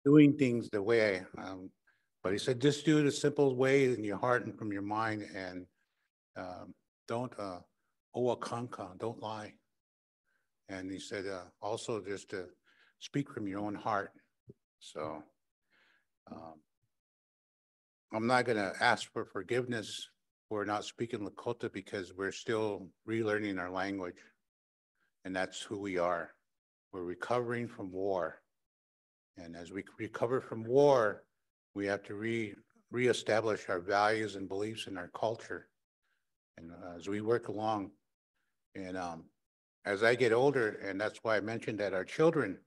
doing things the way but he said, just do it a simple way in your heart and from your mind, and don't owakanka, don't lie. And he said, also just to speak from your own heart. So um, I'm not going to ask for forgiveness for not speaking Lakota because we're still relearning our language, and that's who we are. We're recovering from war. And as we recover from war, we have to reestablish our values and beliefs in our culture. And as we work along, and as I get older, and that's why I mentioned that our children,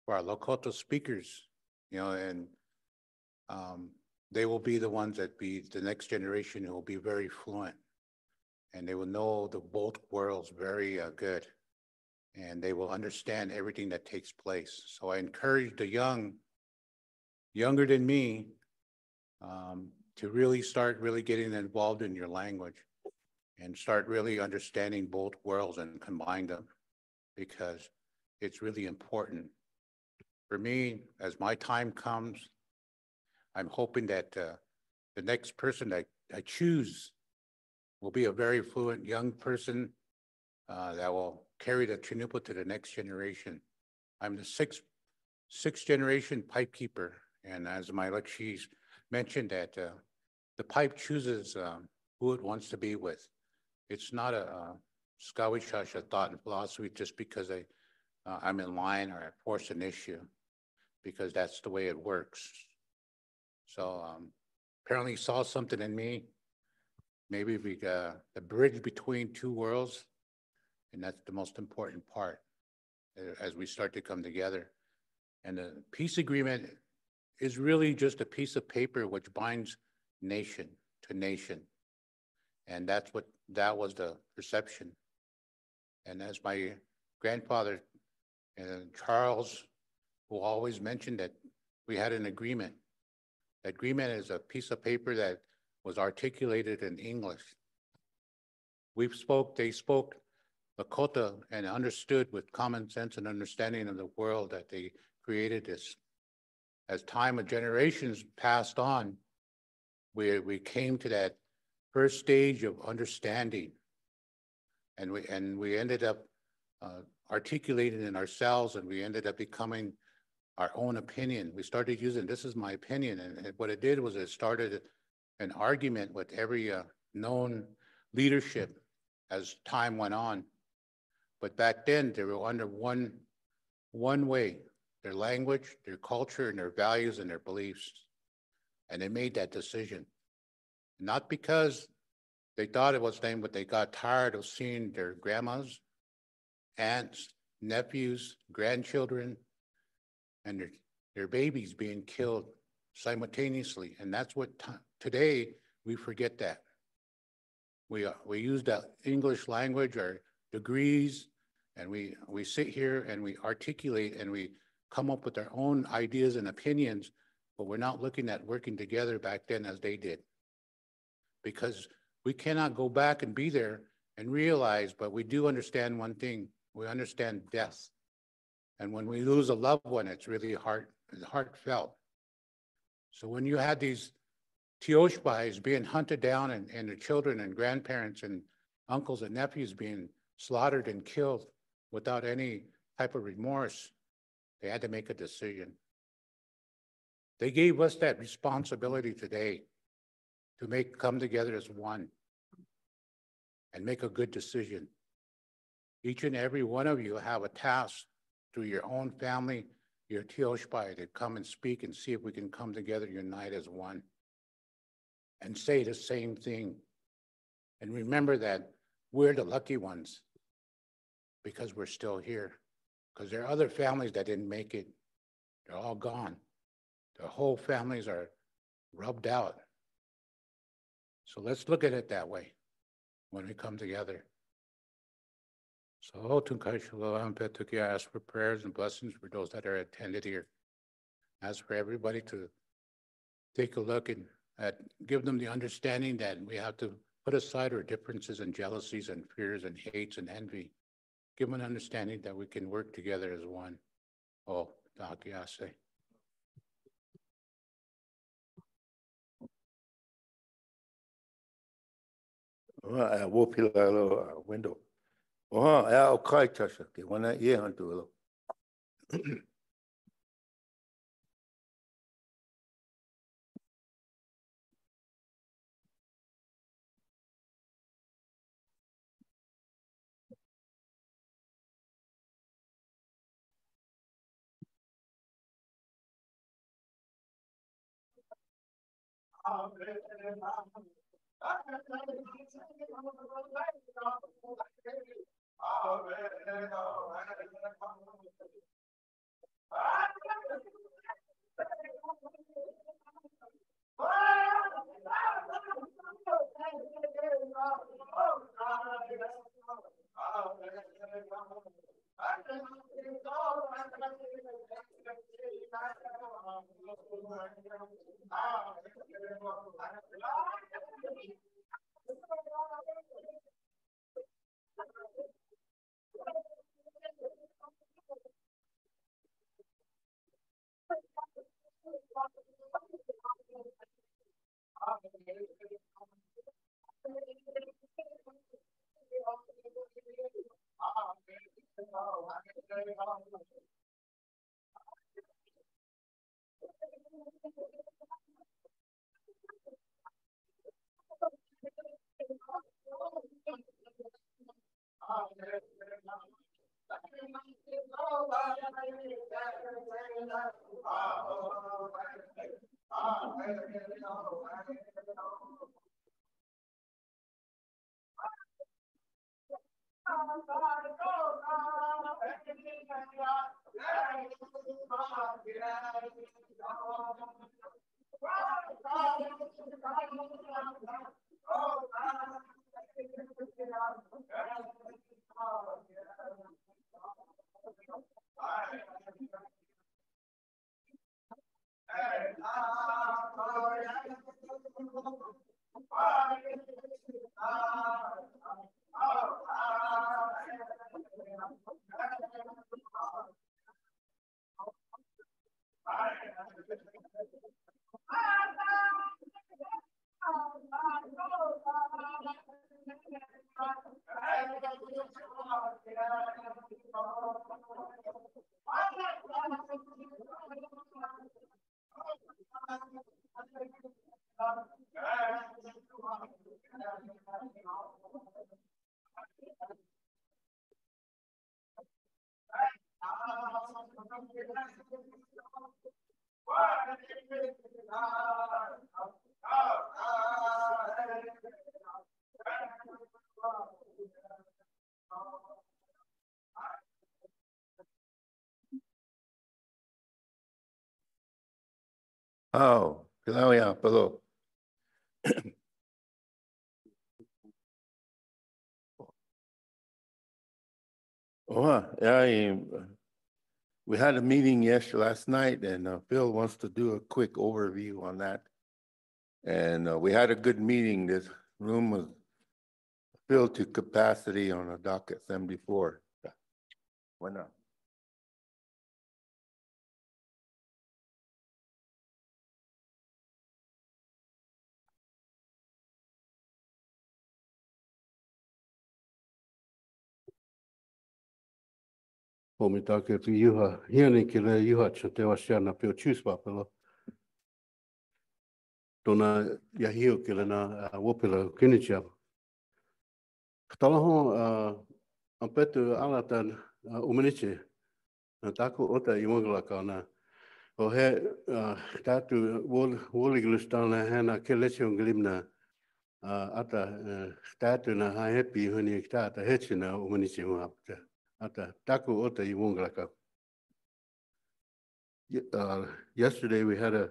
for our Lakota speakers, and they will be the ones that be the next generation who will be very fluent, and they will know the both worlds very good, and they will understand everything that takes place. So I encourage the younger than me, to really start really getting involved in your language and start really understanding both worlds and combine them, because it's really important. For me, as my time comes, I'm hoping that the next person that I choose will be a very fluent young person that will carry the Chinupa to the next generation. I'm the sixth generation pipe keeper, and as my she's mentioned that the pipe chooses who it wants to be with. It's not a skawishasha thought and philosophy just because I'm in line or I force an issue, because that's the way it works. So apparently saw something in me. Maybe we got the bridge between two worlds, and that's the most important part as we start to come together. And the peace agreement is really just a piece of paper which binds nation to nation. And that was the perception. And as my grandfather, Charles, who always mentioned that we had an agreement. The agreement is a piece of paper that was articulated in English. They spoke Lakota and understood with common sense and understanding of the world that they created this. As time of generations passed on, we came to that first stage of understanding, and we ended up articulating in ourselves, and we ended up becoming our own opinion. We started using, this is my opinion, and what it did was it started an argument with every known leadership as time went on. But back then, they were under one way, their language, their culture, and their values and their beliefs. And they made that decision. Not because they thought it was them, but they got tired of seeing their grandmas, aunts, nephews, grandchildren, and their babies being killed simultaneously. And that's what today we forget that. We use that English language, our degrees, and we sit here and we articulate and we come up with our own ideas and opinions, but we're not looking at working together back then as they did. Because we cannot go back and be there and realize, but we do understand one thing. We understand death. And when we lose a loved one, it's really heartfelt. So when you had these Teoshbais being hunted down and their children and grandparents and uncles and nephews being slaughtered and killed without any type of remorse, they had to make a decision. They gave us that responsibility today to come together as one and make a good decision. Each and every one of you have a task through your own family, your Teoshbai, to come and speak and see if we can come together, unite as one, and say the same thing. And remember that we're the lucky ones because we're still here. Because there are other families that didn't make it. They're all gone. Their whole families are rubbed out. So let's look at it that way when we come together. So I ask for prayers and blessings for those that are attended here. Ask for everybody to take a look and give them the understanding that we have to put aside our differences and jealousies and fears and hates and envy. Give them an understanding that we can work together as one. Oh, Takiase. I will peel a little window. I'll quite touch it. When I hear unto it. Oh, yeah, below. Yeah, we had a meeting last night, and Phil wants to do a quick overview on that. And we had a good meeting. This room was filled to capacity on a docket 74. Why not? Pomitake pi iuha, hiani ki le iuha cha te wasiana pio chūspapelo. Tōna iahio ki le na wopila kinichia. Katalaho ampetu alatan umaniche, na taku ota I wangalaka na. O he tatu woligilustana hana ke leche ungilimna ata tatu na haepi huni tata hechina umaniche huapta. Ata taku ota I wangalaka. Yesterday we had a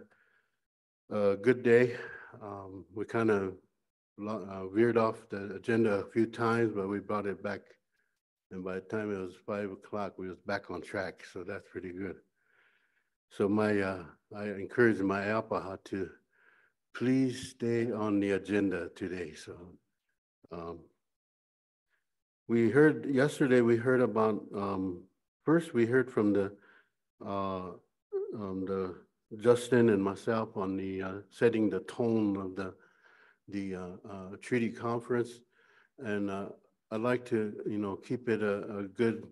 good day. We kind of veered off the agenda a few times, but we brought it back. And by the time it was 5 o'clock, we was back on track. So that's pretty good. So I encourage my Alpaha to please stay on the agenda today. So yesterday we heard about, first we heard from the Justin and myself on the setting the tone of the treaty conference. And I'd like to, keep it a good,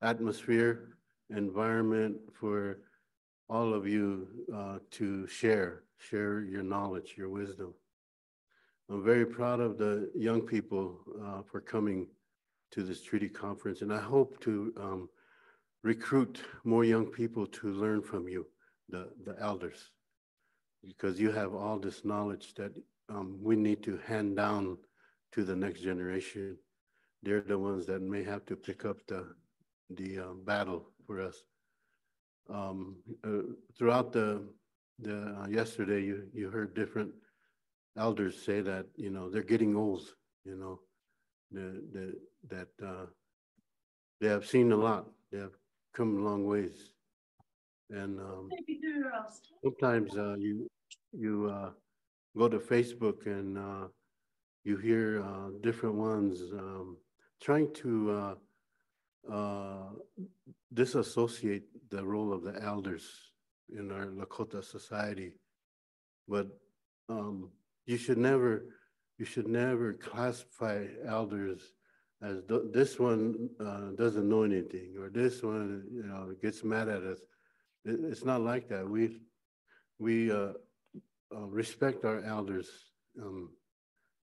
atmosphere, environment for all of you to share your knowledge, your wisdom. I'm very proud of the young people for coming to this treaty conference, and I hope to recruit more young people to learn from you, the elders, because you have all this knowledge that we need to hand down to the next generation. They're the ones that may have to pick up the battle for us. Throughout the yesterday, you heard different elders say that they're getting old. That they have seen a lot. They have come a long ways, and sometimes you go to Facebook and you hear different ones trying to disassociate the role of the elders in our Lakota society, but you should never classify elders as this one doesn't know anything, or this one gets mad at us. It's not like that. We respect our elders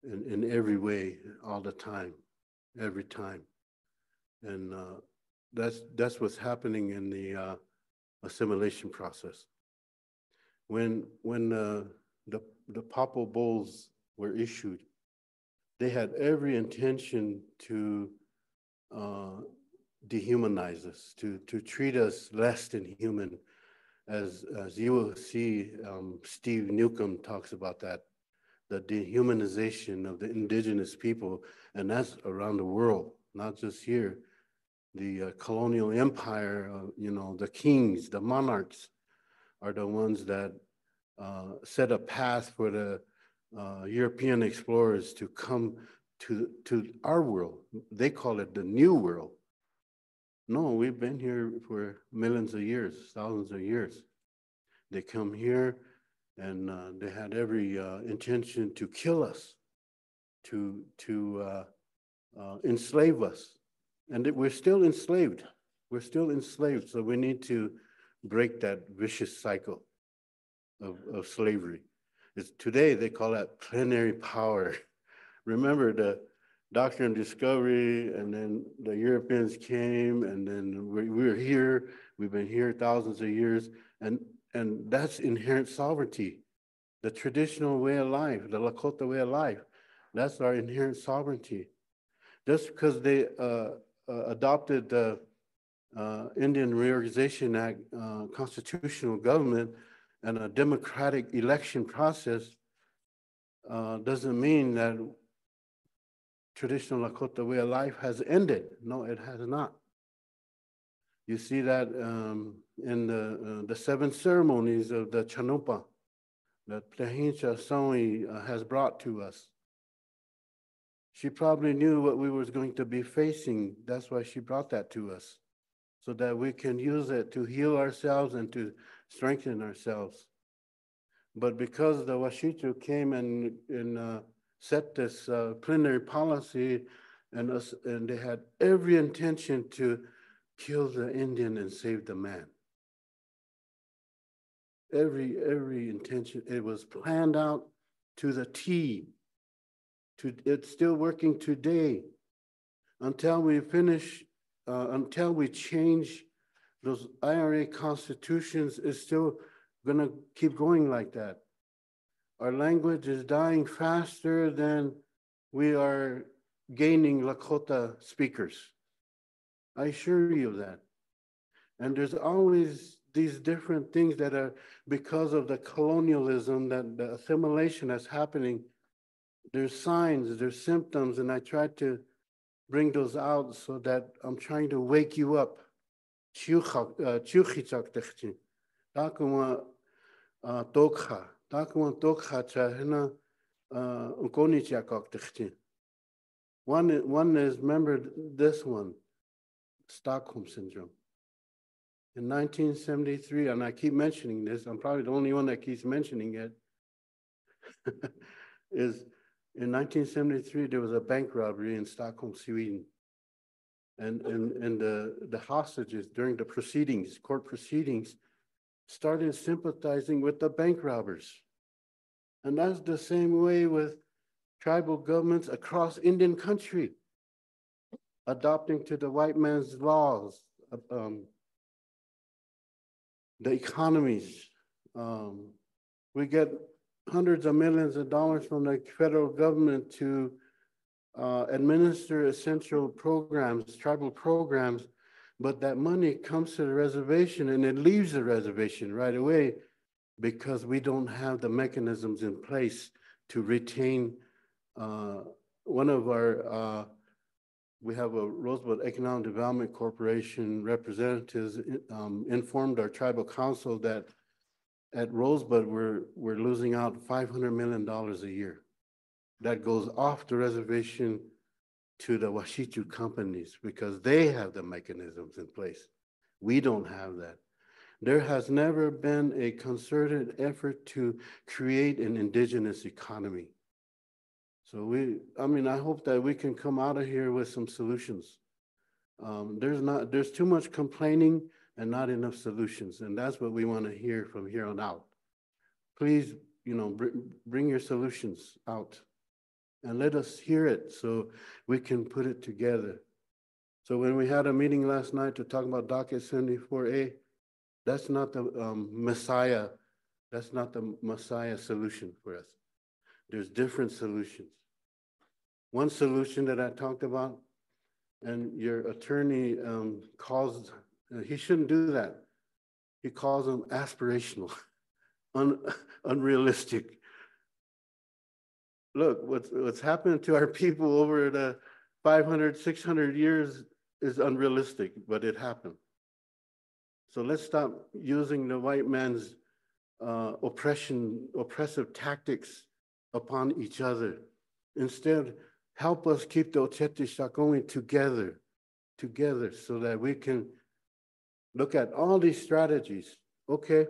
in every way, all the time, every time, and that's what's happening in the assimilation process. When the Papal Bulls were issued, they had every intention to dehumanize us, to treat us less than human. As you will see, Steve Newcomb talks about that, the dehumanization of the indigenous people, and that's around the world, not just here. The colonial empire, the kings, the monarchs are the ones that set a path for the European explorers to come to our world. They call it the New World. No, we've been here for millions of years, thousands of years. They come here and they had every intention to kill us, to enslave us. And we're still enslaved. We're still enslaved. So we need to break that vicious cycle of slavery. Today they call that plenary power. Remember the doctrine of discovery, and then the Europeans came, and then we're here. We've been here thousands of years, and that's inherent sovereignty. The traditional way of life, the Lakota way of life, that's our inherent sovereignty. Just because they adopted the Indian Reorganization Act, constitutional government, and a democratic election process doesn't mean that traditional Lakota way of life has ended. No, it has not. You see that in the 7 ceremonies of the Chanupa that Plehincha Sawi has brought to us. She probably knew what we were going to be facing. That's why she brought that to us, so that we can use it to heal ourselves and to strengthen ourselves. But because the Washitu came and set this plenary policy, and they had every intention to kill the Indian and save the man. Every intention, it was planned out to the T. It's still working today. Until we finish, until we change those IRA constitutions, it's still gonna keep going like that. Our language is dying faster than we are gaining Lakota speakers. I assure you of that. And there's always these different things that are because of the colonialism, that the assimilation that's happening. There's signs, there's symptoms, and I try to bring those out so that I'm trying to wake you up. One is, remember this one, Stockholm Syndrome. In 1973, and I keep mentioning this, I'm probably the only one that keeps mentioning it, is In 1973, there was a bank robbery in Stockholm, Sweden. And the hostages during the proceedings, court proceedings, started sympathizing with the bank robbers. And that's the same way with tribal governments across Indian country, adopting to the white man's laws, the economies. We get hundreds of millions of dollars from the federal government to administer essential programs, tribal programs, but that money comes to the reservation and it leaves the reservation right away because we don't have the mechanisms in place to retain one of our, we have a Rosebud Economic Development Corporation representatives informed our tribal council that at Rosebud, we're losing out $500 million a year. That goes off the reservation to the Washichu companies because they have the mechanisms in place. We don't have that. There has never been a concerted effort to create an indigenous economy. So I hope that we can come out of here with some solutions. There's too much complaining and not enough solutions. And that's what we want to hear from here on out. Please, bring your solutions out and let us hear it so we can put it together. So when we had a meeting last night to talk about docket 74A, that's not the Messiah. That's not the Messiah solution for us. There's different solutions. One solution that I talked about, and your attorney calls, he shouldn't do that. He calls them aspirational, unrealistic. Look, what's happened to our people over the 500, 600 years is unrealistic, but it happened. So let's stop using the white man's oppressive tactics upon each other. Instead, help us keep the Oceti Sakowin together so that we can look at all these strategies. Okay,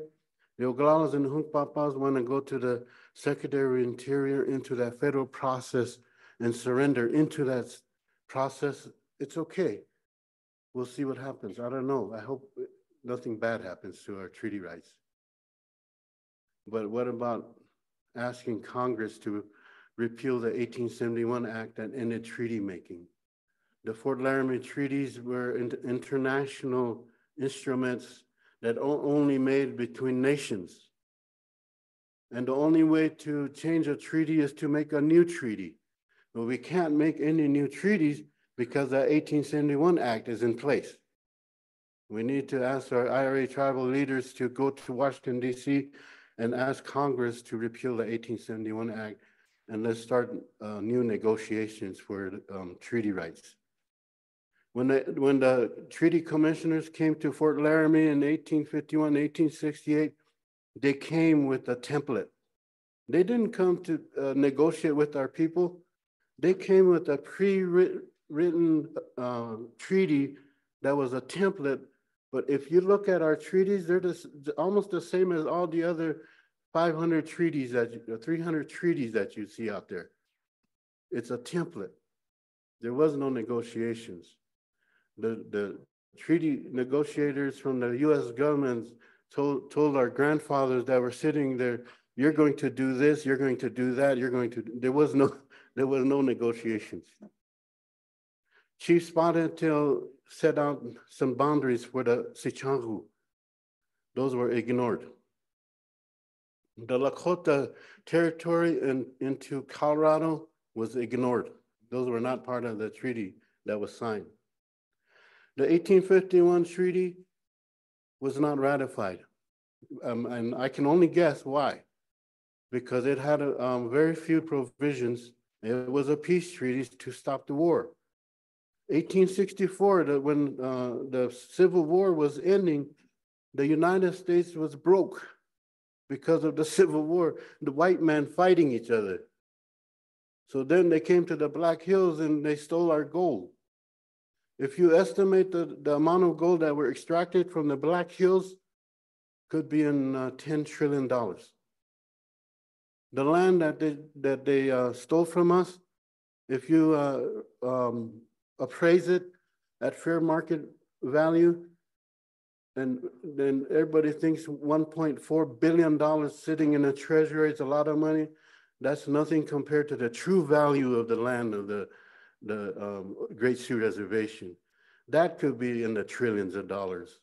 the Oglalas and the Hunkpapas want to go to the Secretary of Interior into that federal process and surrender into that process. It's okay. We'll see what happens. I don't know. I hope nothing bad happens to our treaty rights. But what about asking Congress to repeal the 1871 Act that ended treaty making? The Fort Laramie treaties were international instruments that only made between nations. And the only way to change a treaty is to make a new treaty. But we can't make any new treaties because the 1871 Act is in place. We need to ask our IRA tribal leaders to go to Washington, D.C. and ask Congress to repeal the 1871 Act, and let's start new negotiations for treaty rights. When the treaty commissioners came to Fort Laramie in 1851, 1868, they came with a template. They didn't come to negotiate with our people. They came with a pre-written treaty that was a template. But if you look at our treaties, they're almost the same as all the other 500 treaties 300 treaties that you see out there. It's a template. There was no negotiations. The treaty negotiators from the U.S. government told our grandfathers that were sitting there, you're going to do this, you're going to do that, there was no negotiations. Chief Spotted-tail set out some boundaries for the Sichangu. Those were ignored. The Lakota territory into Colorado was ignored. Those were not part of the treaty that was signed. The 1851 treaty was not ratified. And I can only guess why. Because it had very few provisions. It was a peace treaty to stop the war. 1864, when the Civil War was ending, the United States was broke because of the Civil War, the white men fighting each other. So then they came to the Black Hills and they stole our gold. If you estimate the amount of gold that were extracted from the Black Hills, could be in $10 trillion. The land that they stole from us, if you appraise it at fair market value, and then everybody thinks $1.4 billion sitting in the treasury is a lot of money. That's nothing compared to the true value of the land of the Great Sioux Reservation. That could be in the trillions of dollars.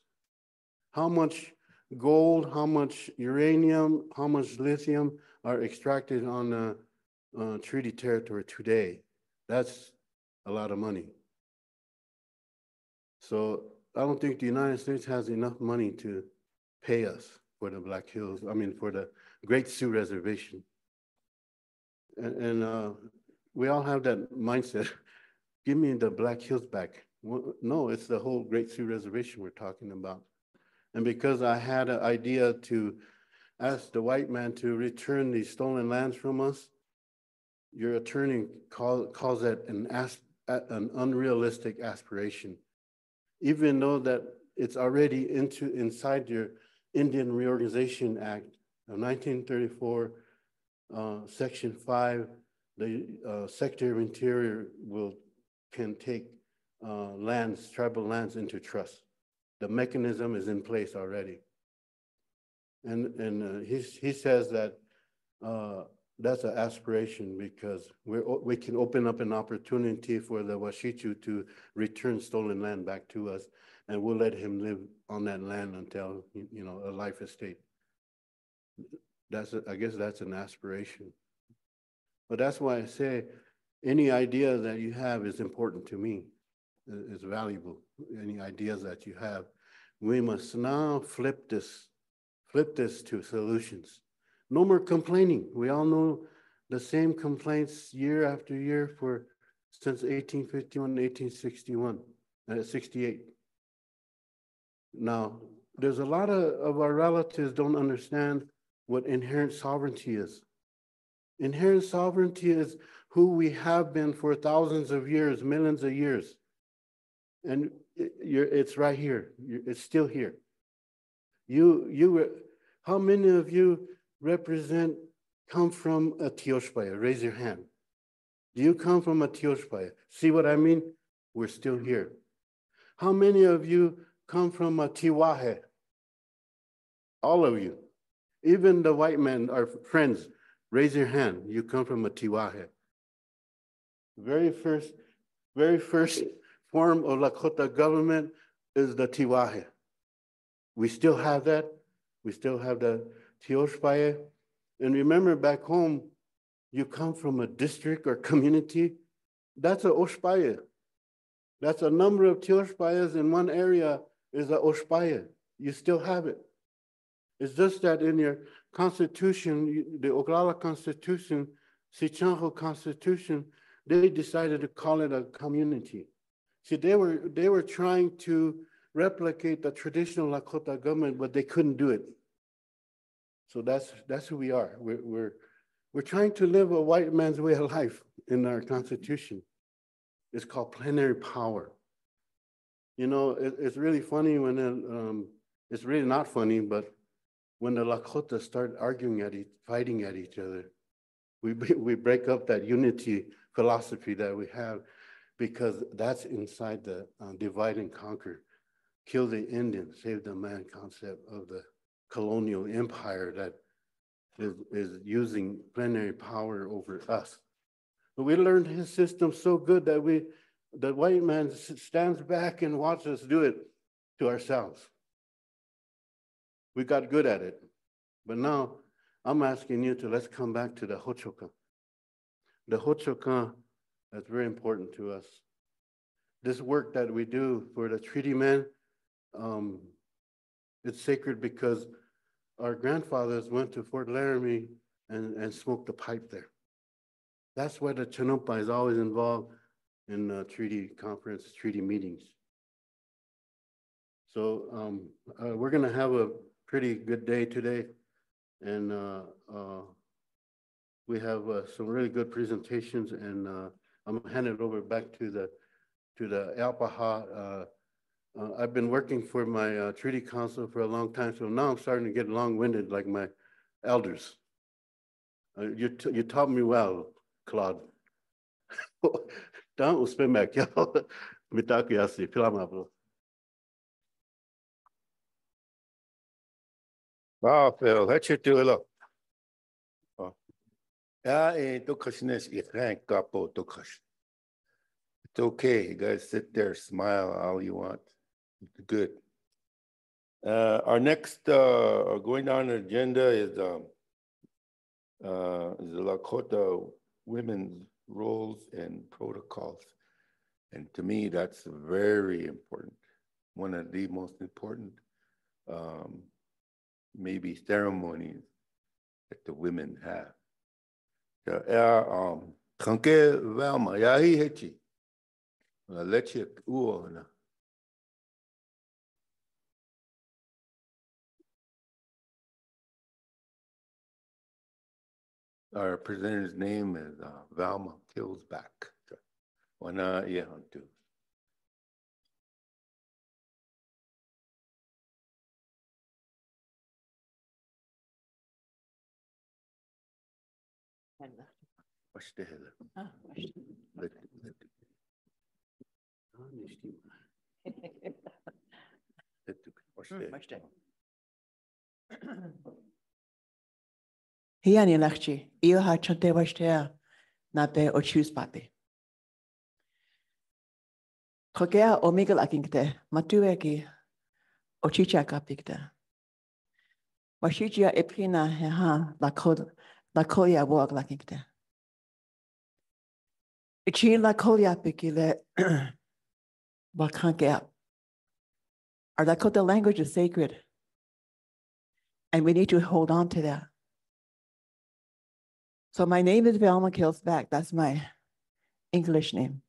How much gold, how much uranium, how much lithium are extracted on treaty territory today? That's a lot of money. So I don't think the United States has enough money to pay us for the Black Hills, for the Great Sioux Reservation. And we all have that mindset, give me the Black Hills back. Well, no, it's the whole Great Sioux Reservation we're talking about. And because I had an idea to ask the white man to return these stolen lands from us, your attorney calls that an unrealistic aspiration. Even though that it's already inside your Indian Reorganization Act of 1934, Section 5, the Secretary of Interior can take tribal lands into trust. The mechanism is in place already. And he says that that's an aspiration because we can open up an opportunity for the Washichu to return stolen land back to us, and we'll let him live on that land until, a life estate. I guess that's an aspiration. But that's why I say any idea that you have is important to me, is valuable. Any ideas that you have. We must now flip this to solutions. No more complaining. We all know the same complaints year after year since 1851, 1861, 68. Now, there's a lot of our relatives don't understand what inherent sovereignty is. Inherent sovereignty is who we have been for thousands of years, millions of years. And it's right here. It's still here. How many of you come from a Tioshpaya? Raise your hand. Do you come from a Tioshpaya? See what I mean? We're still here. How many of you come from a Tiwahe? All of you. Even the white men, our friends, raise your hand. You come from a Tiwahe. Very first form of Lakota government is the Tiwahe. We still have that. We still have the Tioshpaya. And remember back home, you come from a district or community, that's a Oshpaya. That's a number of Tioshpayas in one area is a Oshpaya. You still have it. It's just that in your constitution, the Oglala Constitution, Sichanho Constitution, they decided to call it a community. See, they were trying to replicate the traditional Lakota government, but they couldn't do it. So that's who we are. We're trying to live a white man's way of life in our Constitution. It's called plenary power. It's really funny when it's really not funny, but when the Lakota start fighting at each other, we break up that unity philosophy that we have, because that's inside the divide and conquer, kill the Indian, save the man concept of the colonial empire that is using plenary power over us. But we learned his system so good that the white man stands back and watches us do it to ourselves. We got good at it. But now I'm asking you let's come back to the Hochoka. The Hochoka, that's very important to us. This work that we do for the treaty men, it's sacred because our grandfathers went to Fort Laramie and smoked the pipe there. That's why the Chanumpa is always involved in treaty conference, treaty meetings. So we're gonna have a pretty good day today. And we have some really good presentations, and I'm gonna hand it over back to the Alpaha. I've been working for my treaty council for a long time, so now I'm starting to get long-winded like my elders. You taught me well, Claude. Dan uspemek ya. Mitaki asi, pilama. Wow, Phil, let you do it. Look. Ja, Dukhashnesh, Iran Kapo Dukhash. It's okay. You guys sit there, smile all you want. Good. Our next going down the agenda is the Lakota women's roles and protocols. And to me, that's very important. One of the most important maybe ceremonies that the women have. Kanke Valma, Yahi Hechi. Lechik Uona. Our presenter's name is Valma Killsback. Wana Yehantu. What's the hell? Hiani lachchi, iyo ha chante washtea, na pe o choose papi. Kokea omega lakingte, matueki, o chicha kapikte. Washichia eprina ha la kolia wog lakingte. Ichi la kolia pikile wakankea. Our Lakota language is sacred, and we need to hold on to that. So my name is Velma Killsback. That's my English name.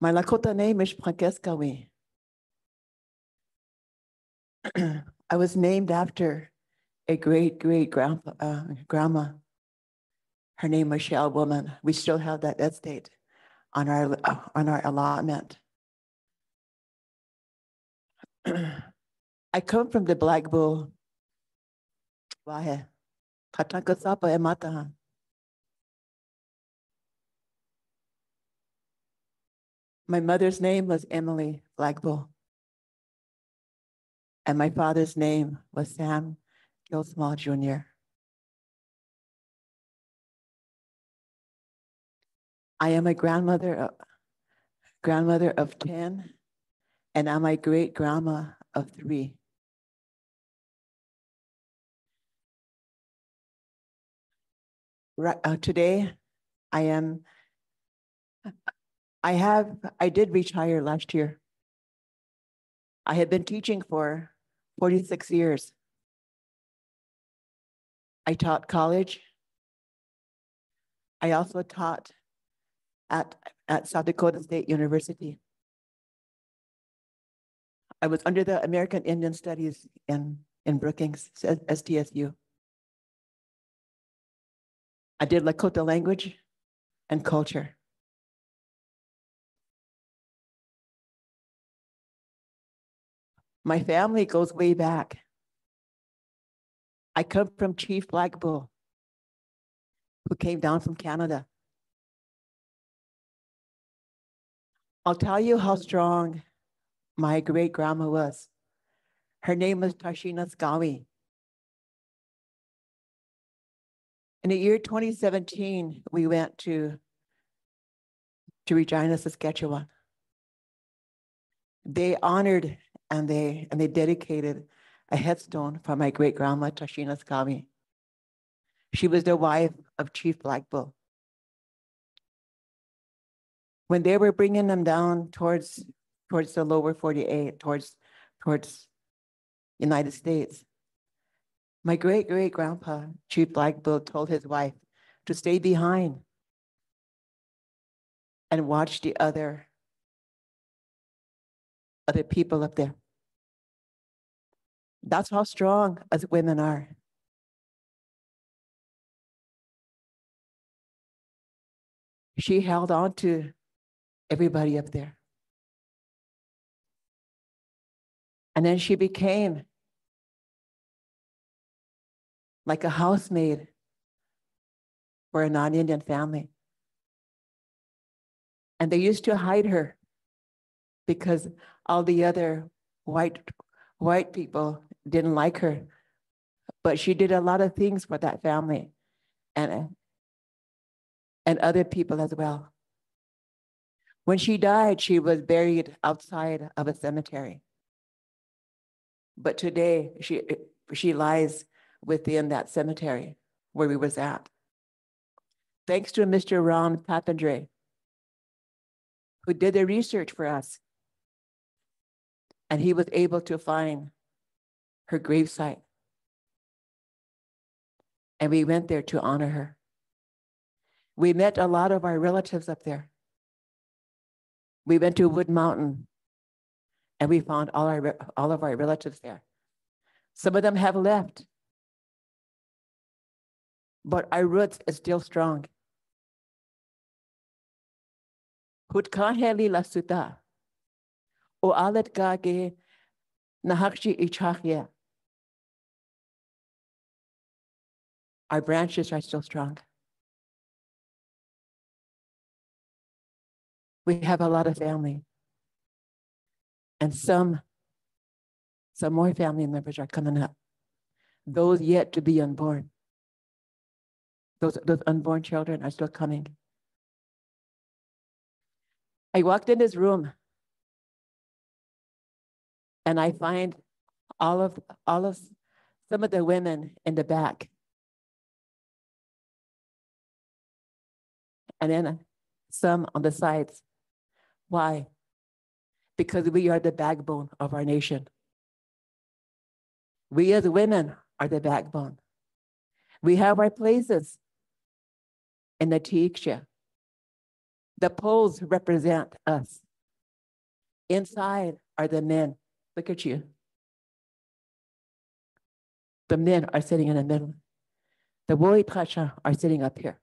My Lakota name is Prakeskawi. I was named after a grandma. Her name was Shell Woman. We still have that estate on our allotment. I come from the Black Bull. Wahe. Katankasapa ematahan. My mother's name was Emily Black Bull. And my father's name was Sam Gilsmall Jr. I am a grandmother of 10, and I'm a great grandma of 3. Right, today, I did retire last year. I had been teaching for 46 years. I taught college. I also taught at South Dakota State University. I was under the American Indian Studies in Brookings, SDSU. I did Lakota language and culture. My family goes way back. I come from Chief Black Bull, who came down from Canada. I'll tell you how strong my great grandma was. Her name was Tashina Sakowin. In the year 2017, we went to Regina, Saskatchewan. They honored and they dedicated a headstone for my great grandma Tashina Sakowin. She was the wife of Chief Black Bull. When they were bringing them down towards the lower 48, towards United States, my great-great-grandpa, Chief Black Bull, told his wife to stay behind and watch the other people up there. That's how strong us women are. She held on to everybody up there. And then she became like a housemaid for a non-Indian family. And they used to hide her because all the other white people didn't like her. But she did a lot of things for that family and other people as well. When she died, she was buried outside of a cemetery. But today, she lies within that cemetery where we was at. Thanks to Mr. Ron Papandre, who did the research for us. And he was able to find her gravesite. And we went there to honor her. We met a lot of our relatives up there. We went to Wood Mountain and we found all of our relatives there. Some of them have left, but our roots are still strong. Hutkaheli la suta, o alet gage nahakshi ichachye. Our branches are still strong. We have a lot of family. And some more family members are coming up. Those yet to be unborn. Those unborn children are still coming. I walked in this room and I find all of some of the women in the back. And then some on the sides. Why? Because we are the backbone of our nation. We as women are the backbone. We have our places in the Tiksha. The poles represent us. Inside are the men. Look at you. The men are sitting in the middle. The Woitasha are sitting up here.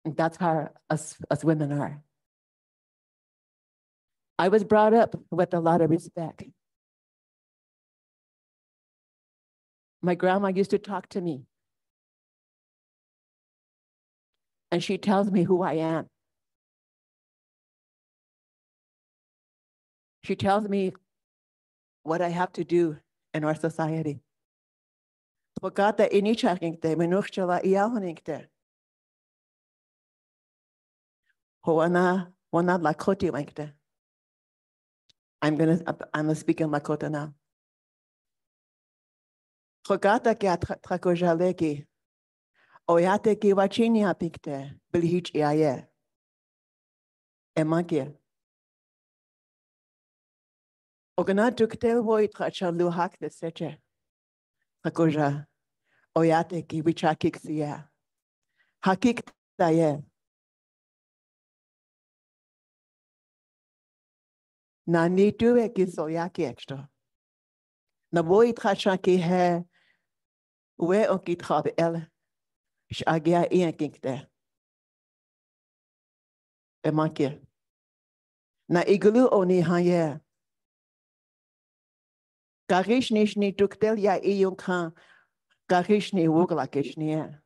And that's how us women are. I was brought up with a lot of respect. My grandma used to talk to me. And she tells me who I am. She tells me what I have to do in our society. Pagata inichakingte, menuchala iahoningte. Hoana, wana lakoti wankte. I'm speaking Lakota now. Pagata kia trakojaleki. Oyate ki wachinia pikte, bilhich iaye. Emankia. Ogana tukte voit racha luhak de seche. Trakoja. Oyate ki wichakik siya. Hakik daye. Na ni tuwe ki soyaki extra. Na voit racha ki he. We o ki trab el. Shagia ienkinkte. Emankia. Na iglu oni haye. Garishni tuktel ya iyunkan. Garishni wuglakishni.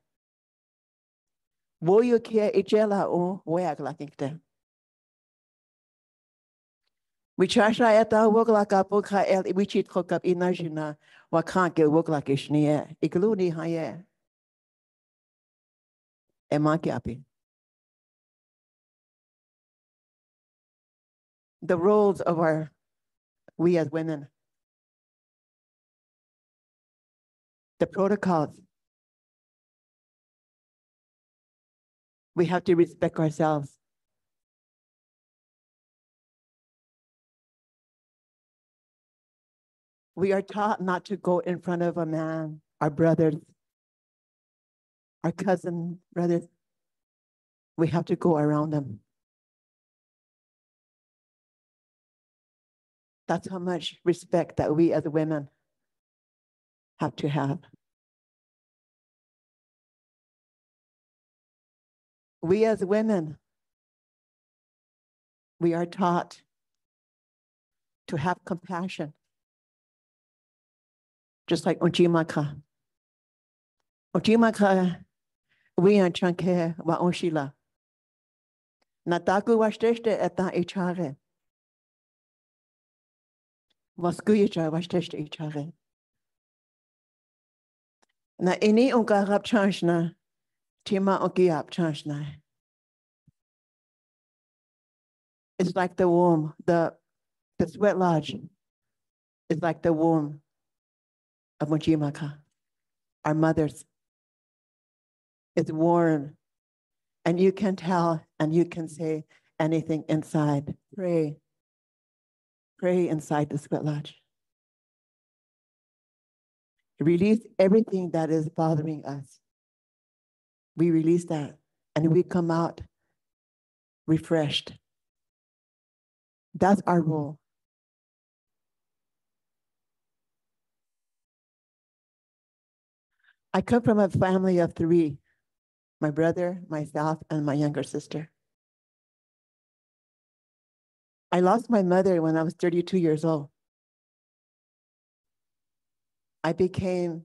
Woyu kia ichela o weaglakinkte. Wichasha eta wuglaka puka el wichit hokap inajina wakanke wuglakishni. Iglu ni haye. Emankiapi. The roles of we as women, the protocols. We have to respect ourselves. We are taught not to go in front of a man, our brothers, our cousin brothers. We have to go around them. That's how much respect that we as women have to have. We as women, we are taught to have compassion. Just like Ojimaka. Ojimaka We an chanke wa onshila. Nataku washteshte etan ichare. Waskuyicha washteshte ichare. Na ini unkarap chanshna. Tima unkiap chanshna. It's like the womb, the sweat lodge is like the womb of Mujimaka, our mothers. It's warm, and you can tell, and you can say anything inside. Pray inside the sweat lodge. Release everything that is bothering us. We release that, and we come out refreshed. That's our role. I come from a family of 3, my brother, myself, and my younger sister. I lost my mother when I was 32 years old. I became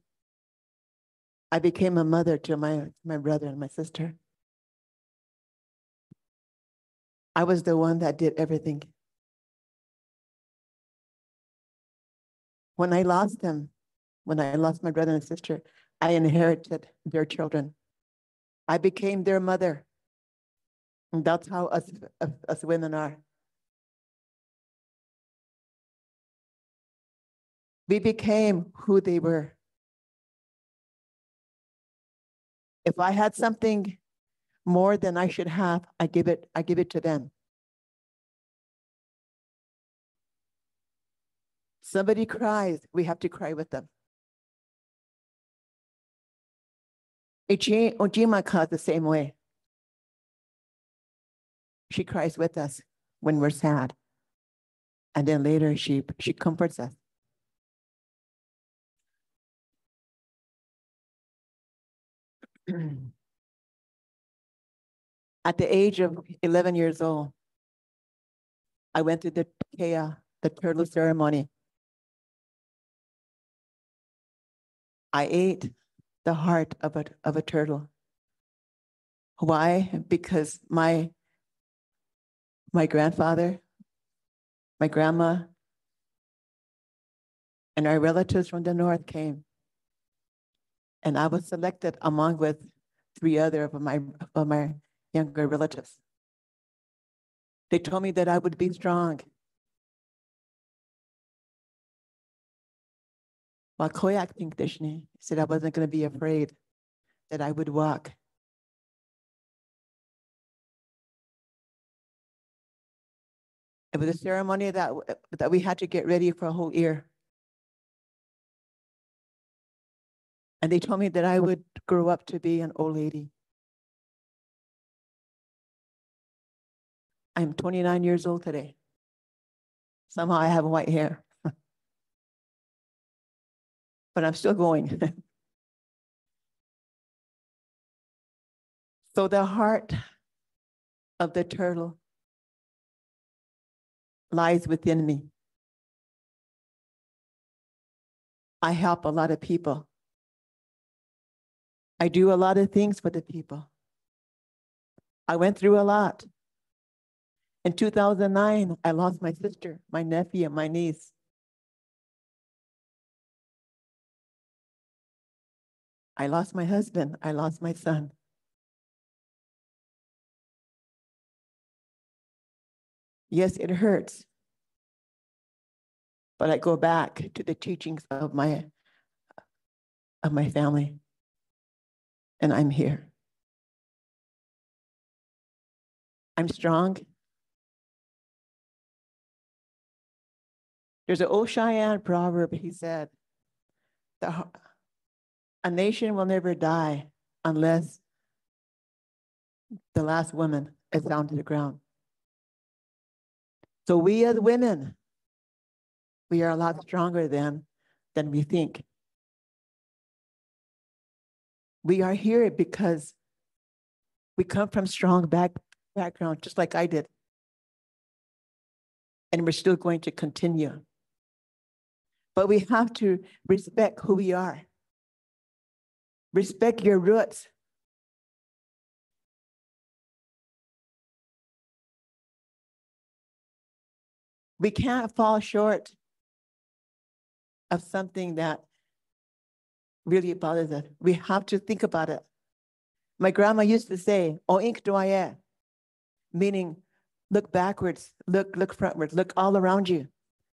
a mother to my brother and my sister. I was the one that did everything. When I lost them, when I lost my brother and sister, I inherited their children. I became their mother. And that's how us women are. We became who they were. If I had something more than I should have, I give it to them. Somebody cries, we have to cry with them. Ojima is the same way. She cries with us when we're sad. And then later she comforts us. At the age of 11 years old, I went to the Kea, the turtle ceremony. I ate the heart of a turtle. Why? Because my grandfather, my grandma, and our relatives from the north came. And I was selected along with 3 other of my younger relatives. They told me that I would be strong. While Koyak Pinkdishni said I wasn't going to be afraid, that I would walk. It was a ceremony that we had to get ready for a whole year. And they told me that I would grow up to be an old lady. I'm 29 years old today. Somehow I have white hair. But I'm still going. So the heart of the turtle lies within me. I help a lot of people. I do a lot of things for the people. I went through a lot. In 2009, I lost my sister, my nephew, and my niece. I lost my husband. I lost my son. Yes, it hurts. But I go back to the teachings of my family. And I'm here. I'm strong. There's an old Cheyenne proverb, he said, a nation will never die unless the last woman is down to the ground. So we as women, we are a lot stronger than we think. We are here because we come from strong background, just like I did. And we're still going to continue. But we have to respect who we are. Respect your roots. We can't fall short of something that really bothers us. We have to think about it. My grandma used to say, "O ink doye," meaning look backwards, look frontwards, look all around you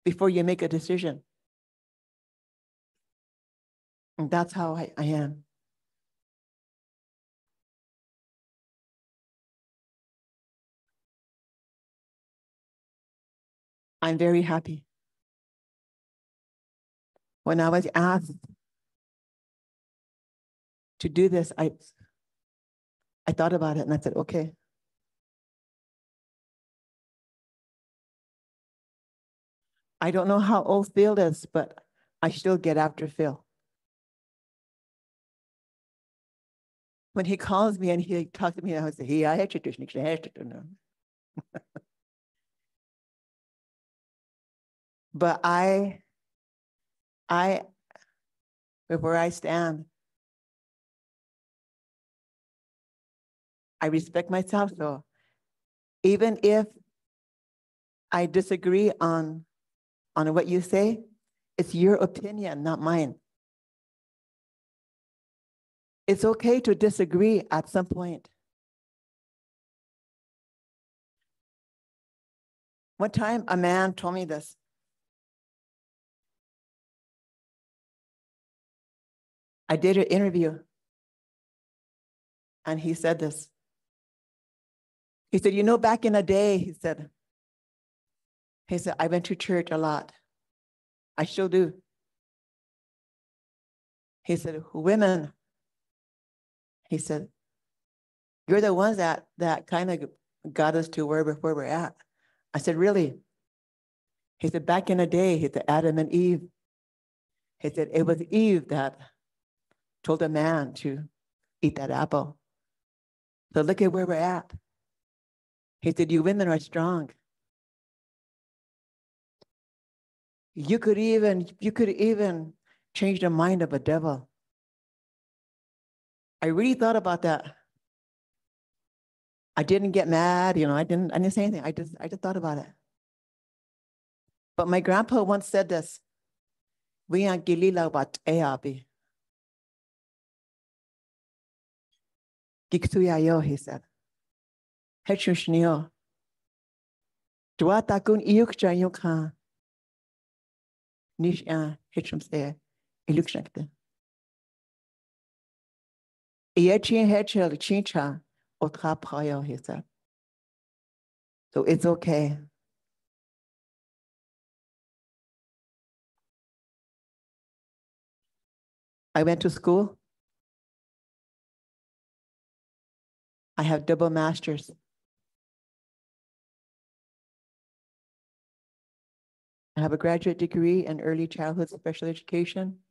before you make a decision. And that's how I am. I'm very happy. When I was asked to do this, I thought about it and I said, okay. I don't know how old Phil is, but I still get after Phil. When he calls me and he talks to me, I would say, "Hey, I had to know." But where I stand, I respect myself. So even if I disagree on what you say, it's your opinion, not mine. It's okay to disagree at some point. One time, a man told me this. I did an interview, and he said this. He said, "You know, back in the day," he said, "I went to church a lot. I still do." He said, "Women," he said, "you're the ones that kind of got us to where we're at." I said, "Really?" He said, "Back in the day," he said, "Adam and Eve." He said, "It was Eve that told a man to eat that apple. So look at where we're at." He said, "You women are strong. You could even change the mind of a devil." I really thought about that. I didn't get mad, I didn't say anything. I just thought about it. But my grandpa once said this. "We are gilila wat eabi." Giksuyayo, he said. Hechushnio. Duatakun iukcha yukha. Nish hechum se ilukshakte. Iechin hechel chincha otra payo, he said. So it's okay. I went to school. I have double masters. I have a graduate degree in early childhood special education,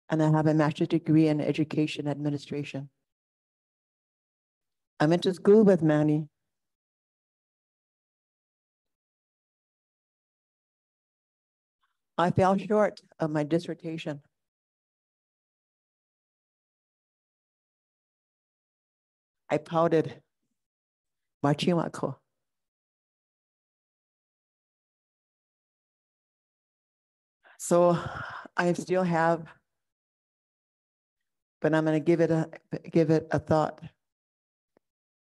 and I have a master's degree in education administration. I went to school with Manny. I fell short of my dissertation. I pouted. Marchiwako. So I still have, but I'm going to give it a thought.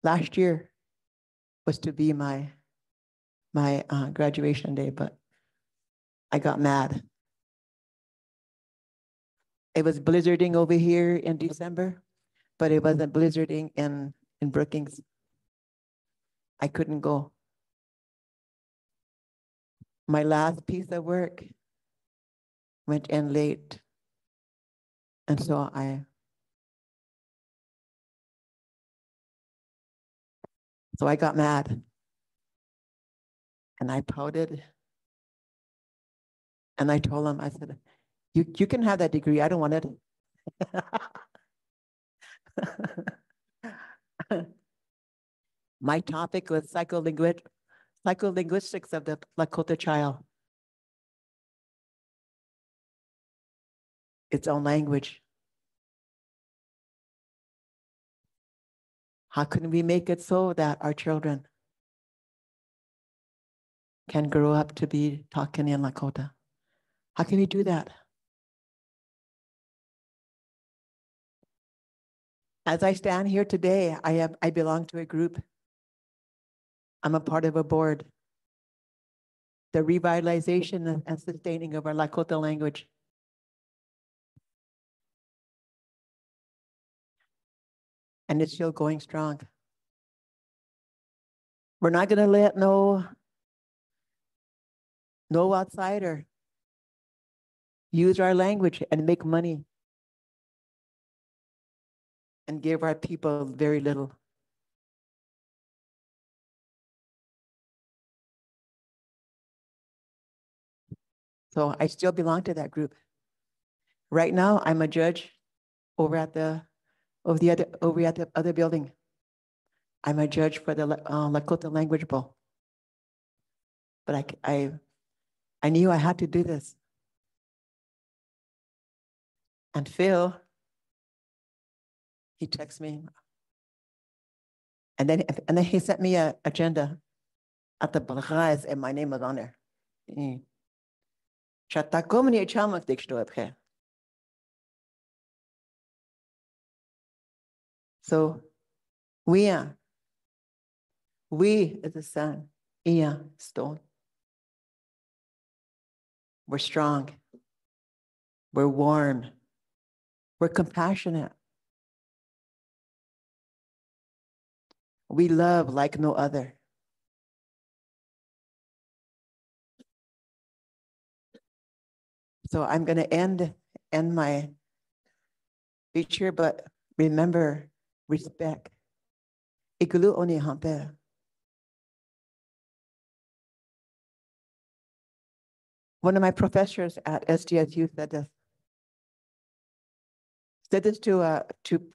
Last year was to be my graduation day, but I got mad. It was blizzarding over here in December, but it wasn't blizzarding in Brookings. I couldn't go. My last piece of work went in late. And so I got mad. And I pouted. And I told him, I said, you can have that degree. I don't want it. My topic was psycholinguistics of the Lakota child. Its own language. How can we make it so that our children can grow up to be talking in Lakota? How can we do that? As I stand here today, I belong to a group. I'm a part of a board. The revitalization and sustaining of our Lakota language. And it's still going strong. We're not going to let no outsider use our language and make money and give our people very little. So I still belong to that group. Right now, I'm a judge over at the other building. I'm a judge for the Lakota Language Bowl. But I knew I had to do this. And Phil, he texted me. And then he sent me an agenda at the Balghaz, and my name was on there. So we as a son, stone. We're strong. We're warm. We're compassionate. We love like no other. So I'm going to end my speech here, but remember respect. Ikulu oni hampe. One of my professors at SDSU said this to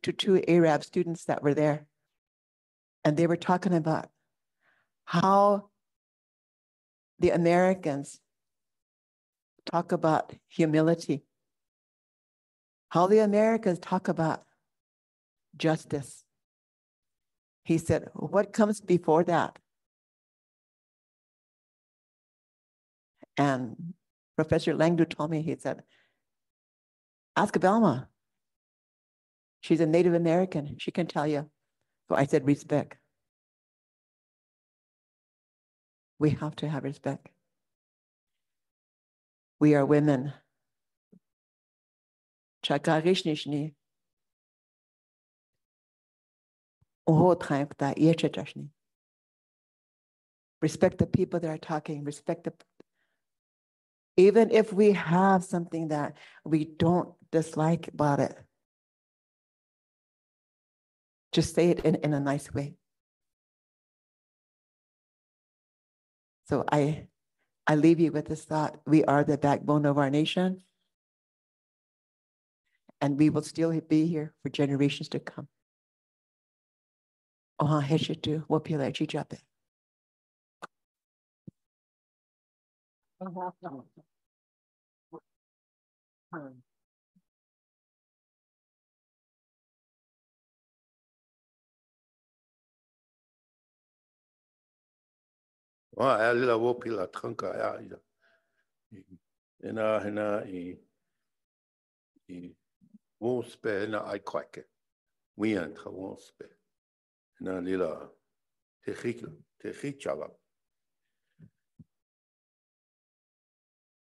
two Arab students that were there. And they were talking about how the Americans talk about humility, how the Americans talk about justice. He said, what comes before that? And Professor Langdu told me, he said, ask Velma. She's a Native American. She can tell you. So I said, respect. We have to have respect. We are women. Chakarishni. Respect the people that are talking. Respect the. Even if we have something that we don't dislike about it, just say it in a nice way. So I leave you with this thought. We are the backbone of our nation. And we will still be here for generations to come. Oha heshitu wopila chichape. Wa alila wopila tranka ya. Hena won't spare na I quake. We ain't won't spare. Na lila techichala.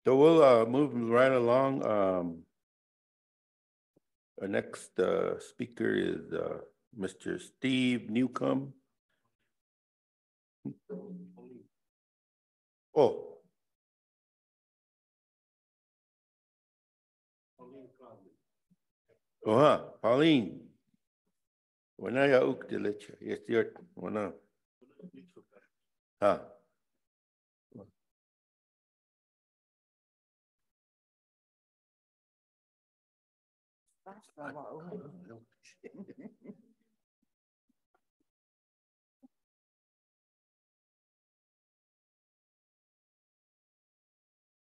So we'll move right along. Our next speaker is Mr. Steve Newcomb. Oh. Pauline. Wana ya uk de leche. Yes, your wana. Ha.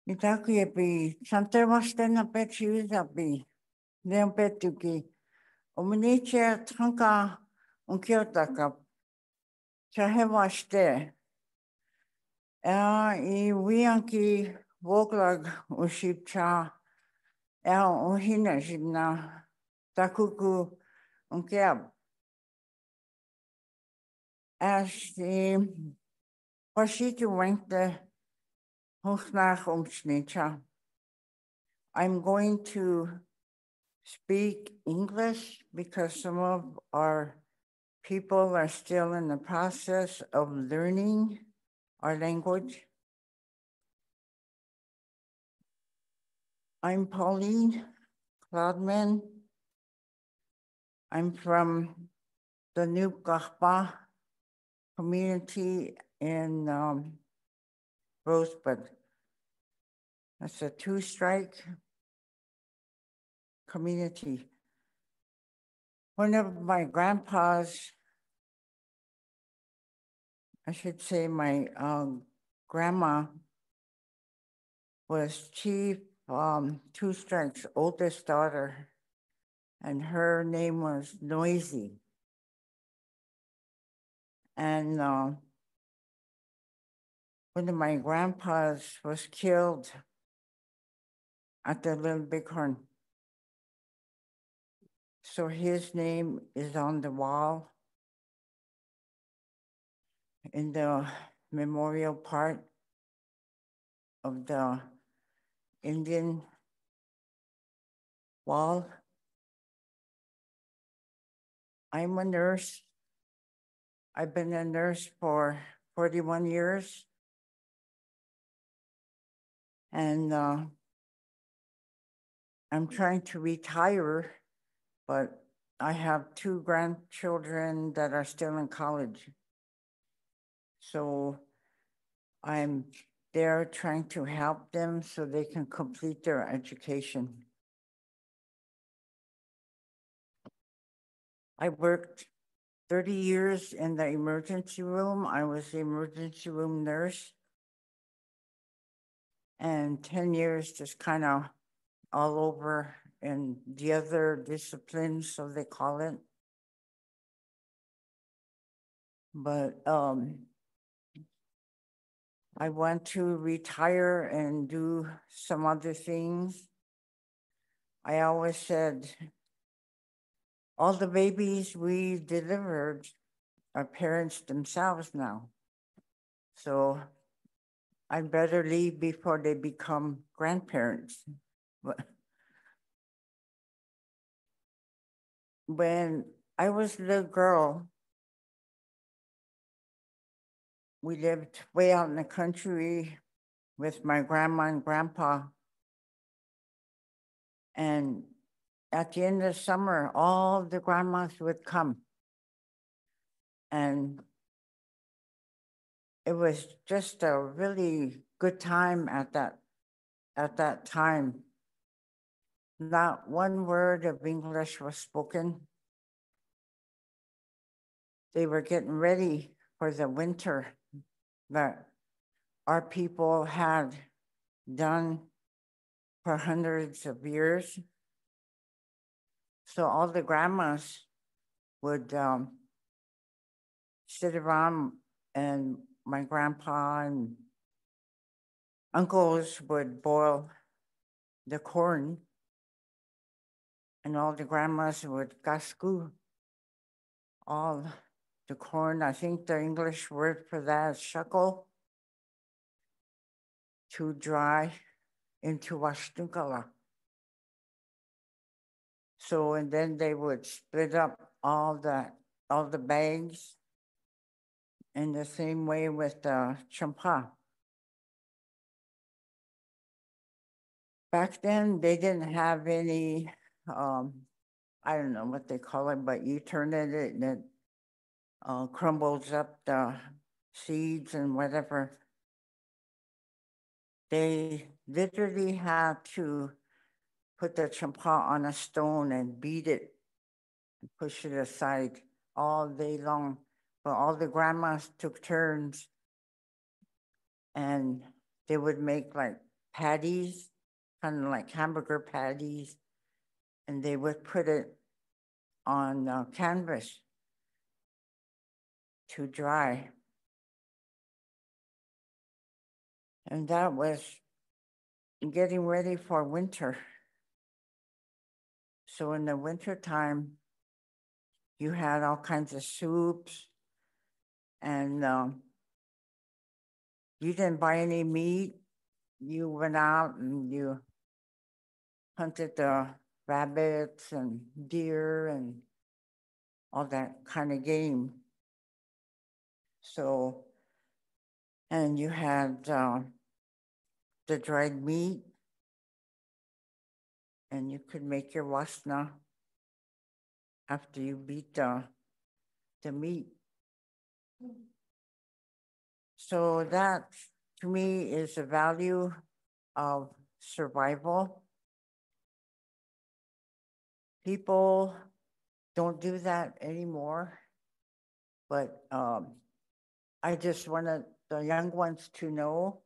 Itaku e pi, Santa Mastena Petri Uzapi, Leon Petuki, Ominicha Tranka, Unkiotaka, Chahemaste, Iwianki woglag ushipcha uhina shibna takuku unkeab. As the Washitu went the Hochnach umschnicha. I'm going to speak English because some of our people are still in the process of learning our language. I'm Pauline Cloudman. I'm from the New Kahpa community in Rosebud. That's a two-strike community. One of my grandpas, I should say my grandma, was Chief Two Strike's oldest daughter, and her name was Noisy. And one of my grandpas was killed at the Little Bighorn. So his name is on the wall in the memorial part of the Indian wall. I'm a nurse. I've been a nurse for 41 years. And I'm trying to retire, but I have 2 grandchildren that are still in college. So I'm there trying to help them so they can complete their education. I worked 30 years in the emergency room. I was the emergency room nurse. And 10 years just kind of all over in the other disciplines, so they call it. But I want to retire and do some other things. I always said, all the babies we delivered are parents themselves now. So I'd better leave before they become grandparents. But when I was a little girl, we lived way out in the country with my grandma and grandpa. And at the end of summer, all the grandmas would come. And it was just a really good time at that time. Not one word of English was spoken. They were getting ready for the winter that our people had done for hundreds of years. So all the grandmas would sit around, and my grandpa and uncles would boil the corn, and all the grandmas would kasku all the corn. I think the English word for that is shuckle, to dry into washtunkala. So, and then they would split up all the bags in the same way with the champa. Back then, they didn't have any, I don't know what they call it, but you turn it and it crumbles up the seeds and whatever. They literally had to put the champa on a stone and beat it and push it aside all day long. But all the grandmas took turns, and they would make like patties, kind of like hamburger patties, and they would put it on canvas to dry. And that was getting ready for winter. So in the winter time, you had all kinds of soups, and you didn't buy any meat. You went out and you hunted the rabbits and deer and all that kind of game. So, and you had the dried meat, and you could make your wasna after you beat the meat. So that, to me, is the value of survival. People don't do that anymore, but I just wanted the young ones to know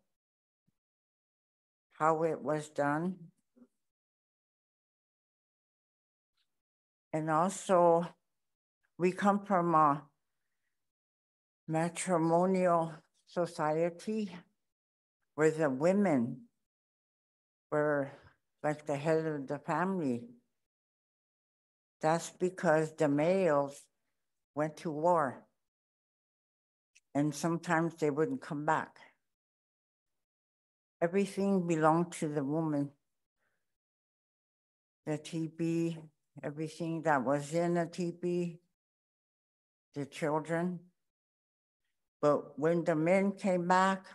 how it was done. And also, we come from a matrimonial society where the women were like the head of the family. That's because the males went to war, and sometimes they wouldn't come back. Everything belonged to the woman. The teepee, everything that was in the teepee, the children. But when the men came back,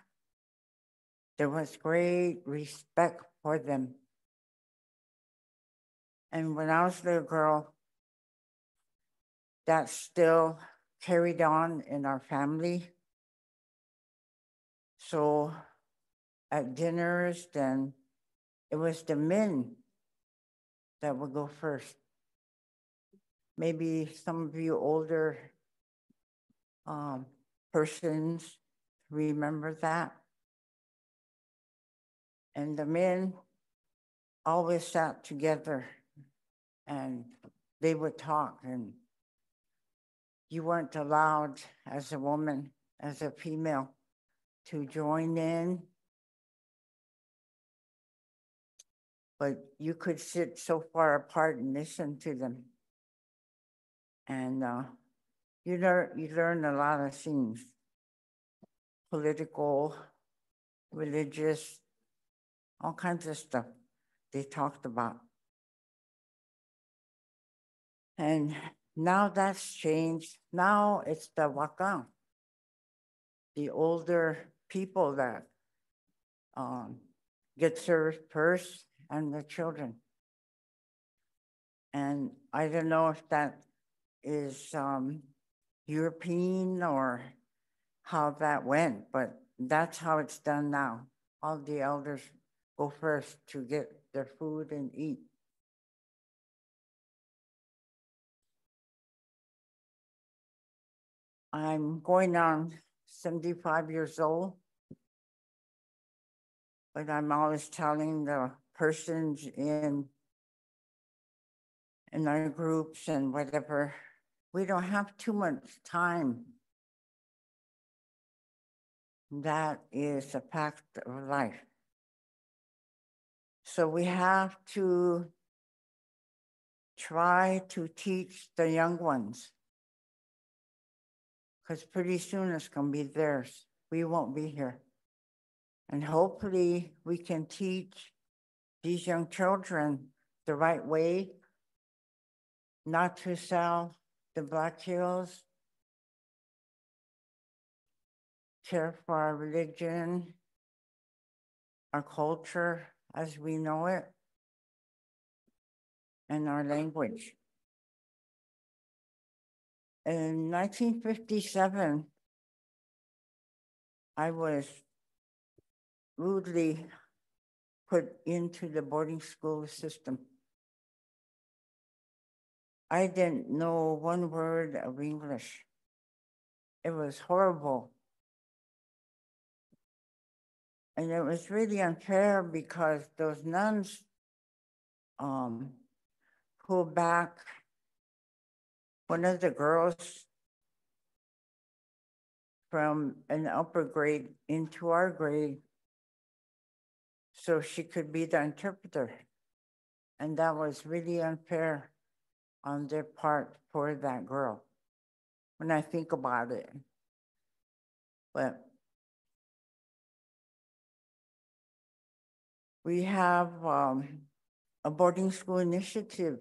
there was great respect for them. And when I was a little girl, that still carried on in our family. So at dinners, then it was the men that would go first. Maybe some of you older persons remember that. And the men always sat together and they would talk, and you weren't allowed as a woman, as a female, to join in, but you could sit so far apart and listen to them. And you learn a lot of things, political, religious, all kinds of stuff they talked about. And now that's changed. Now it's the wakang, the older people that get served first, and the children. And I don't know if that is European or how that went, but that's how it's done now. All the elders go first to get their food and eat. I'm going on 75 years old, but I'm always telling the persons in our groups and whatever, we don't have too much time. That is a fact of life. So we have to try to teach the young ones, because pretty soon it's going to be theirs. We won't be here. And hopefully we can teach these young children the right way, not to sell the Black Hills, care for our religion, our culture as we know it, and our language. In 1957, I was rudely put into the boarding school system. I didn't know one word of English. It was horrible. And it was really unfair because those nuns pulled back one of the girls from an upper grade into our grade so she could be the interpreter. And that was really unfair on their part for that girl, when I think about it. But we have a boarding school initiative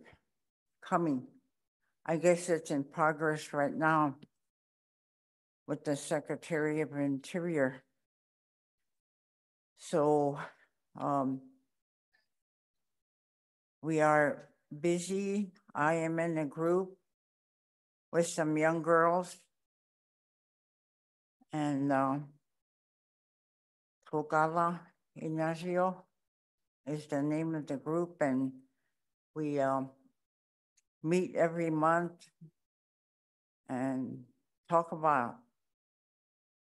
coming. I guess it's in progress right now with the Secretary of Interior. So we are busy. I am in a group with some young girls, and Togala Ignacio is the name of the group, and we meet every month and talk about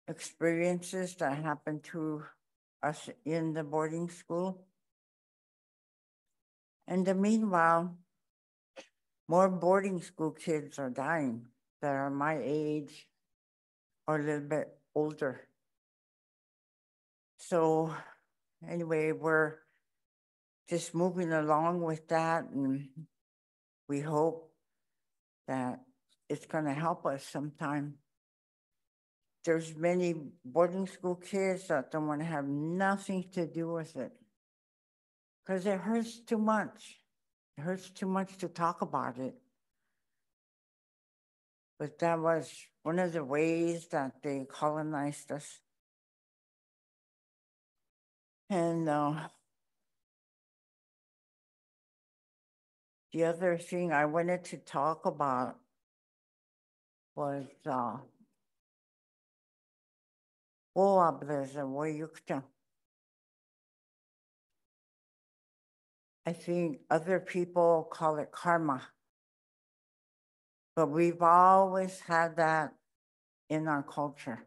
experiences that happen to us in the boarding school. And the meanwhile, more boarding school kids are dying that are my age or a little bit older. So anyway, we're just moving along with that, and we hope that it's gonna help us sometime. There's many boarding school kids that don't wanna have nothing to do with it because it hurts too much. It hurts too much to talk about it. But that was one of the ways that they colonized us. And the other thing I wanted to talk about was I think other people call it karma, but we've always had that in our culture.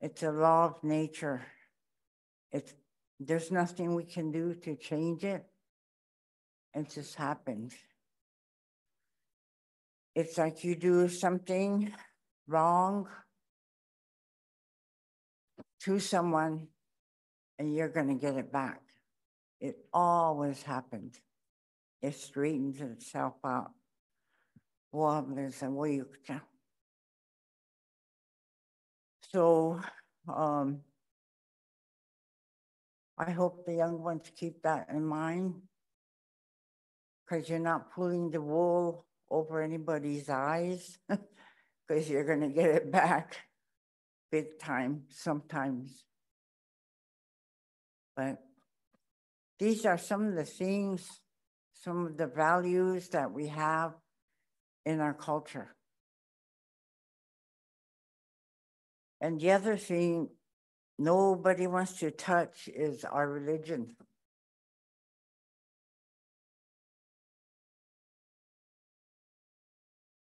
It's a law of nature. There's nothing we can do to change it. It just happens. It's like you do something wrong to someone and you're gonna get it back. It always happens. It straightens itself out. So I hope the young ones keep that in mind, because you're not pulling the wool over anybody's eyes, because you're gonna get it back big time sometimes. But these are some of the things, some of the values that we have in our culture. And the other thing nobody wants to touch is our religion.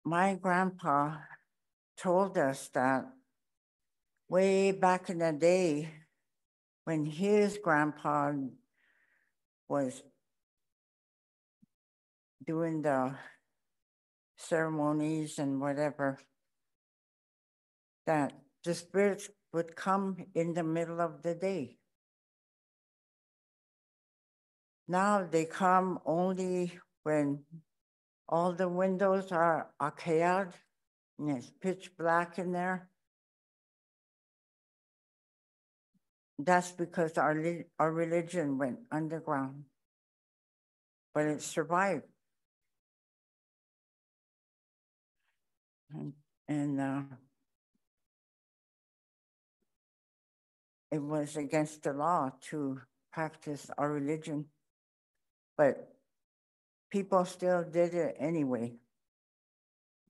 My grandpa told us that way back in the day, when his grandpa was doing the ceremonies and whatever, that the spirits would come in the middle of the day. Now they come only when all the windows are arcade and it's pitch black in there. That's because our religion went underground, but it survived. And it was against the law to practice our religion, but people still did it anyway.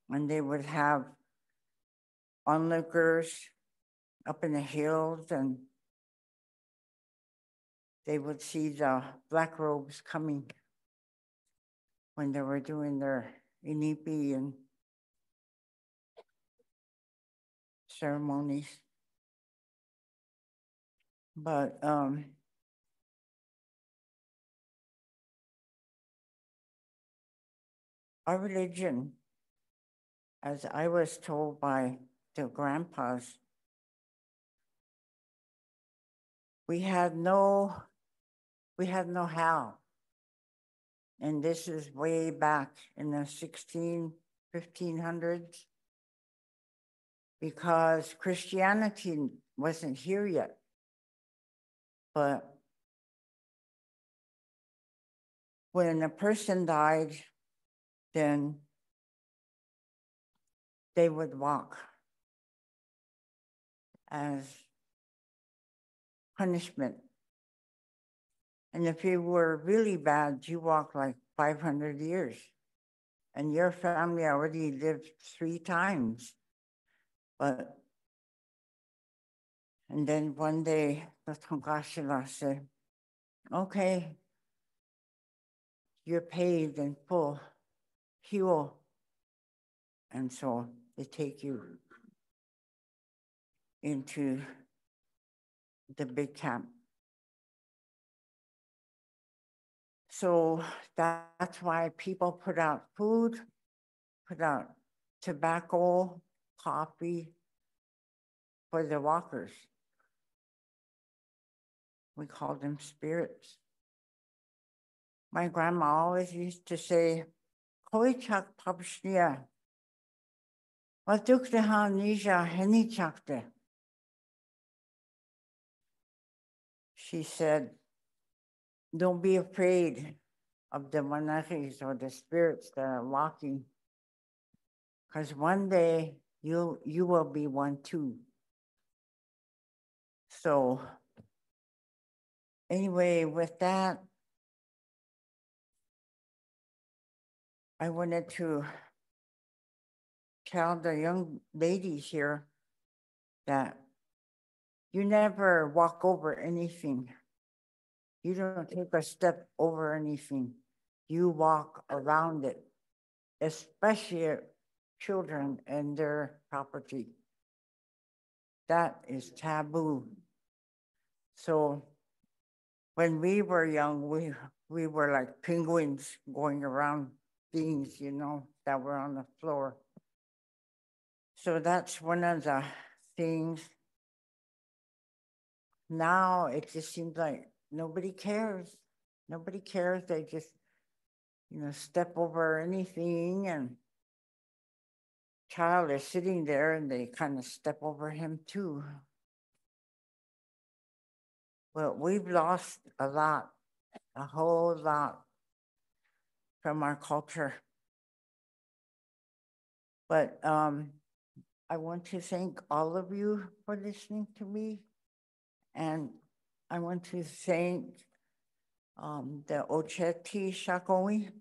And they would have onlookers up in the hills, and they would see the black robes coming when they were doing their inipi and ceremonies. But our religion, as I was told by the grandpas, we had no We had no how. And this is way back in the 1500s, because Christianity wasn't here yet. But when a person died, then they would walk as punishment. And if you were really bad, you walked like 500 years. And your family already lived 3 times. But, and then one day, the Tongashila said, okay, you're paid in full, fuel. And so they take you into the big camp. So that's why people put out food, put out tobacco, coffee for the walkers. We call them spirits. My grandma always used to say, Koichak papshnia, watukteha nisha henichakte. She said, don't be afraid of the manachis or the spirits that are walking, because one day you will be one too. So anyway, with that, I wanted to tell the young ladies here that you never walk over anything. You don't take a step over anything. You walk around it, especially children and their property. That is taboo. So when we were young, we were like penguins going around things, you know, that were on the floor. So that's one of the things. Now it just seems like nobody cares. Nobody cares. They just, you know, step over anything, and child is sitting there and they kind of step over him too. Well, we've lost a lot, a whole lot from our culture. But I want to thank all of you for listening to me. And I want to thank the Oceti Sakowin.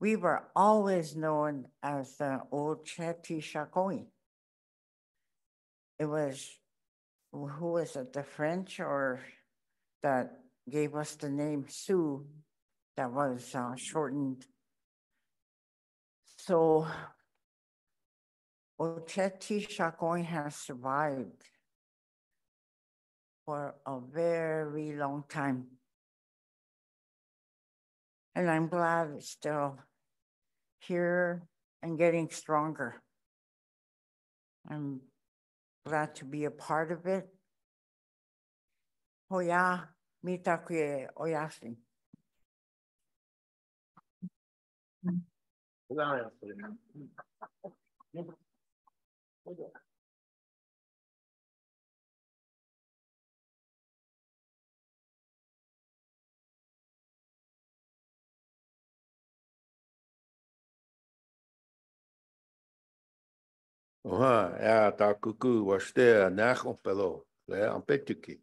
We were always known as the Oceti Sakowin. It was, who was it, the French or that gave us the name Sioux that was shortened. So Oceti Sakowin has survived for a very long time. And I'm glad it's still here and getting stronger. I'm glad to be a part of it. Hoya mitakuye oyasi. Oha, ya ta kuku washte nachon pelo le ampetuki.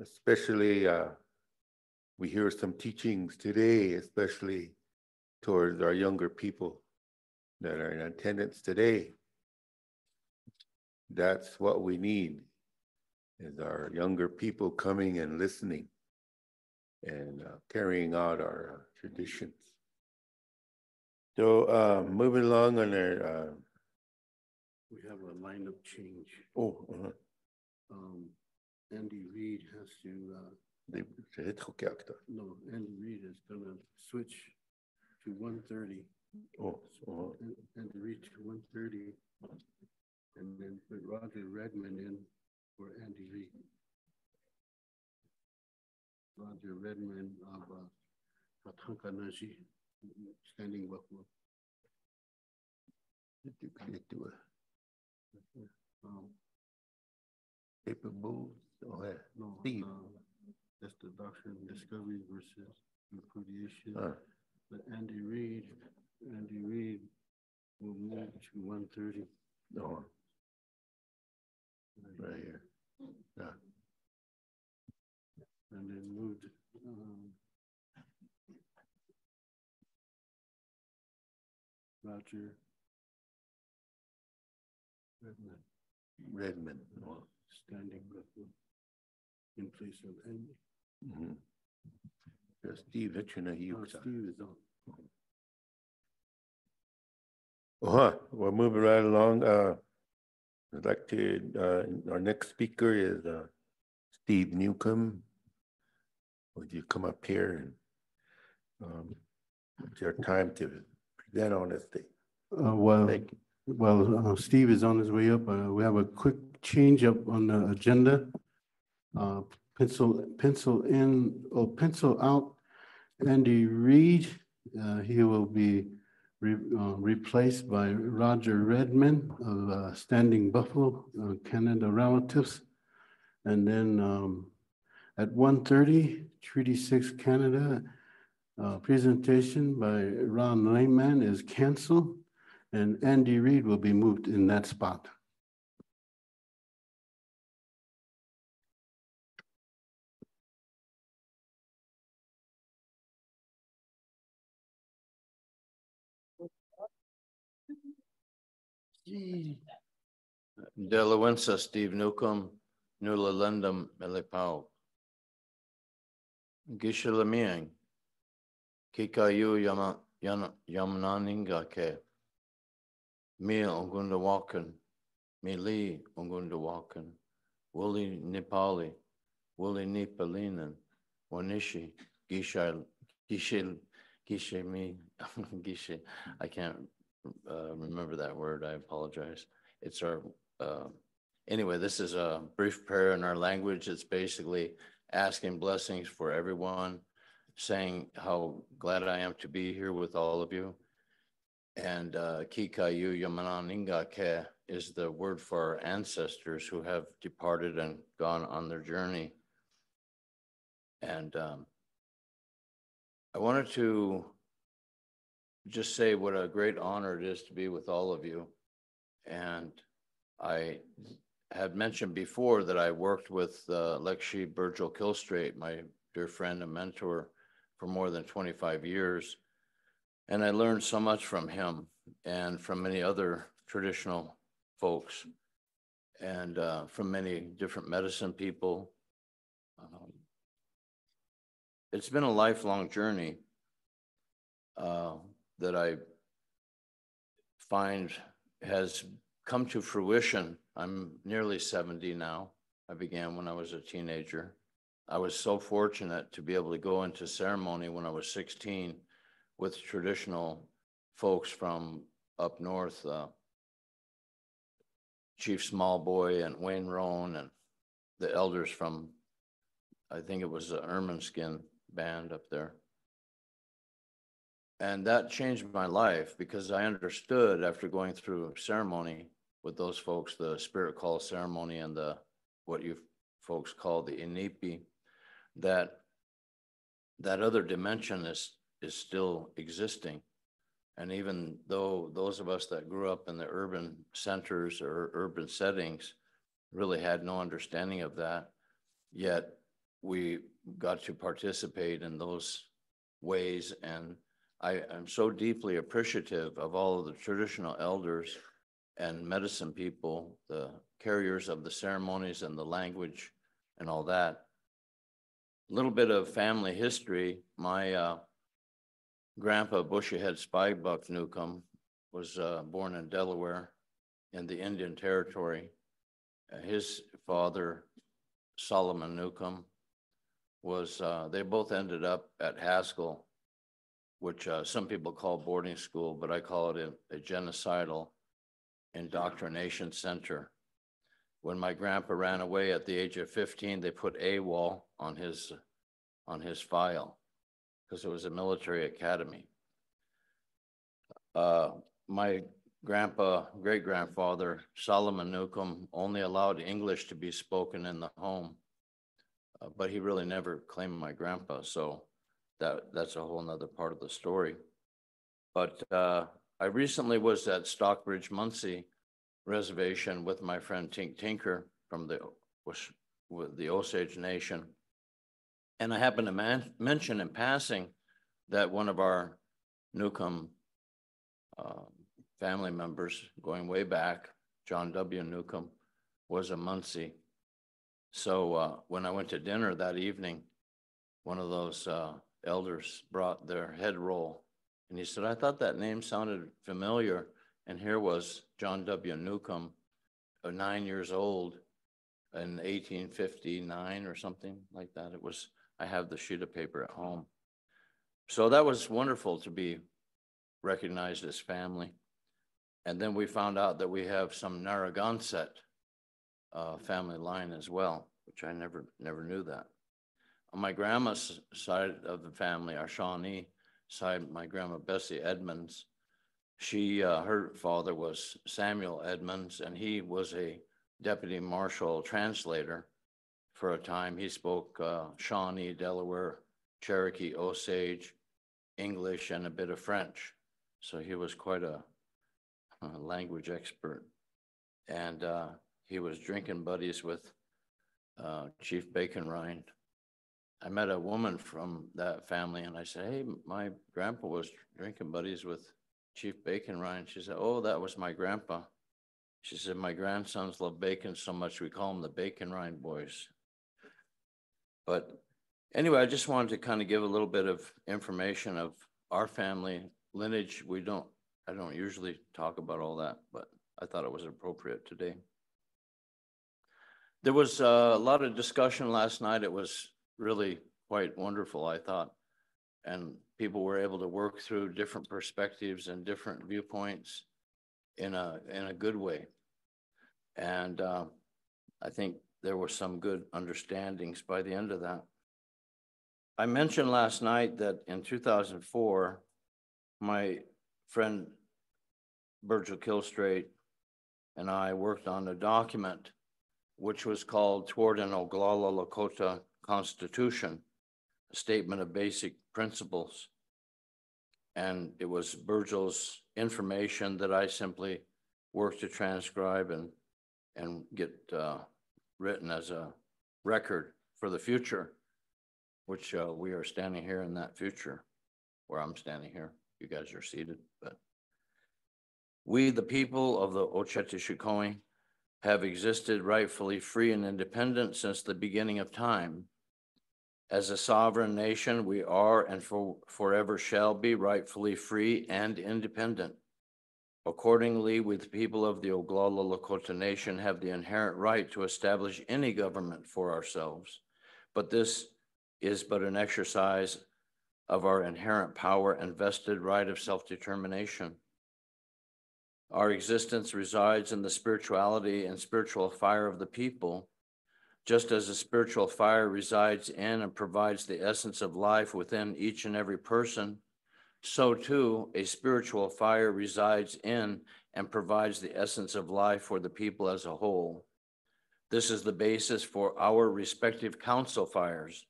Especially, we hear some teachings today, especially towards our younger people that are in attendance today. That's what we need, is our younger people coming and listening and carrying out our traditions. So moving along on our We have a lineup change. oh, Andy Reid has to, no, Andy Reid is gonna switch to 1:30. oh, Andy Reid to 1:30. And then put Roger Redmond in for Andy Reid. Roger Redman of Katankanashi, Standing Buffalo. Paper Bulls. Oh, yeah. No, Steve. that's the Doctrine and Discovery versus Repudiation. But Andy Reid will move to 130. No. Right here. Yeah. And then moved Roger Redmond. Standing Buffalo in place of Andy. Mm-hmm. Steve Hitchner, Steve is on. We're moving right along. I'd like to, our next speaker is Steve Newcomb. Would you come up here and it's your time to present on this thing? Steve is on his way up. We have a quick change up on the agenda. Pencil out Andy Reid. He will be replaced by Roger Redman of Standing Buffalo, Canada Relatives. And then at 1:30, Treaty 6 Canada, presentation by Ron Lehman is canceled, and Andy Reid will be moved in that spot. Delawensa Steve Newcomb, Nula Lendam Melipau. Gishalamiang, Kikayu Yamnaninga ke. Mi Ongunda Walken, Mi Li Ongunda Walken, Wuli Nipali, Wuli Nipalinen, Wanishi, Gishe me, Gishe. I can't remember that word. I apologize. It's our, anyway, this is a brief prayer in our language. It's basically asking blessings for everyone, saying how glad I am to be here with all of you. And Kikayu Yamananinga Ke is the word for our ancestors who have departed and gone on their journey. And I wanted to just say what a great honor it is to be with all of you. And I had mentioned before that I worked with Lekshi Burjil Kilstraight, my dear friend and mentor, for more than 25 years. And I learned so much from him and from many other traditional folks and from many different medicine people. It's been a lifelong journey that I find has come to fruition. I'm nearly 70 now. I began when I was a teenager. I was so fortunate to be able to go into ceremony when I was 16 with traditional folks from up north, Chief Smallboy and Wayne Roan and the elders from, I think it was the Ermineskin band up there. And that changed my life because I understood after going through ceremony with those folks, the spirit call ceremony and the what you folks call the Inipi, that other dimension is still existing. And even though those of us that grew up in the urban centers or urban settings really had no understanding of that, yet we got to participate in those ways. And I am so deeply appreciative of all of the traditional elders and medicine people, the carriers of the ceremonies and the language and all that. A little bit of family history. My grandpa, Bushyhead Spikebuck Newcomb, was born in Delaware in the Indian Territory. His father, Solomon Newcomb, was, they both ended up at Haskell, which some people call boarding school, but I call it a genocidal indoctrination center. When my grandpa ran away at the age of 15, they put AWOL on his on his file because it was a military academy. My great-grandfather, Solomon Newcomb, only allowed English to be spoken in the home, but he really never claimed my grandpa, so that's a whole nother part of the story. But I recently was at Stockbridge Muncie Reservation with my friend Tink Tinker from the Osage Nation. And I happened to mention in passing that one of our Newcomb family members going way back, John W. Newcomb, was a Muncie. So when I went to dinner that evening, one of those elders brought their head roll, and he said, I thought that name sounded familiar. And here was John W. Newcomb, 9 years old in 1859 or something like that. It was, I have the sheet of paper at home. So that was wonderful to be recognized as family. And then we found out that we have some Narragansett family line as well, which I never knew that. On my grandma's side of the family, our Shawnee side, my grandma Bessie Edmonds, her father was Samuel Edmonds, and he was a deputy marshal translator for a time. He spoke Shawnee, Delaware, Cherokee, Osage, English, and a bit of French. So he was quite a language expert. And he was drinking buddies with Chief Bacon Rind. I met a woman from that family, and I said, hey, my grandpa was drinking buddies with Chief Bacon Rind. She said, oh, that was my grandpa. She said, my grandsons love bacon so much, we call them the Bacon Rind boys. But anyway, I just wanted to kind of give a little bit of information of our family lineage. I don't usually talk about all that, but I thought it was appropriate today. There was a lot of discussion last night. It was really quite wonderful, I thought. And people were able to work through different perspectives and different viewpoints in a good way. And I think there were some good understandings by the end of that. I mentioned last night that in 2004, my friend Virgil Kilstraight and I worked on a document which was called Toward an Oglala Lakota Constitution, a statement of basic principles. And it was Virgil's information that I simply worked to transcribe and get written as a record for the future, which we are standing here in that future, where I'm standing here. You guys are seated, but we, the people of the Oceti Sakowin, have existed rightfully free and independent since the beginning of time. As a sovereign nation, we are and forever shall be rightfully free and independent. Accordingly, we, the people of the Oglala Lakota Nation, have the inherent right to establish any government for ourselves, but this is but an exercise of our inherent power and vested right of self-determination. Our existence resides in the spirituality and spiritual fire of the people, just as a spiritual fire resides in and provides the essence of life within each and every person, so too a spiritual fire resides in and provides the essence of life for the people as a whole. This is the basis for our respective council fires.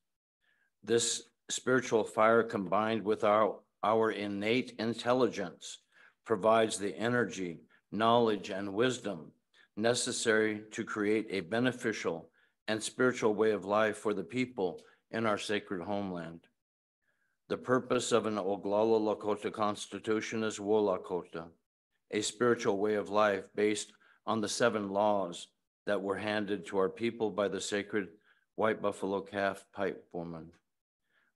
This spiritual fire, combined with our innate intelligence, provides the energy, knowledge, and wisdom necessary to create a beneficial and spiritual way of life for the people in our sacred homeland. The purpose of an Oglala Lakota Constitution is Wolakota, a spiritual way of life based on the 7 laws that were handed to our people by the sacred White Buffalo Calf Pipe Woman.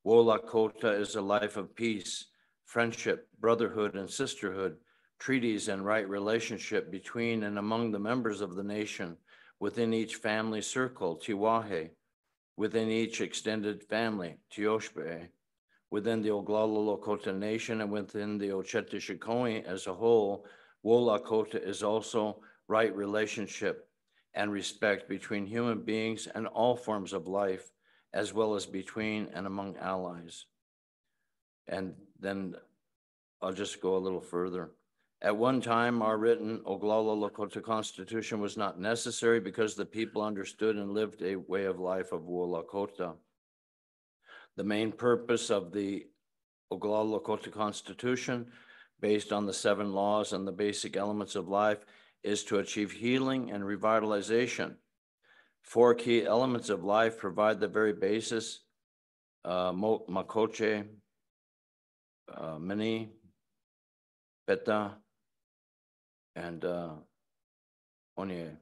Wolakota is a life of peace, friendship, brotherhood, and sisterhood, treaties and right relationship between and among the members of the nation, within each family circle, Tiwahe, within each extended family, Tioshbe, within the Oglala Lakota Nation, and within the Oceti Sakowin as a whole. Wolakota is also right relationship and respect between human beings and all forms of life, as well as between and among allies. And then I'll just go a little further. At one time, our written Oglala Lakota Constitution was not necessary because the people understood and lived a way of life of Wu Lakota. The main purpose of the Oglala Lakota Constitution, based on the 7 laws and the basic elements of life, is to achieve healing and revitalization. 4 key elements of life provide the very basis, Makoche, Mini, Peta, and Onye,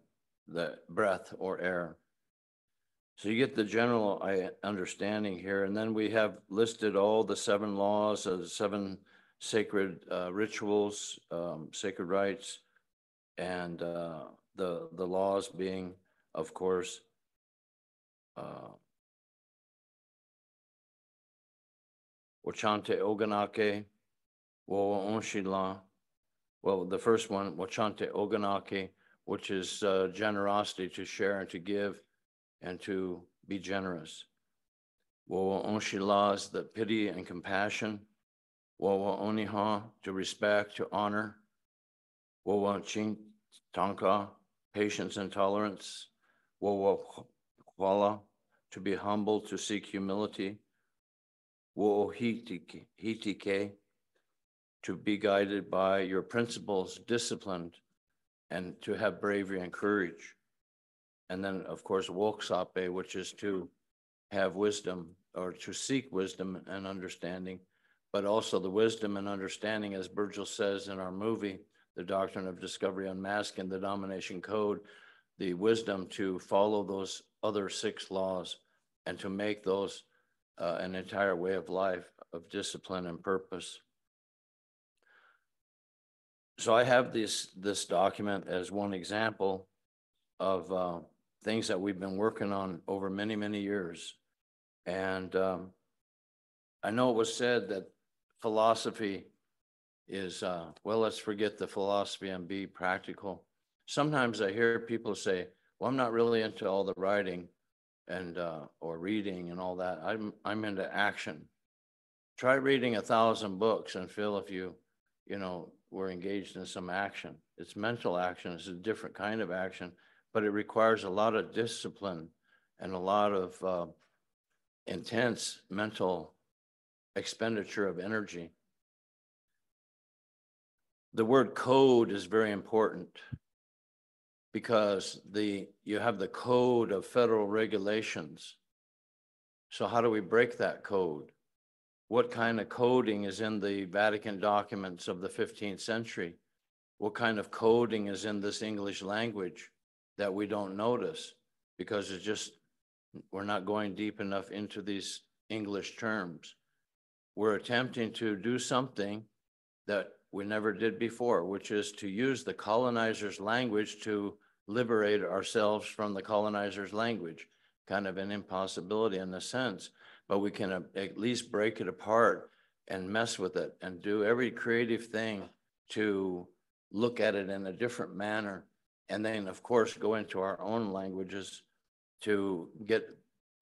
the breath or air. So you get the general understanding here, and then we have listed all the 7 laws, 7 sacred rituals, sacred rites, and the laws being, of course, Wachante Oganake, Wo Onshila. Well, the first one, Wachante Oganake, which is generosity, to share and to give and to be generous. Wo Onshila is the pity and compassion. Wo Oniha, to respect, to honor. Wo Chin Tanka, patience and tolerance. Wo Kwala, to be humble, to seek humility. Wo Hitike, to be guided by your principles, disciplined, and to have bravery and courage. And then, of course, Woksape, which is to have wisdom or to seek wisdom and understanding, but also the wisdom and understanding, as Virgil says in our movie, The Doctrine of Discovery Unmasked and the Domination Code, the wisdom to follow those other 6 laws and to make those an entire way of life of discipline and purpose. So I have this document as one example of things that we've been working on over many, many years. And I know it was said that philosophy is, well, let's forget the philosophy and be practical. Sometimes I hear people say, well, I'm not really into all the writing and or reading and all that. I'm into action. Try reading 1,000 books and feel if you were engaged in some action. It's mental action. It's a different kind of action, but it requires a lot of discipline and a lot of intense mental expenditure of energy. The word code is very important because you have the code of federal regulations. So how do we break that code? What kind of coding is in the Vatican documents of the 15th century? What kind of coding is in this English language that we don't notice because it's just, we're not going deep enough into these English terms. We're attempting to do something that we never did before, which is to use the colonizer's language to liberate ourselves from the colonizer's language. Kind of an impossibility in a sense, but we can at least break it apart and mess with it and do every creative thing to look at it in a different manner. And then, of course, go into our own languages to get,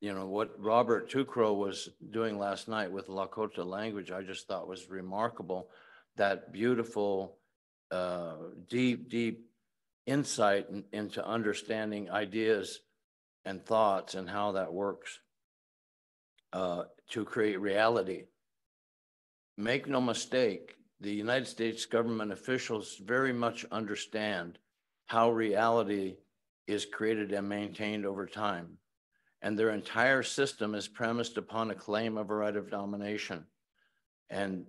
what Robert Tucrow was doing last night with Lakota language, I just thought was remarkable. That beautiful, deep insight into understanding ideas and thoughts and how that works to create reality. Make no mistake, the United States government officials very much understand how reality is created and maintained over time. And their entire system is premised upon a claim of a right of domination. And,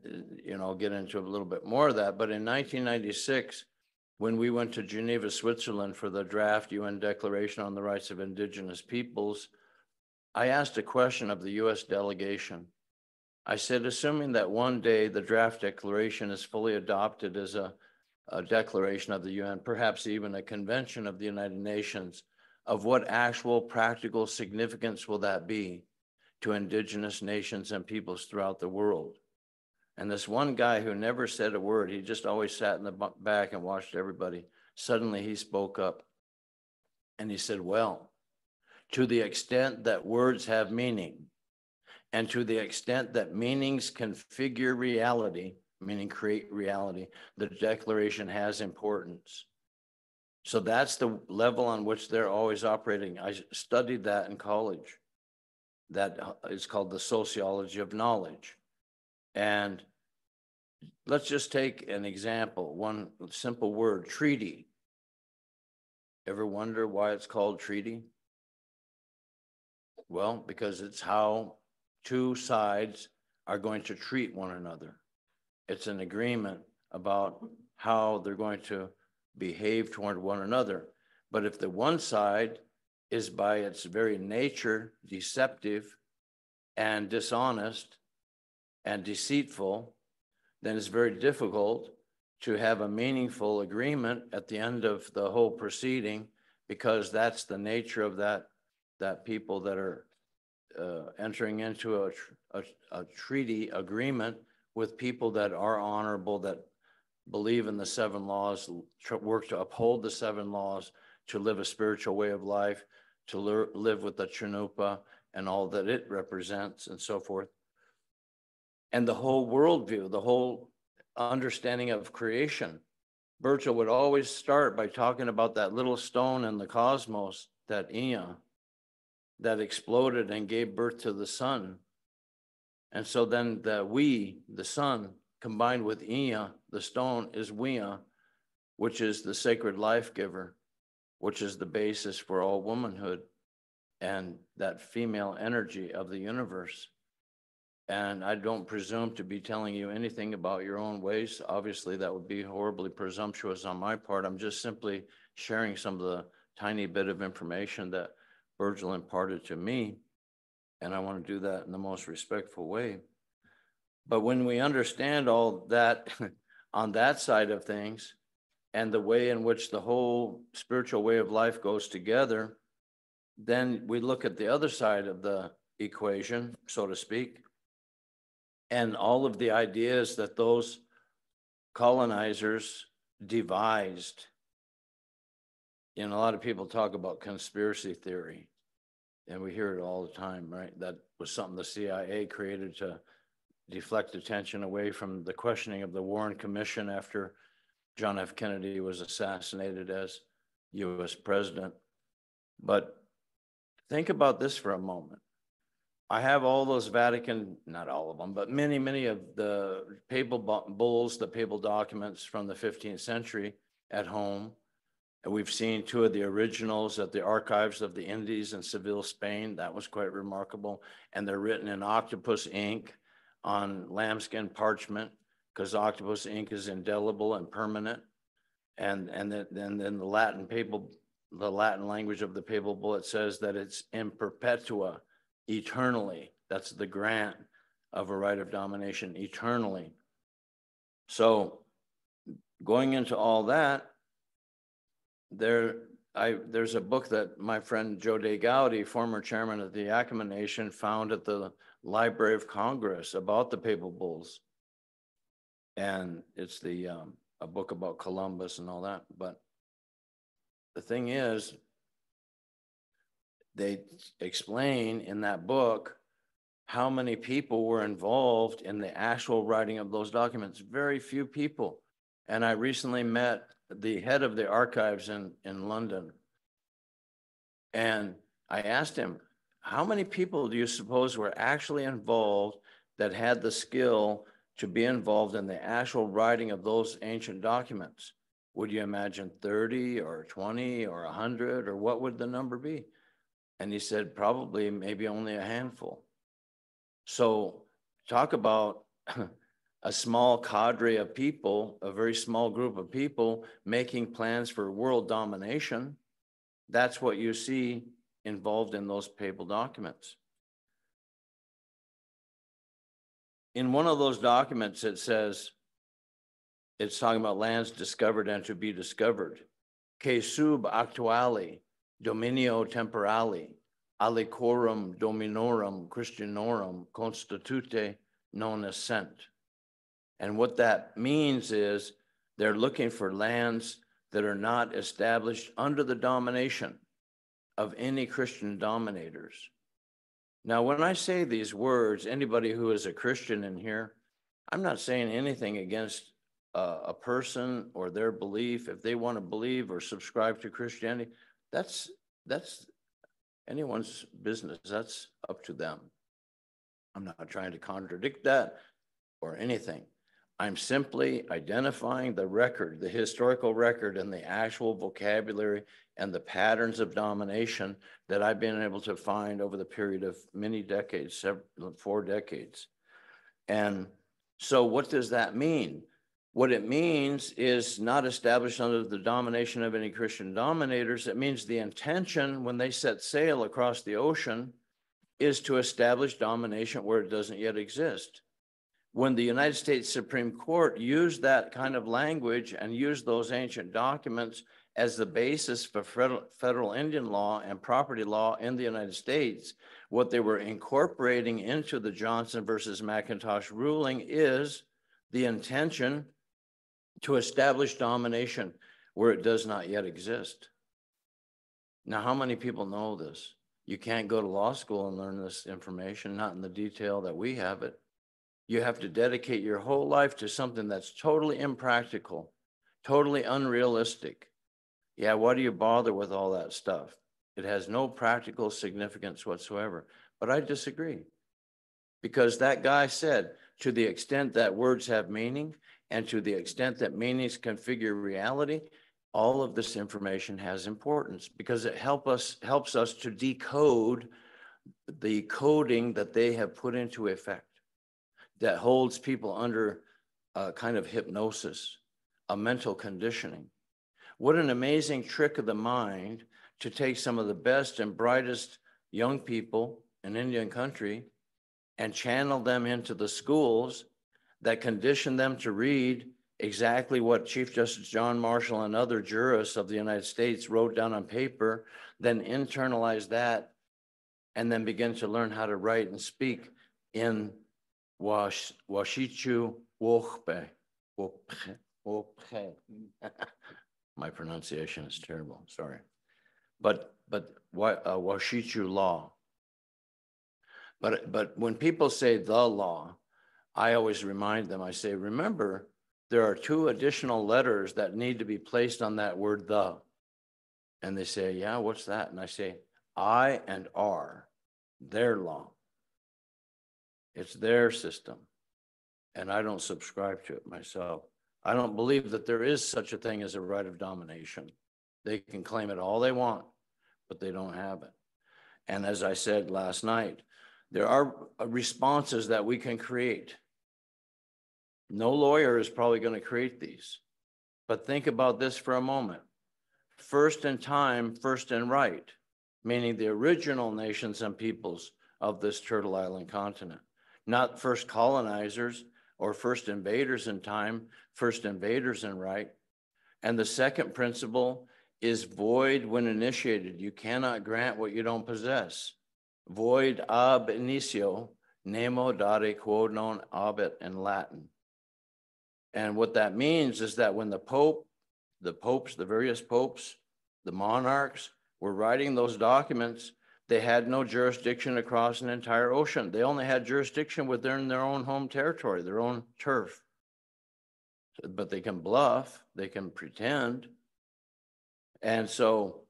I'll get into a little bit more of that, but in 1996, when we went to Geneva, Switzerland for the draft UN Declaration on the Rights of Indigenous Peoples, I asked a question of the US delegation. I said, assuming that one day the draft declaration is fully adopted as a declaration of the UN, perhaps even a convention of the United Nations, of what actual practical significance will that be to indigenous nations and peoples throughout the world? And this one guy who never said a word, he just always sat in the back and watched everybody. Suddenly he spoke up and he said, well, to the extent that words have meaning, and to the extent that meanings configure reality, meaning create reality, the Declaration has importance. So that's the level on which they're always operating. I studied that in college. That is called the sociology of knowledge. And let's just take an example, one simple word, treaty. Ever wonder why it's called treaty? Well, because it's how two sides are going to treat one another. It's an agreement about how they're going to behave toward one another. But if the one side is by its very nature deceptive and dishonest and deceitful, then it's very difficult to have a meaningful agreement at the end of the whole proceeding, because that's the nature of that people that are entering into a treaty agreement with people that are honorable, that believe in the 7 laws, work to uphold the 7 laws, to live a spiritual way of life, to live with the Chanupa and all that it represents and so forth. And the whole worldview, the whole understanding of creation. Virgil would always start by talking about that little stone in the cosmos, that Ea, that exploded and gave birth to the sun. And so then the sun, combined with Ea, the stone, is Wea, which is the sacred life giver, which is the basis for all womanhood and that female energy of the universe. And I don't presume to be telling you anything about your own ways. Obviously, that would be horribly presumptuous on my part. I'm just simply sharing some of the tiny bit of information that Virgil imparted to me. And I want to do that in the most respectful way. But when we understand all that on that side of things, and the way in which the whole spiritual way of life goes together, then we look at the other side of the equation, so to speak, and all of the ideas that those colonizers devised. You know, a lot of people talk about conspiracy theory, and we hear it all the time, right? That was something the CIA created to deflect attention away from the questioning of the Warren Commission after John F. Kennedy was assassinated as US president. But think about this for a moment. I have all those Vatican, not all of them, but many, many of the papal bulls, the papal documents from the 15th century at home. And we've seen 2 of the originals at the Archives of the Indies in Seville, Spain. That was quite remarkable. And they're written in octopus ink on lambskin parchment, because octopus ink is indelible and permanent. And then the Latin language of the papal bull, it says that it's in perpetua, eternally. That's the grant of a right of domination, eternally. So going into all that, there's a book that my friend Joe De Gaudi, former chairman of the Yakima Nation, found at the Library of Congress about the papal bulls. And it's a book about Columbus and all that. But the thing is, they explain in that book how many people were involved in the actual writing of those documents. Very few people. And I recently met the head of the archives in London. And I asked him, how many people do you suppose were actually involved that had the skill to be involved in the actual writing of those ancient documents? Would you imagine 30 or 20 or 100, or what would the number be? And he said, probably maybe only a handful. So talk about a small cadre of people, a very small group of people making plans for world domination. That's what you see involved in those papal documents. In one of those documents, it says, it's talking about lands discovered and to be discovered. Que sub actuali dominio temporali, aliquorum dominorum Christianorum constitute non essent. And what that means is they're looking for lands that are not established under the domination of any Christian dominators. Now, when I say these words, anybody who is a Christian in here, I'm not saying anything against a person or their belief. If they want to believe or subscribe to Christianity, that's anyone's business. That's up to them. I'm not trying to contradict that or anything. I'm simply identifying the record, the historical record, and the actual vocabulary and the patterns of domination that I've been able to find over the period of many decades, 4 decades. And so what does that mean? What it means is not established under the domination of any Christian dominators. It means the intention when they set sail across the ocean is to establish domination where it doesn't yet exist. When the United States Supreme Court used that kind of language and used those ancient documents as the basis for federal Indian law and property law in the United States, what they were incorporating into the Johnson versus McIntosh ruling is the intention to establish domination where it does not yet exist. Now, how many people know this? You can't go to law school and learn this information, not in the detail that we have it. You have to dedicate your whole life to something that's totally impractical, totally unrealistic. Yeah, why do you bother with all that stuff? It has no practical significance whatsoever. But I disagree. Because that guy said, to the extent that words have meaning and to the extent that meanings configure reality, all of this information has importance because it helps us to decode the coding that they have put into effect that holds people under a kind of hypnosis, a mental conditioning. What an amazing trick of the mind to take some of the best and brightest young people in Indian country and channel them into the schools that condition them to read exactly what Chief Justice John Marshall and other jurists of the United States wrote down on paper, then internalize that, and then begin to learn how to write and speak in Washichu Wohpe. My pronunciation is terrible, sorry. But Washichu law. But when people say the law, I always remind them, I say, remember, there are 2 additional letters that need to be placed on that word the. And they say, yeah, what's that? And I say, I and R, their law. It's their system. And I don't subscribe to it myself. I don't believe that there is such a thing as a right of domination. They can claim it all they want, but they don't have it. And as I said last night, there are responses that we can create. No lawyer is probably going to create these, but think about this for a moment. First in time, first in right, meaning the original nations and peoples of this Turtle Island continent, not first colonizers or first invaders in time, first invaders in right. And the second principle is void when initiated. You cannot grant what you don't possess. Void ab initio, nemo dare quod non habet in Latin. And what that means is that when the various popes, the monarchs were writing those documents, they had no jurisdiction across an entire ocean. They only had jurisdiction within their own home territory, their own turf. But they can bluff, they can pretend. And so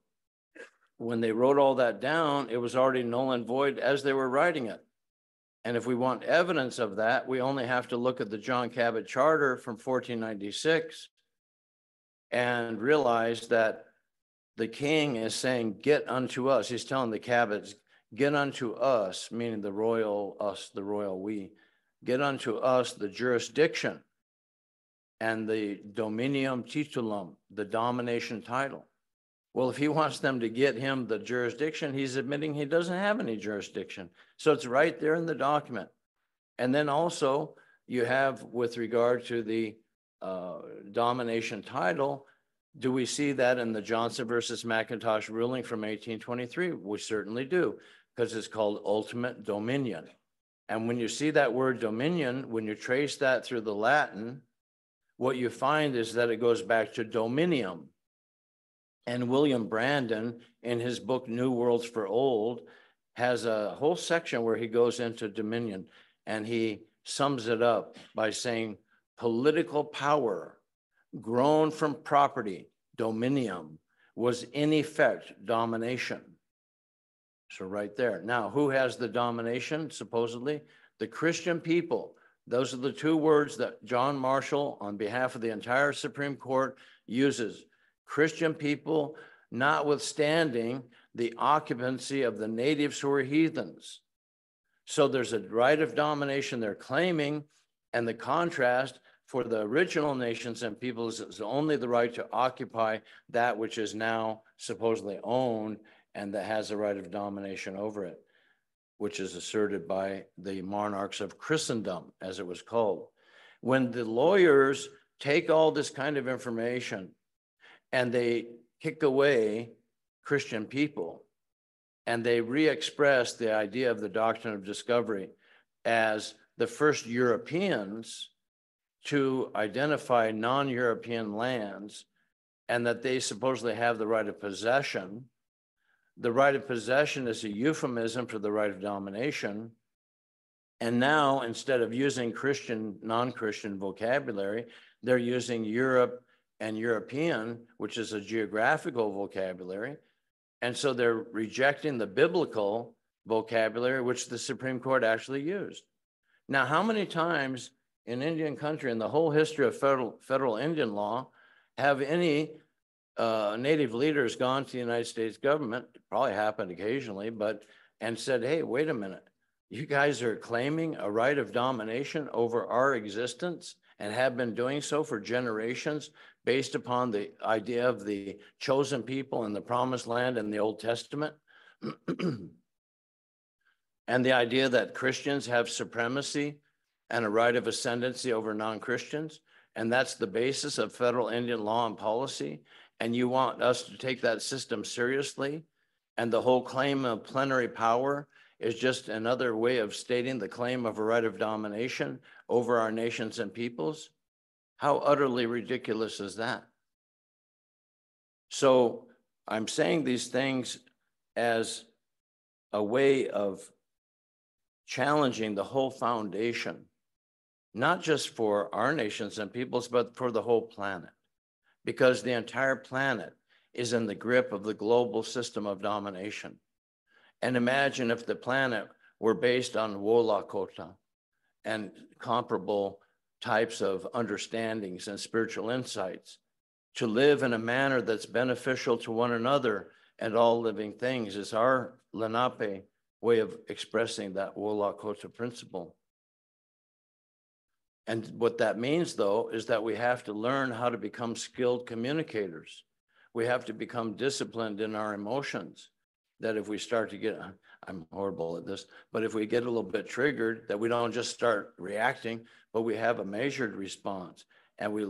when they wrote all that down, it was already null and void as they were writing it. And if we want evidence of that, we only have to look at the John Cabot Charter from 1496 and realize that the king is saying, get unto us. He's telling the Cabots, get unto us, meaning the royal us, the royal we, get unto us the jurisdiction and the dominium titulum, the domination title. Well, if he wants them to get him the jurisdiction, he's admitting he doesn't have any jurisdiction. So it's right there in the document. And then also you have, with regard to the domination title, do we see that in the Johnson versus McIntosh ruling from 1823? We certainly do, because it's called ultimate dominion. And when you see that word dominion, when you trace that through the Latin, what you find is that it goes back to dominium. And William Brandon, in his book, New Worlds for Old, has a whole section where he goes into dominion, and he sums it up by saying, political power grown from property, dominium, was in effect domination. So right there. Now, who has the domination, supposedly? The Christian people. Those are the two words that John Marshall, on behalf of the entire Supreme Court, uses. Christian people, notwithstanding the occupancy of the natives who are heathens. So there's a right of domination they're claiming, and the contrast for the original nations and peoples is only the right to occupy that which is now supposedly owned and that has a right of domination over it, which is asserted by the monarchs of Christendom, as it was called. When the lawyers take all this kind of information and they kick away Christian people, and they re-express the idea of the doctrine of discovery as the first Europeans to identify non-European lands, and that they supposedly have the right of possession. The right of possession is a euphemism for the right of domination. And now, instead of using Christian, non-Christian vocabulary, they're using Europe and European, which is a geographical vocabulary. And so they're rejecting the biblical vocabulary, which the Supreme Court actually used. Now, how many times in Indian country, in the whole history of federal Indian law, have any native leaders gone to the United States government? It probably happened occasionally, and said, hey, wait a minute, you guys are claiming a right of domination over our existence and have been doing so for generations based upon the idea of the chosen people in the promised land in the Old Testament. And the idea that Christians have supremacy and a right of ascendancy over non-Christians. And that's the basis of federal Indian law and policy. And you want us to take that system seriously. And the whole claim of plenary power is just another way of stating the claim of a right of domination over our nations and peoples. How utterly ridiculous is that? So I'm saying these things as a way of challenging the whole foundation, not just for our nations and peoples, but for the whole planet, because the entire planet is in the grip of the global system of domination. And imagine if the planet were based on Wola Kota and comparable types of understandings and spiritual insights, to live in a manner that's beneficial to one another and all living things is our Lenape way of expressing that Wola Kota principle. And what that means, though, is that we have to learn how to become skilled communicators. We have to become disciplined in our emotions. That if we start to get, I'm horrible at this, but if we get a little bit triggered, that we don't just start reacting, but we have a measured response. And we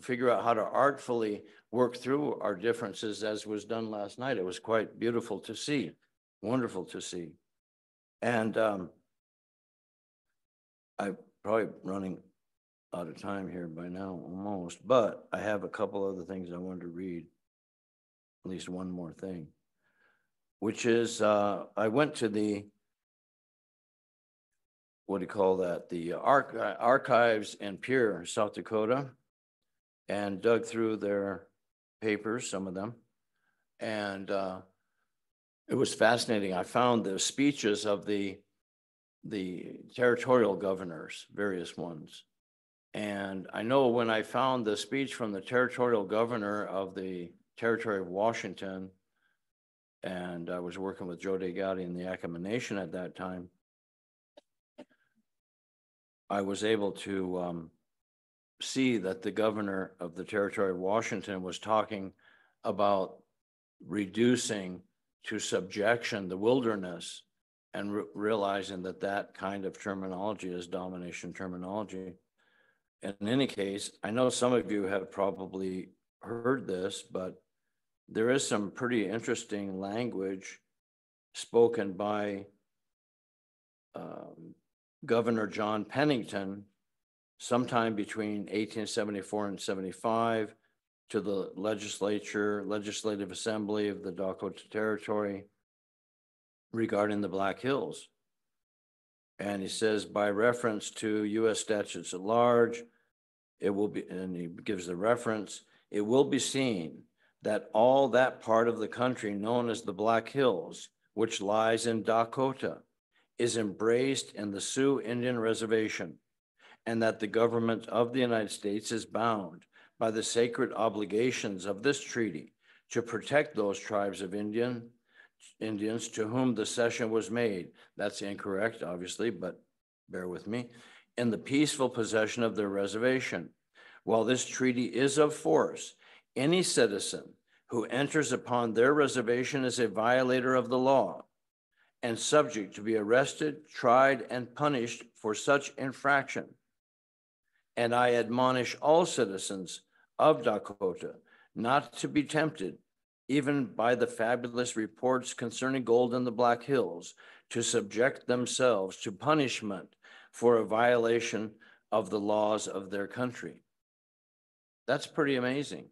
figure out how to artfully work through our differences, as was done last night. It was quite beautiful to see, wonderful to see. And I'm probably running out of time here by now, almost, but I have a couple other things I wanted to read, at least one more thing, which is I went to the, what do you call that? The archives in Pierre, South Dakota, and dug through their papers, some of them. And it was fascinating. I found the speeches of the territorial governors, various ones. And I know when I found the speech from the territorial governor of the territory of Washington, and I was working with Joe DeGatti in the Yakama Nation at that time, I was able to see that the governor of the territory of Washington was talking about reducing to subjection the wilderness, and realizing that that kind of terminology is domination terminology. In any case, I know some of you have probably heard this, but there is some pretty interesting language spoken by Governor John Pennington sometime between 1874 and 75, to the Legislative Assembly of the Dakota Territory regarding the Black Hills. And he says, by reference to U.S. statutes at large, it will be, and he gives the reference, it will be seen that all that part of the country known as the Black Hills, which lies in Dakota, is embraced in the Sioux Indian Reservation, and that the government of the United States is bound by the sacred obligations of this treaty to protect those tribes of Indians to whom the cession was made. That's incorrect, obviously, but bear with me. In the peaceful possession of their reservation. While this treaty is of force, any citizen who enters upon their reservation is a violator of the law and subject to be arrested, tried, and punished for such infraction. And I admonish all citizens of Dakota not to be tempted, even by the fabulous reports concerning gold in the Black Hills, to subject themselves to punishment for a violation of the laws of their country. That's pretty amazing.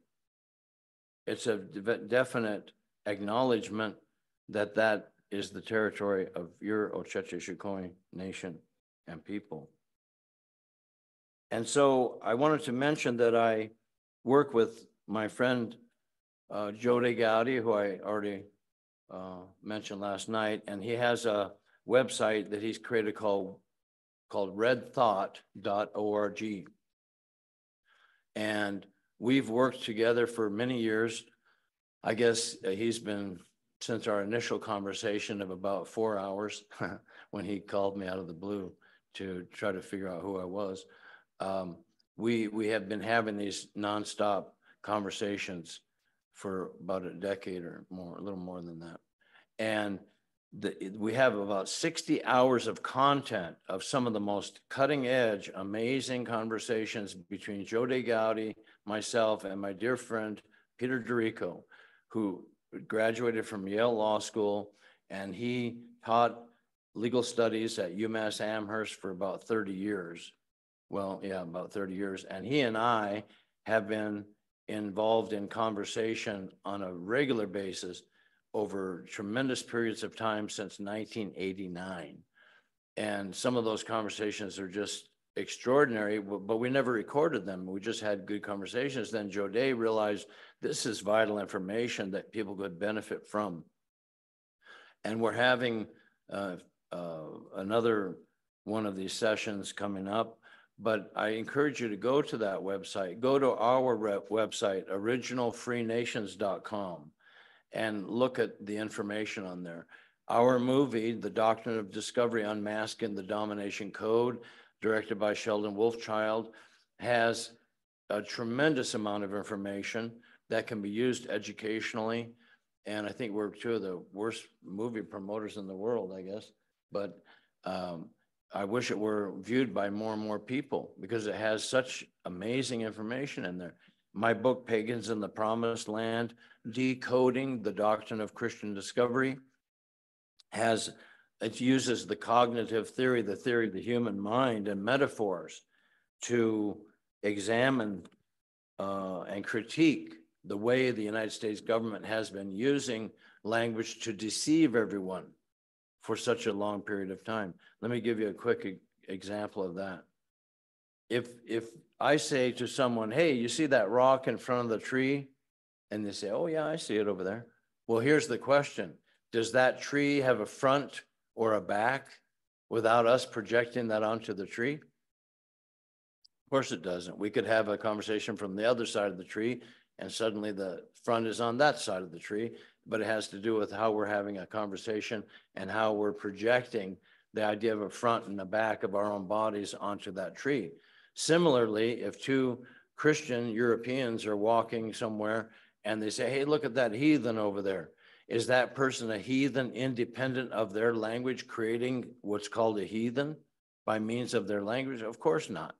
It's a definite acknowledgement that that is the territory of your Oceti Sakowin nation and people. And so I wanted to mention that I work with my friend Jode Gowdy, who I already mentioned last night, and he has a website that he's created called redthought.org. And we've worked together for many years. I guess he's been, since our initial conversation of about 4 hours, when he called me out of the blue to try to figure out who I was, we have been having these nonstop conversations for about a decade or more, a little more than that. And we have about 60 hours of content of some of the most cutting edge, amazing conversations between Jode Gowdy, myself, and my dear friend, Peter Dorico, who graduated from Yale Law School, and he taught legal studies at UMass Amherst for about 30 years. Well, yeah, about 30 years. And he and I have been involved in conversation on a regular basis over tremendous periods of time since 1989. And some of those conversations are just extraordinary, but we never recorded them. We just had good conversations. Then Jode realized this is vital information that people could benefit from. And we're having another one of these sessions coming up, but I encourage you to go to that website. Go to our website, originalfreenations.com, and look at the information on there. Our movie, The Doctrine of Discovery, Unmasking the Domination Code, directed by Sheldon Wolfchild, has a tremendous amount of information that can be used educationally. And I think we're two of the worst movie promoters in the world, I guess. But I wish it were viewed by more and more people because it has such amazing information in there. My book, Pagans in the Promised Land, Decoding the Doctrine of Christian Discovery, it uses the cognitive theory, the theory of the human mind, and metaphors to examine and critique the way the United States government has been using language to deceive everyone for such a long period of time. Let me give you a quick example of that. If I say to someone, hey, you see that rock in front of the tree? And they say, oh yeah, I see it over there. Well, here's the question. Does that tree have a front or a back without us projecting that onto the tree? Of course it doesn't. We could have a conversation from the other side of the tree and suddenly the front is on that side of the tree, but it has to do with how we're having a conversation and how we're projecting the idea of a front and a back of our own bodies onto that tree. Similarly, if two Christian Europeans are walking somewhere and they say, hey, look at that heathen over there. Is that person a heathen independent of their language, creating what's called a heathen by means of their language? Of course not.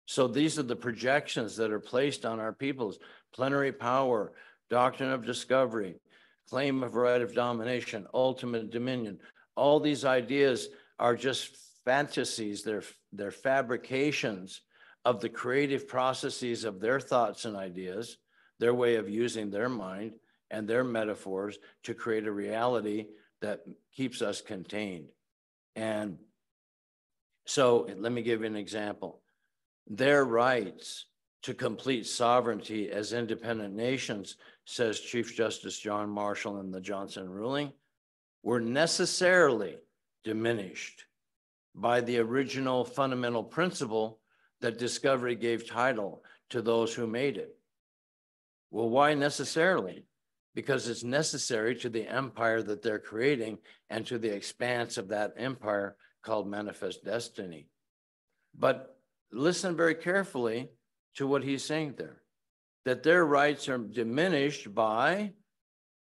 So these are the projections that are placed on our peoples: plenary power, doctrine of discovery, claim of right of domination, ultimate dominion. All these ideas are just fantasies. They're fabrications of the creative processes of their thoughts and ideas their way of using their mind and their metaphors to create a reality that keeps us contained. And so let me give you an example. Their rights to complete sovereignty as independent nations, says Chief Justice John Marshall in the Johnson ruling, were necessarily diminished by the original fundamental principle that discovery gave title to those who made it. Well, why necessarily? Because it's necessary to the empire that they're creating and to the expanse of that empire called manifest destiny. But listen very carefully to what he's saying there, that their rights are diminished by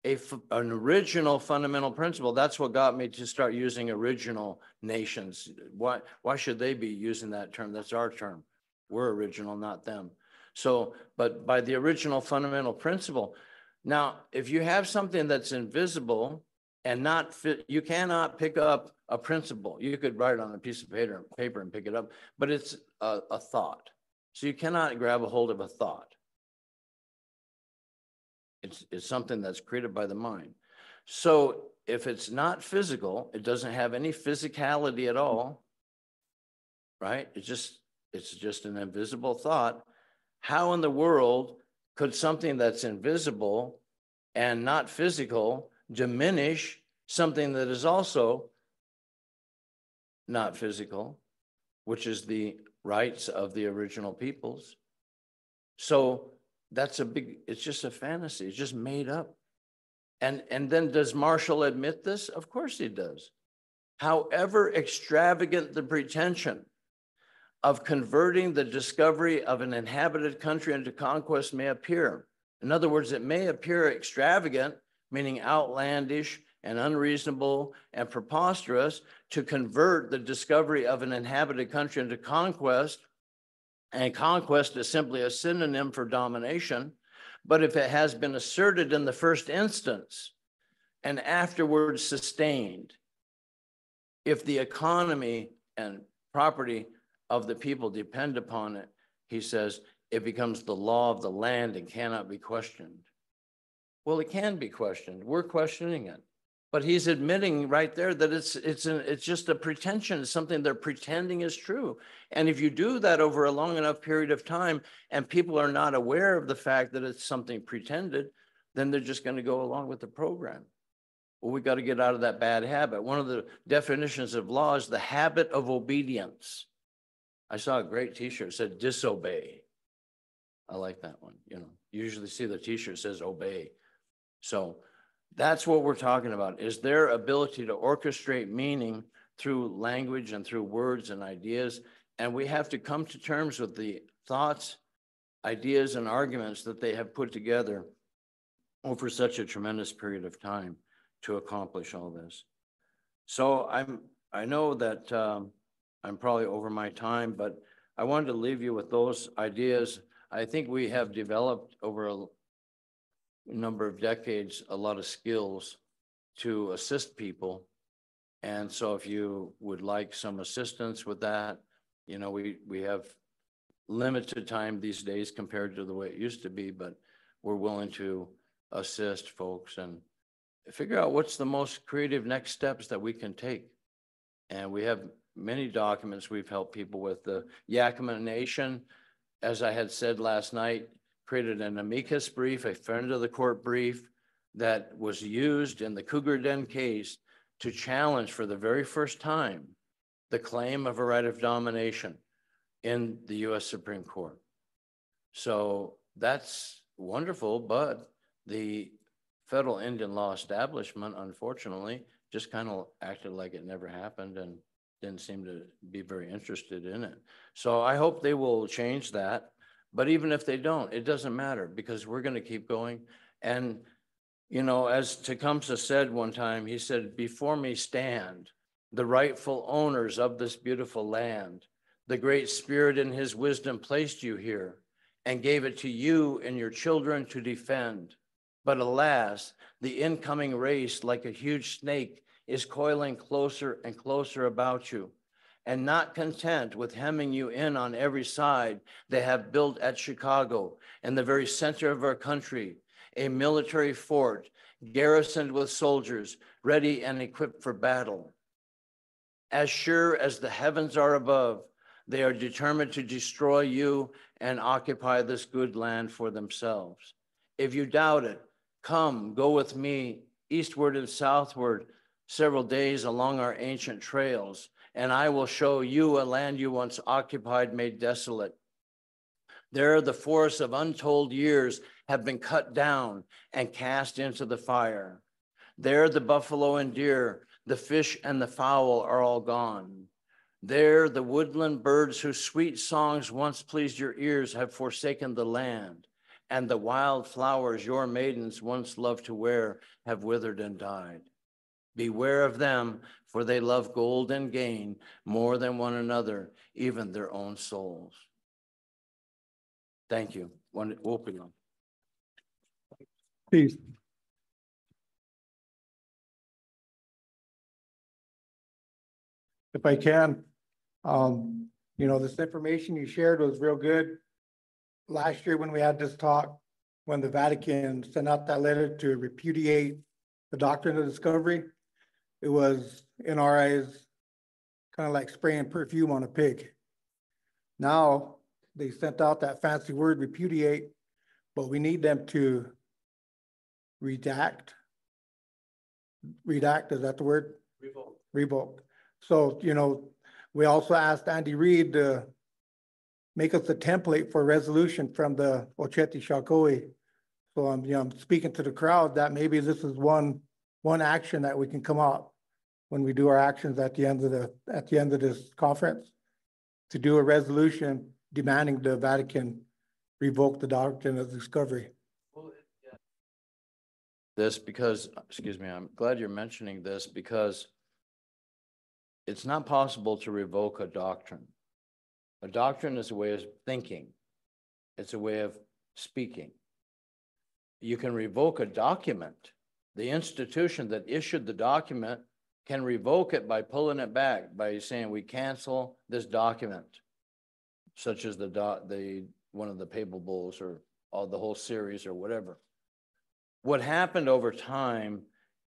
an original fundamental principle. That's what got me to start using original nations. Why should they be using that term? That's our term. We're original, not them. So, but by the original fundamental principle. Now, if you have something that's invisible and not fit, you cannot pick up a principle. You could write it on a piece of paper and pick it up, but it's a thought. So you cannot grab a hold of a thought. It's something that's created by the mind. So if it's not physical, it doesn't have any physicality at all, right? It's just an invisible thought. How in the world could something that's invisible and not physical diminish something that is also not physical, which is the rights of the original peoples? So that's it's just a fantasy. It's just made up. And then does Marshall admit this? Of course he does. However extravagant the pretension of converting the discovery of an inhabited country into conquest may appear. In other words, it may appear extravagant, meaning outlandish and unreasonable and preposterous, to convert the discovery of an inhabited country into conquest. And conquest is simply a synonym for domination. But if it has been asserted in the first instance and afterwards sustained, if the economy and property of the people depend upon it, he says, it becomes the law of the land and cannot be questioned. Well, it can be questioned. We're questioning it. But he's admitting right there that it's just a pretension. It's something they're pretending is true. And if you do that over a long enough period of time and people are not aware of the fact that it's something pretended, then they're just going to go along with the program. Well, we got to get out of that bad habit. One of the definitions of law is the habit of obedience. I saw a great t-shirt that said disobey. I like that one. You usually see the t-shirt that says obey. So that's what we're talking about, is their ability to orchestrate meaning through language and through words and ideas. And we have to come to terms with the thoughts, ideas, and arguments that they have put together over such a tremendous period of time to accomplish all this. So I know that I'm probably over my time, but I wanted to leave you with those ideas. I think we have developed over a number of decades a lot of skills to assist people. And so if you would like some assistance with that, we have limited time these days compared to the way it used to be, but we're willing to assist folks and figure out what's the most creative next steps that we can take. And we have many documents we've helped people with. The Yakima Nation, as I had said last night, created an amicus brief, a friend of the court brief, that was used in the Cougar Den case to challenge for the very first time the claim of a right of domination in the US Supreme Court. So that's wonderful, but the federal Indian law establishment, unfortunately, just kind of acted like it never happened and didn't seem to be very interested in it. So I hope they will change that. But even if they don't, it doesn't matter, because we're going to keep going. And, as Tecumseh said one time, he said, "Before me stand the rightful owners of this beautiful land. The Great Spirit in his wisdom placed you here and gave it to you and your children to defend. But alas, the incoming race, like a huge snake, is coiling closer and closer about you. And not content with hemming you in on every side, they have built at Chicago, in the very center of our country, a military fort garrisoned with soldiers ready and equipped for battle. As sure as the heavens are above, they are determined to destroy you and occupy this good land for themselves. If you doubt it, come, go with me eastward and southward several days along our ancient trails, and I will show you a land you once occupied, made desolate. There the forests of untold years have been cut down and cast into the fire. There the buffalo and deer, the fish and the fowl are all gone. There the woodland birds whose sweet songs once pleased your ears have forsaken the land, and the wild flowers your maidens once loved to wear have withered and died. Beware of them, for they love gold and gain more than one another, even their own souls. Thank you. Open them. Peace. If I can, this information you shared was real good. Last year when we had this talk, when the Vatican sent out that letter to repudiate the doctrine of discovery, it was, in our eyes, kind of like spraying perfume on a pig. Now, they sent out that fancy word, repudiate, but we need them to redact. Redact, is that the word? Revoke. Revoke. So, we also asked Andy Reid to make us a template for resolution from the Oceti Sakowin. So I'm speaking to the crowd that maybe this is one action that we can come up when we do our actions at the end of this conference, to do a resolution demanding the Vatican revoke the doctrine of discovery. This because, excuse me, I'm glad you're mentioning this, because it's not possible to revoke a doctrine. A doctrine is a way of thinking. It's a way of speaking. You can revoke a document. The institution that issued the document can revoke it by pulling it back, by saying we cancel this document, such as one of the papal bulls or the whole series or whatever. What happened over time,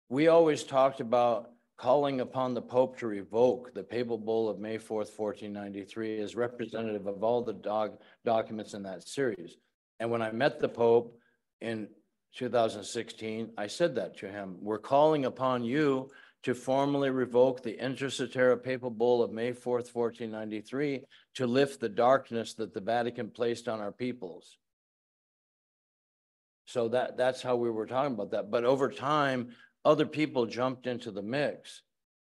we always talked about calling upon the Pope to revoke the papal bull of May 4th, 1493 as representative of all the documents in that series. And when I met the Pope in 2016, I said that to him. We're calling upon you to formally revoke the Inter Cetera papal bull of May 4th, 1493 to lift the darkness that the Vatican placed on our peoples. So that's how we were talking about that. But over time, other people jumped into the mix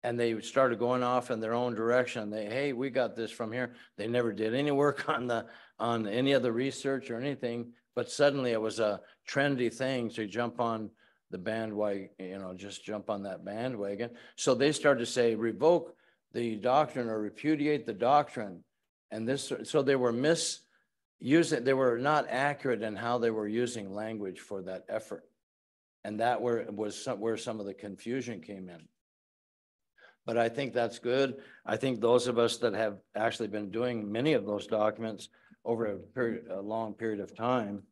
and they started going off in their own direction. Hey, we got this from here. They never did any work on any of the research or anything, but suddenly it was a trendy thing to jump on the bandwagon, just jump on that bandwagon. So they started to say, revoke the doctrine or repudiate the doctrine. And so they were they were not accurate in how they were using language for that effort. And that was where some of the confusion came in. But I think that's good. I think those of us that have actually been doing many of those documents over a long period of time,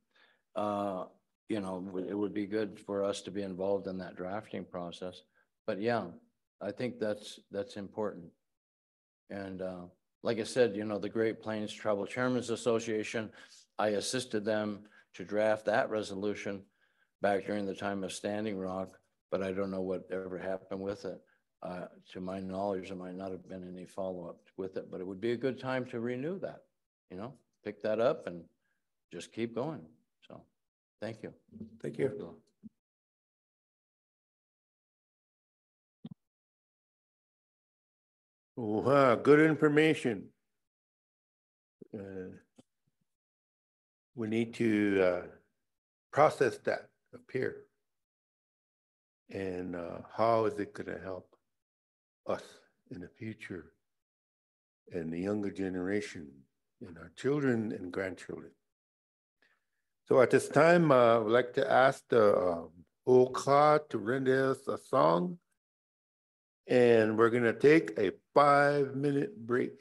it would be good for us to be involved in that drafting process. But yeah, I think that's important. And like I said, the Great Plains Tribal Chairmen's Association, I assisted them to draft that resolution back during the time of Standing Rock, but I don't know what ever happened with it. To my knowledge, there might not have been any follow-up with it, but it would be a good time to renew that, pick that up and just keep going. So thank you. Thank you. Wow, good information. We need to process that up here. And how is it going to help us in the future and the younger generation and our children and grandchildren? So at this time, I would like to ask the Oka to render us a song. And we're gonna take a 5-minute break.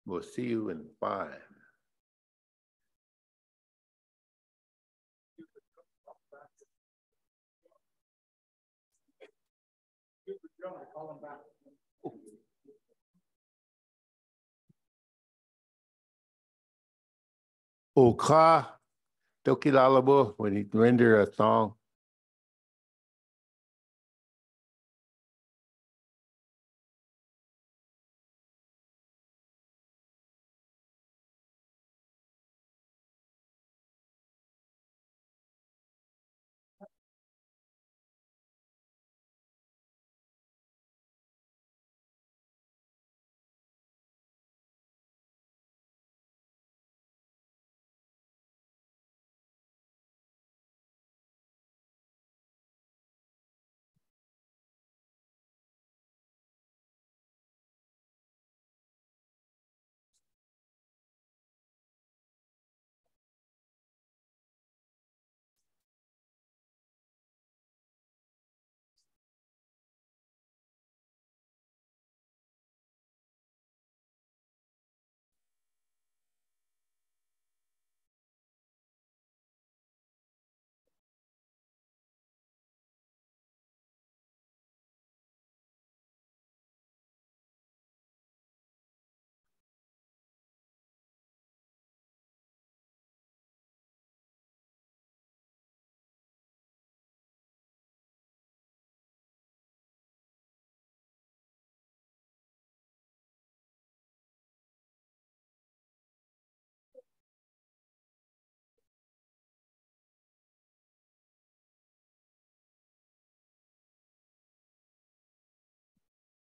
We'll see you in 5. Oka, Tokilalabo, when he render a song.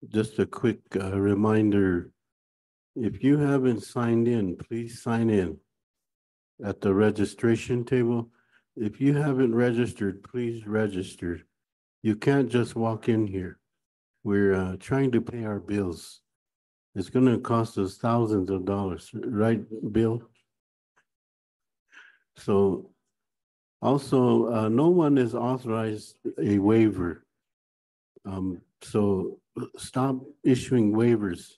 Just a quick reminder, if you haven't signed in, please sign in at the registration table. If you haven't registered, please register. You can't just walk in here. We're trying to pay our bills. It's gonna cost us thousands of dollars, right, Bill? So also, no one is authorized a waiver. So stop issuing waivers.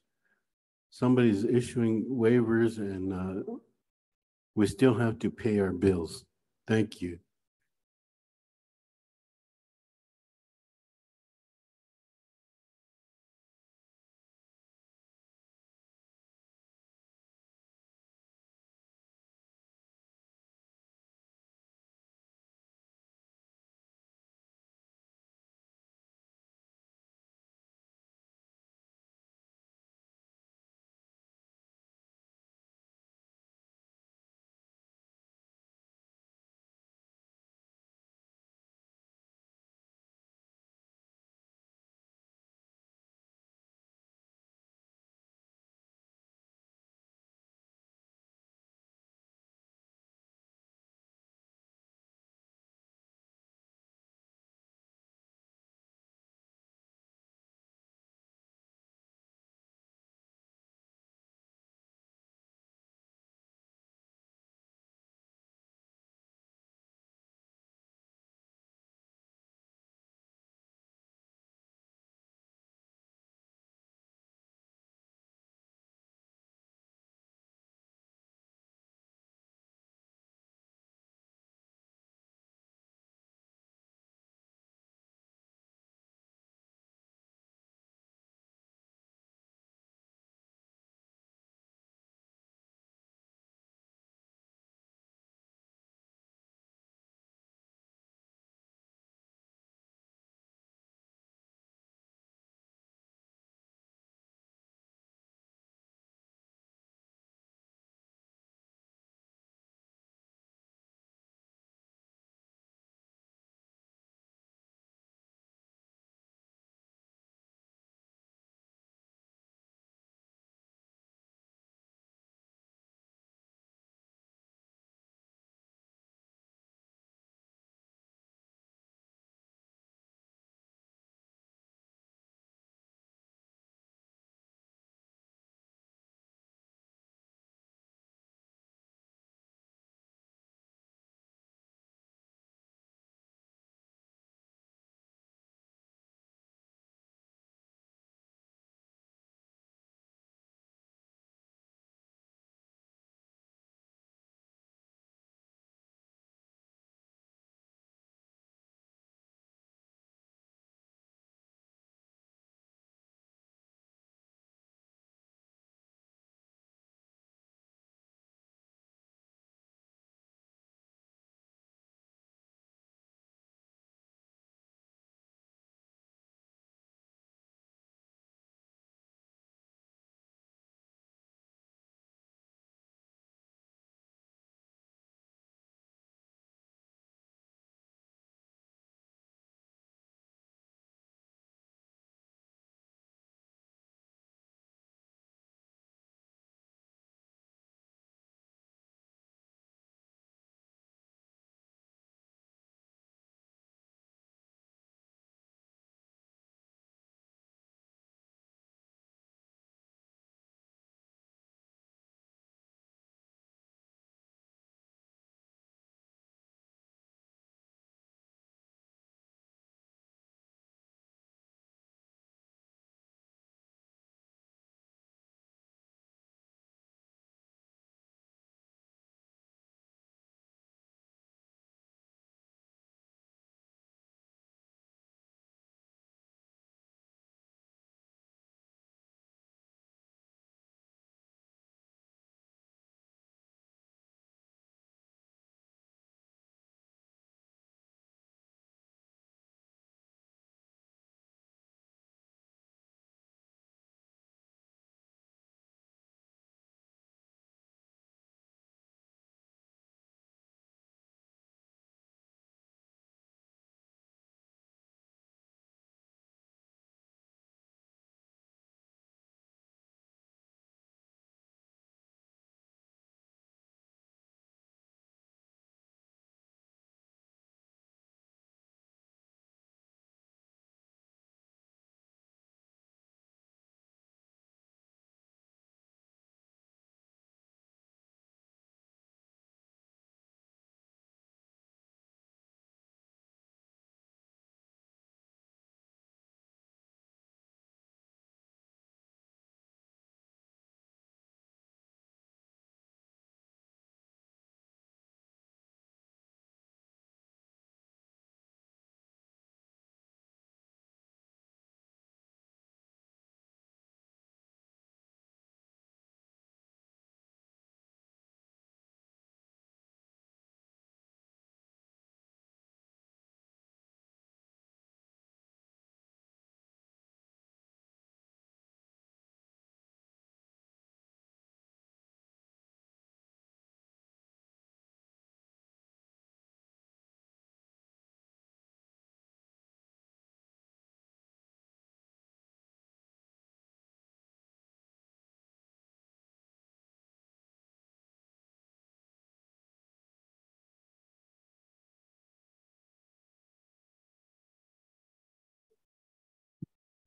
Somebody's issuing waivers and we still have to pay our bills. Thank you.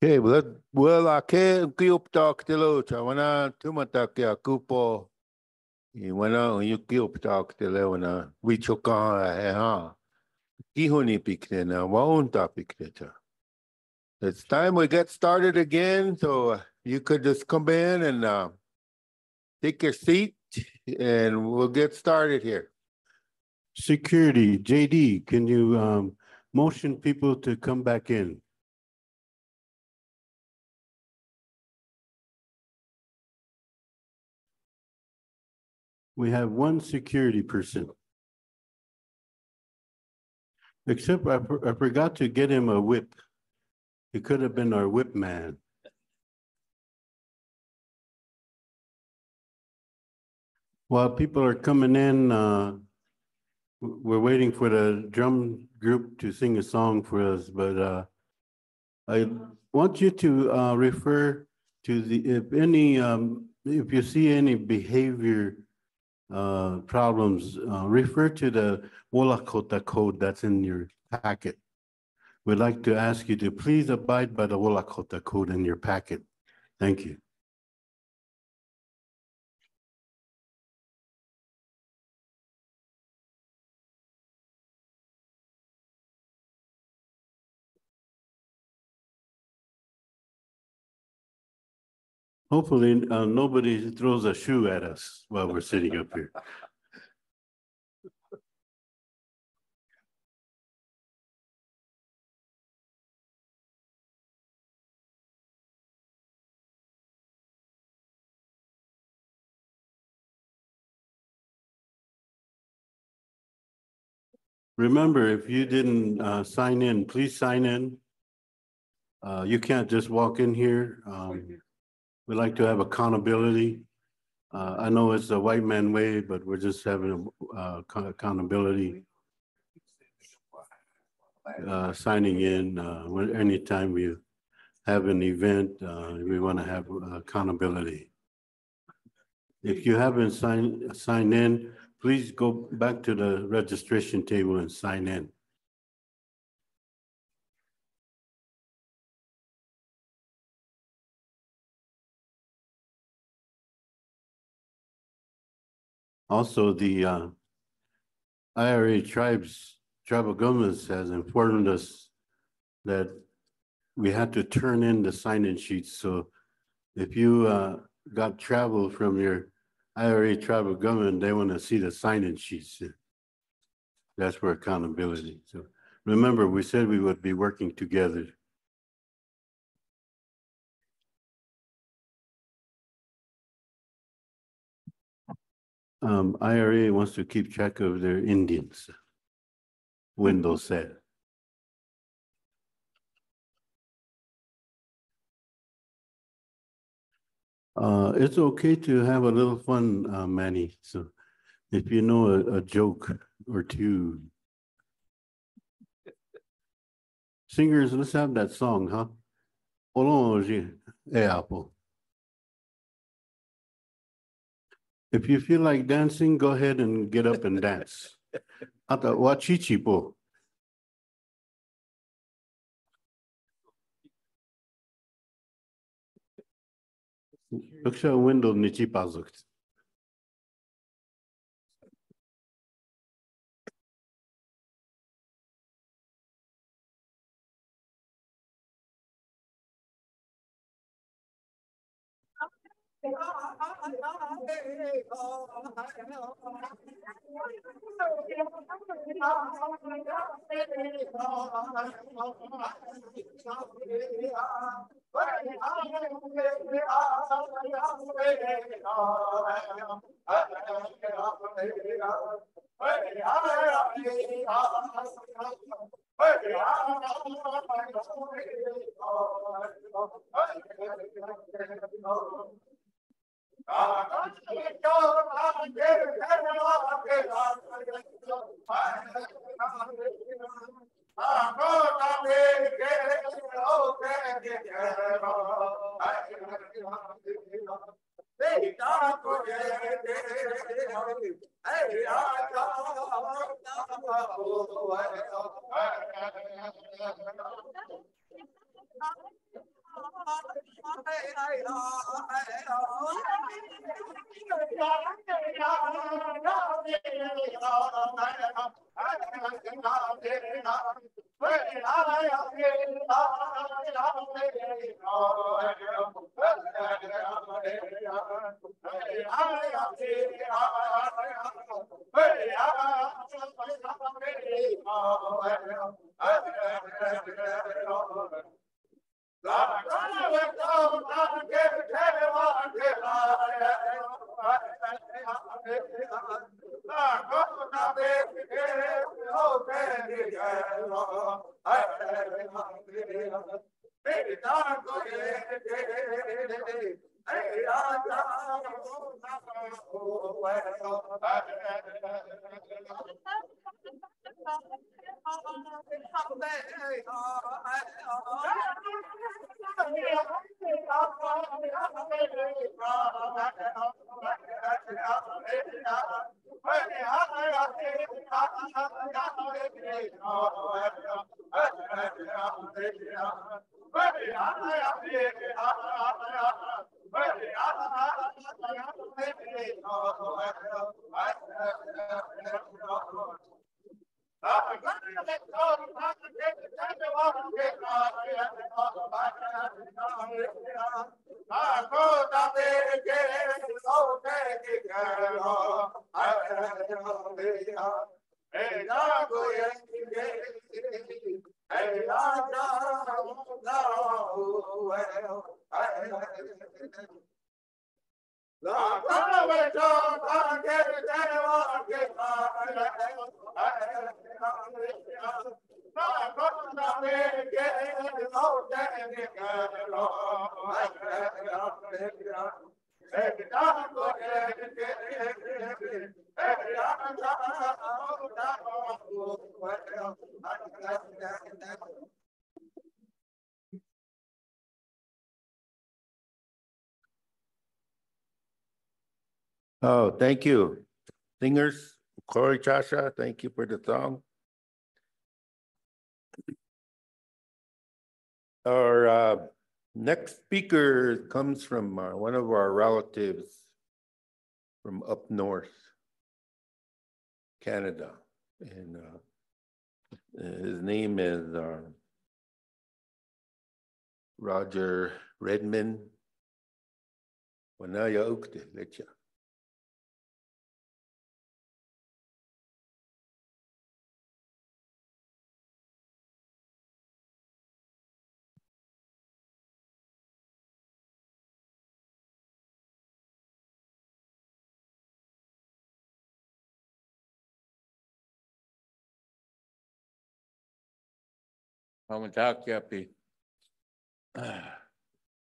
Okay, well, I can't keep talk to lo. Chawana tumata kia kupo. Iwana you keep talk to lewana. We chokan ha. Kihoni pikne na waunta pikne. It's time we get started again. So you could just come in and take your seat, and we'll get started here. Security, JD, can you motion people to come back in? We have one security person. Except I forgot to get him a whip. He could have been our whip man. While people are coming in, we're waiting for the drum group to sing a song for us, but I want you to refer to if you see any behavior problems, refer to the Wolakota code that's in your packet. We'd like to ask you to please abide by the Wolakota code in your packet. Thank you. Hopefully, nobody throws a shoe at us while we're sitting up here. Remember, if you didn't sign in, please sign in. You can't just walk in here. We like to have accountability. I know it's a white man way, but we're just having accountability. Signing in anytime we have an event, we want to have accountability. If you haven't signed in, please go back to the registration table and sign in. Also, the IRA tribal governments has informed us that we had to turn in the sign-in sheets. So if you got travel from your IRA tribal government, they want to see the sign-in sheets. That's for accountability. So remember, we said we would be working together. IRA wants to keep track of their Indians, Wendell said. It's okay to have a little fun, Manny. So if you know a joke or two. Singers, let's have that song, huh? Apple. If you feel like dancing, go ahead and get up and dance. Ata wachichipo. Look at window nichipazukt. Oh, thank you. Singers, Corey Chasha, thank you for the song. Our next speaker comes from one of our relatives from up north, Canada. And his name is Roger Redmond. Wanaya Ukte, lecha.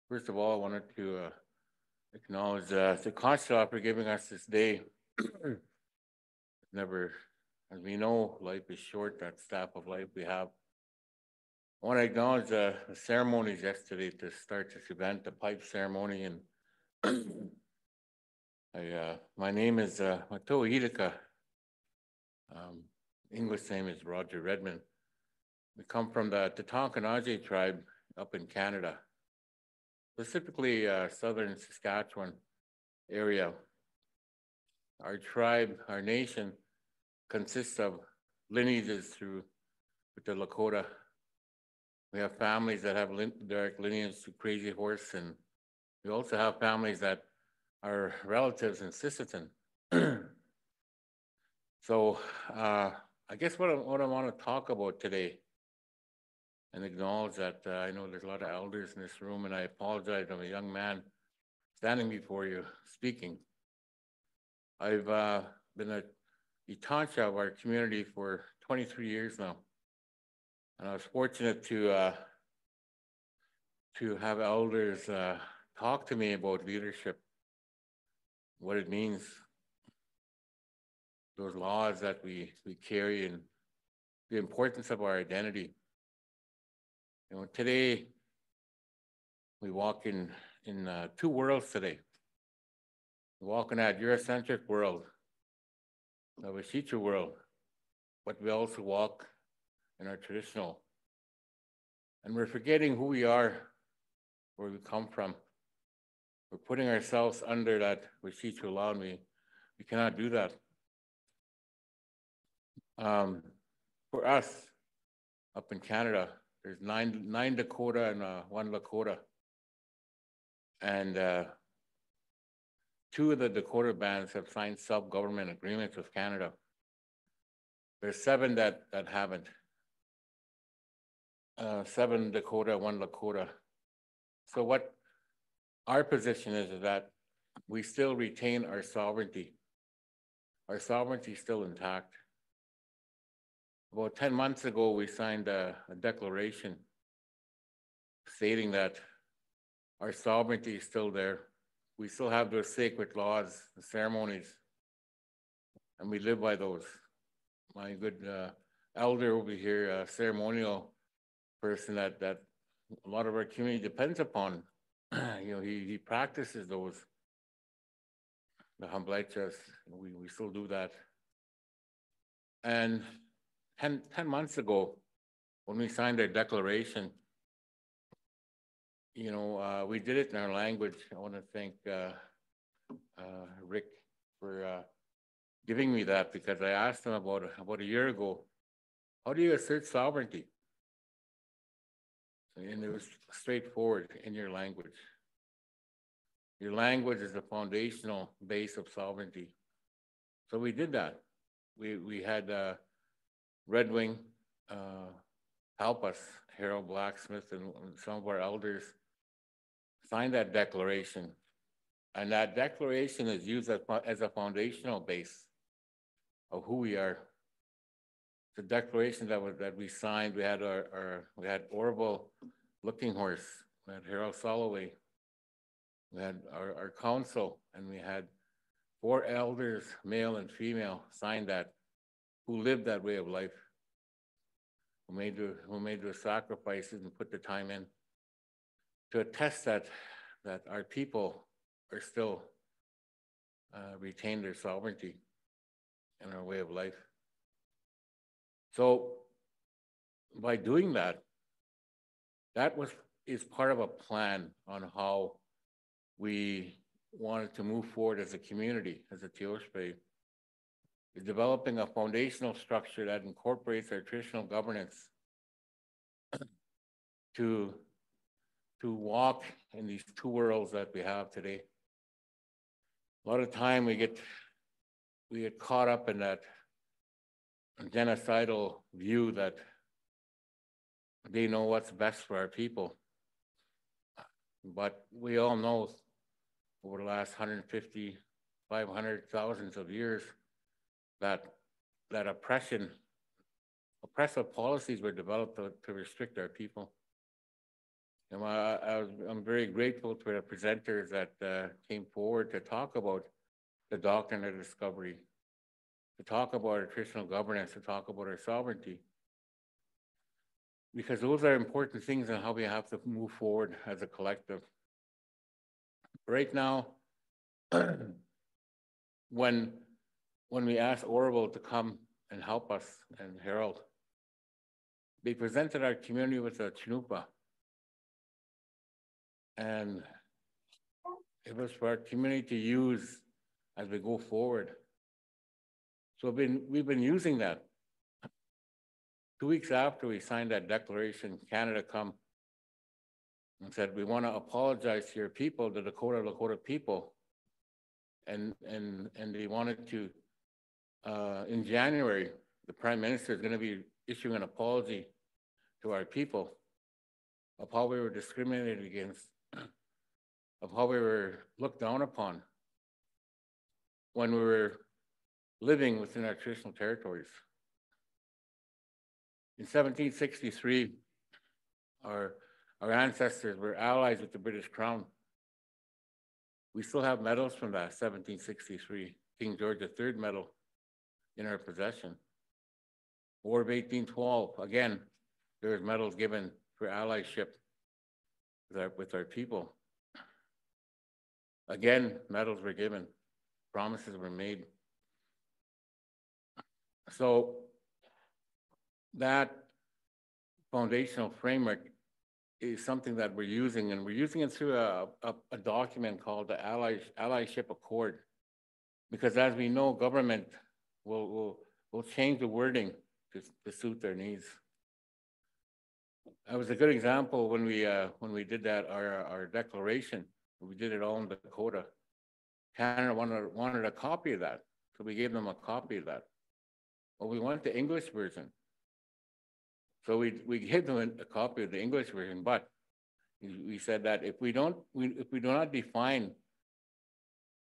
First of all, I wanted to acknowledge the consul for giving us this day. Never, as we know, life is short, that staff of life we have. I want to acknowledge the ceremonies yesterday to start this event, the pipe ceremony. And my name is Mato Hidaka. English name is Roger Redmond. We come from the Tatonkanage tribe up in Canada, specifically southern Saskatchewan area. Our tribe, our nation, consists of lineages through the Lakota. We have families that have direct lineage to Crazy Horse, and we also have families that are relatives in Sisseton. So I guess what I want to talk about today, and acknowledge that I know there's a lot of elders in this room, and I apologize, I'm a young man standing before you speaking. I've been a Itancha of our community for 23 years now. And I was fortunate to have elders talk to me about leadership, what it means, those laws that we carry, and the importance of our identity. You know, today we walk in two worlds today. We're walking that Eurocentric world, the Washita world, but we also walk in our traditional. And we're forgetting who we are where we come from. We're putting ourselves under that Oceti law, and we cannot do that. For us, up in Canada, there's nine Dakota and one Lakota. And two of the Dakota bands have signed self-government agreements with Canada. There's seven that haven't. 7 Dakota, 1 Lakota. So what our position is that we still retain our sovereignty. Our sovereignty is still intact. About 10 months ago, we signed a declaration stating that our sovereignty is still there. We still have those sacred laws, the ceremonies, and we live by those. My good elder over here, a ceremonial person that a lot of our community depends upon, you know, he practices those, the hamblechas, we still do that. And 10 months ago, when we signed our declaration, you know, we did it in our language. I want to thank Rick for giving me that, because I asked him about a year ago, how do you assert sovereignty? And it was straightforward in your language. Your language is the foundational base of sovereignty. So we did that. We had Red Wing help us, Harold Blacksmith and some of our elders signed that declaration. And that declaration is used as a foundational base of who we are. The declaration that we signed, we had we had Orville Looking Horse, we had Harold Soloway, we had our council, and we had 4 elders, male and female, signed that, who lived that way of life, who made the sacrifices and put the time in to attest that our people are still retain their sovereignty and our way of life. So by doing that, is part of a plan on how we wanted to move forward as a community, as a Teospe, is developing a foundational structure that incorporates our traditional governance to walk in these 2 worlds that we have today. A lot of time we get caught up in that genocidal view that they know what's best for our people. But we all know over the last 150, 500,000 of years that oppressive policies were developed to restrict our people. And I'm very grateful to the presenters that came forward to talk about the doctrine of discovery, to talk about our traditional governance, to talk about our sovereignty. Because those are important things on how we have to move forward as a collective. Right now, when we asked Orville to come and help us, and Harold, they presented our community with a chinupa. And it was for our community to use as we go forward. So we've been using that. 2 weeks after we signed that declaration, Canada come and said, we want to apologize to your people, the Lakota people. And they wanted to, in January, the Prime Minister is going to be issuing an apology to our people of how we were discriminated against, of how we were looked down upon when we were living within our traditional territories. In 1763, our ancestors were allies with the British Crown. We still have medals from that, 1763, King George III medal in our possession. War of 1812, again, there was medals given for allyship with our people. Again, medals were given, promises were made. So that foundational framework is something that we're using, and we're using it through a document called the Allyship Accord. Because as we know, government will change the wording to suit their needs. That was a good example when we did that, our declaration. We did it all in Dakota. Canada wanted a copy of that, so we gave them a copy of that. Well, we want the English version. So we gave them a copy of the English version, but we said that if we do not define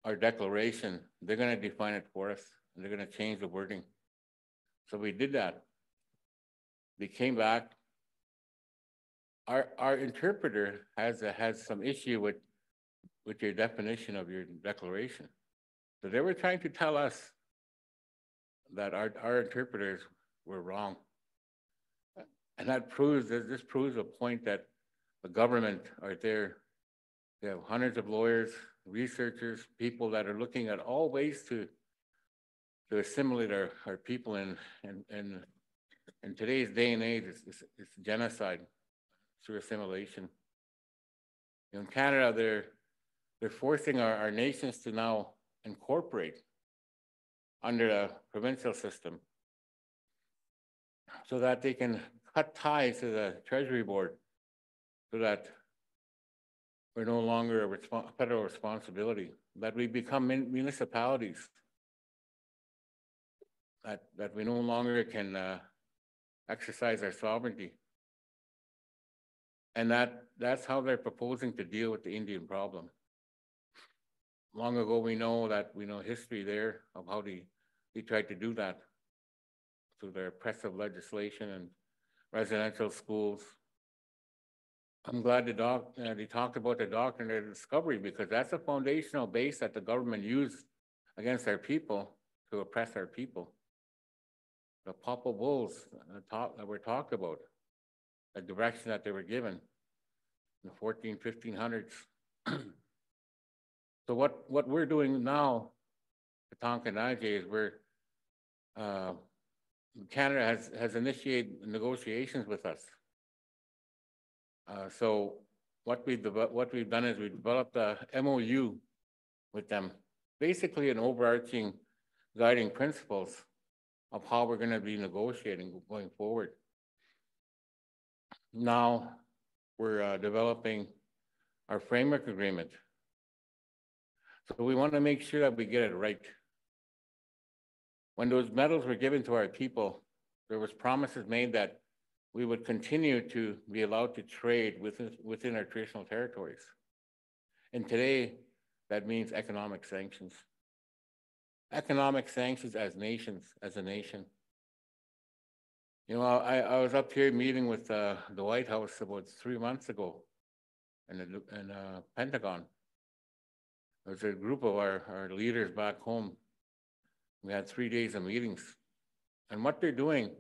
our declaration, they're going to define it for us, and they're going to change the wording. So we did that. They came back. Our interpreter has some issue with your definition of your declaration. So they were trying to tell us that our interpreters were wrong. And this proves a point that the government are there. They have hundreds of lawyers, researchers, people that are looking at all ways to assimilate our people in today's day and age. It's genocide through assimilation. In Canada, they're forcing our nations to now incorporate under a provincial system so that they can cut ties to the Treasury Board so that we're no longer a federal responsibility, that we become municipalities, that we no longer can exercise our sovereignty. And that's how they're proposing to deal with the Indian problem. Long ago, we know history there of how they tried to do that through their oppressive legislation and residential schools. I'm glad they talked about the doctrine of discovery, because that's a foundational base that the government used against our people to oppress our people. The Papa Bulls that were talked about, the direction that they were given in the 1500s. So what we're doing now, the Tonkin-Naje, is Canada has initiated negotiations with us. So what we've done is we developed a MOU with them, basically an overarching guiding principles of how we're going to be negotiating going forward. Now we're developing our framework agreement. So we want to make sure that we get it right. When those medals were given to our people, there was promises made that we would continue to be allowed to trade within our traditional territories. And today, that means economic sanctions. Economic sanctions as a nation. You know, I was up here meeting with the White House about 3 months ago in the Pentagon. There was a group of our leaders back home. We had 3 days of meetings. And what they're doing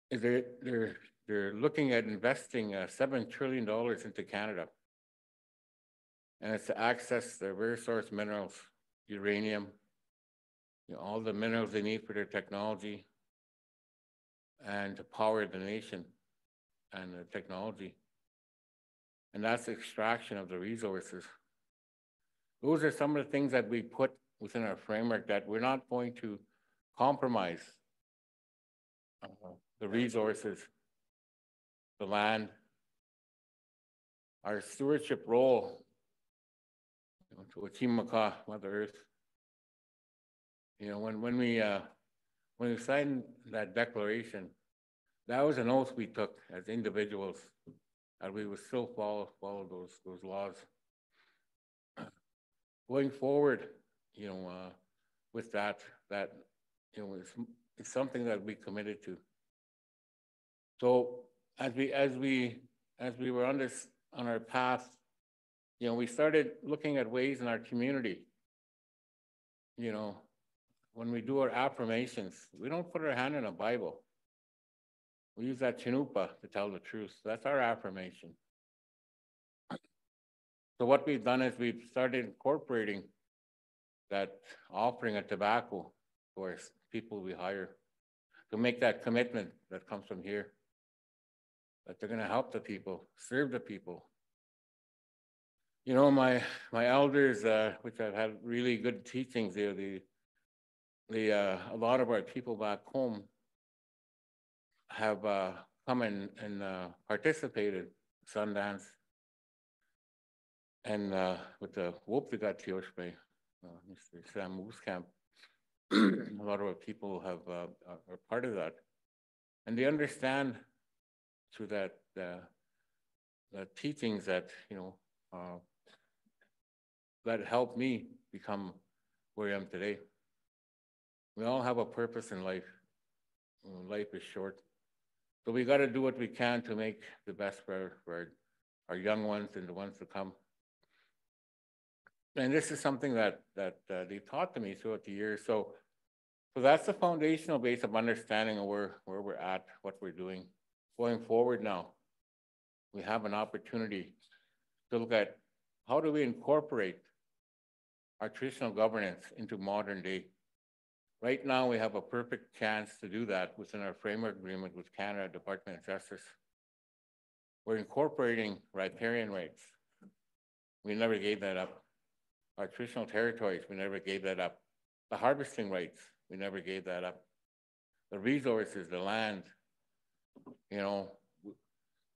is they're looking at investing $7 trillion into Canada. And it's to access their rare source minerals, uranium, all the minerals they need for their technology, and to power the nation and the technology. And that's the extraction of the resources. Those are some of the things that we put within our framework, that we're not going to compromise the resources, the land, our stewardship role to Ochimaka, Mother Earth. When we signed that declaration, that was an oath we took as individuals, and we would still follow those laws. Going forward, with that it's something that we committed to. So as we were on our path, we started looking at ways in our community. When we do our affirmations, we don't put our hand in a Bible. We use that chinupa to tell the truth. That's our affirmation. So what we've done is we've started incorporating that offering of tobacco to our people we hire, to make that commitment that comes from here. that they're gonna help the people, serve the people. You know, my elders, which I've had really good teachings there, a lot of our people back home have come and participated Sundance and with the Whoop-de-Gat-Tioshpe, Mr. Sam Mooskamp. A lot of our people have are part of that, and they understand through that the teachings that that helped me become where I am today. We all have a purpose in life. Life is short. So we got to do what we can to make the best for our young ones and the ones to come. And this is something that they taught to me throughout the years. So that's the foundational base of understanding of where we're at, what we're doing. Going forward now, we have an opportunity to look at how do we incorporate our traditional governance into modern day. Right now, we have a perfect chance to do that within our framework agreement with Canada Department of Justice. We're incorporating riparian rights. We never gave that up. Our traditional territories, we never gave that up. The harvesting rights, we never gave that up. The resources, the land,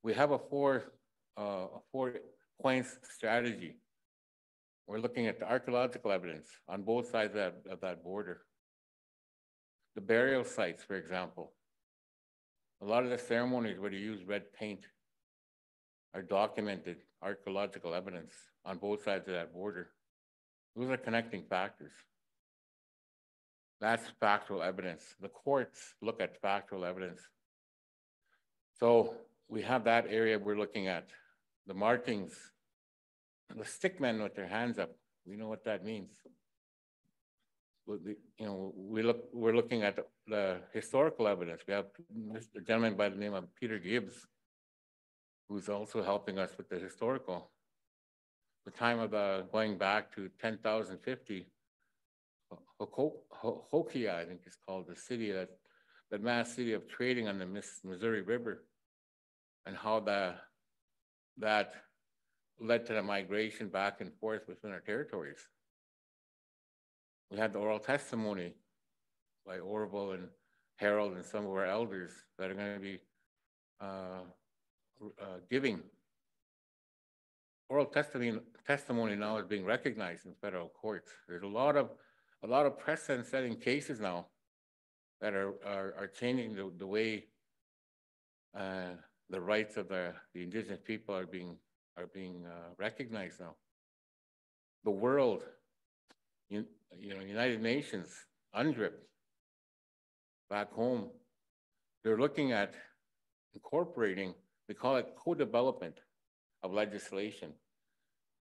we have a four points strategy. We're looking at the archaeological evidence on both sides of that border. The burial sites, for example. A lot of the ceremonies where they use red paint are documented archaeological evidence on both sides of that border. Those are connecting factors. That's factual evidence. The courts look at factual evidence. So we have that area we're looking at. The markings, the stickmen with their hands up. We know what that means. We're looking at the historical evidence. We have a gentleman by the name of Peter Gibbs, who's also helping us with the historical. The time of going back to 10,050, Hokia, I think it's called, the city that mass city of trading on the Missouri River, and how that led to the migration back and forth within our territories. We had the oral testimony by Orville and Harold and some of our elders that are going to be giving. Oral testimony now is being recognized in federal courts. There's a lot of precedent-setting cases now that are changing the way the rights of the indigenous people are being recognized now. The world, United Nations, UNDRIP, back home, they're looking at incorporating, we call it co-development of legislation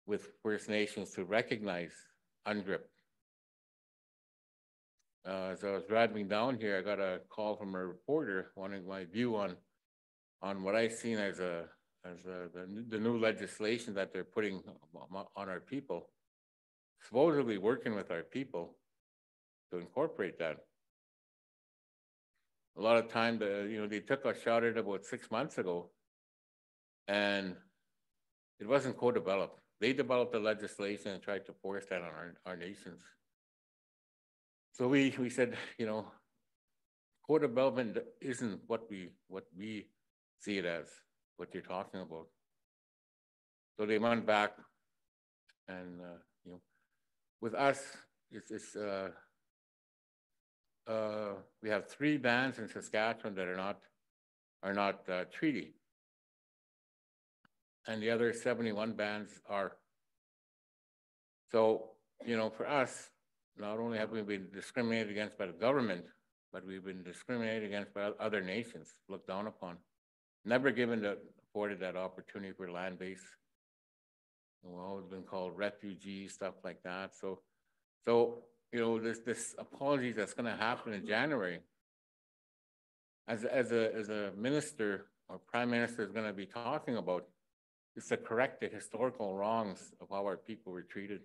with First Nations to recognize UNDRIP. As I was driving down here, I got a call from a reporter wanting my view on what I've seen as the new legislation that they're putting on our people, supposedly working with our people to incorporate that. A lot of time, they took a shot at it about 6 months ago, and it wasn't co-developed. They developed the legislation and tried to force that on our nations. So we said, co-development isn't what we see it as, what you're talking about. So they went back, and with us, we have 3 bands in Saskatchewan that are not treaty, and the other 71 bands are. So for us, not only have we been discriminated against by the government, but we've been discriminated against by other nations, looked down upon, never afforded that opportunity for land base. We've always been called refugees, stuff like that. So this apology that's going to happen in January, as a minister or prime minister is going to be talking about, is to correct the historical wrongs of how our people were treated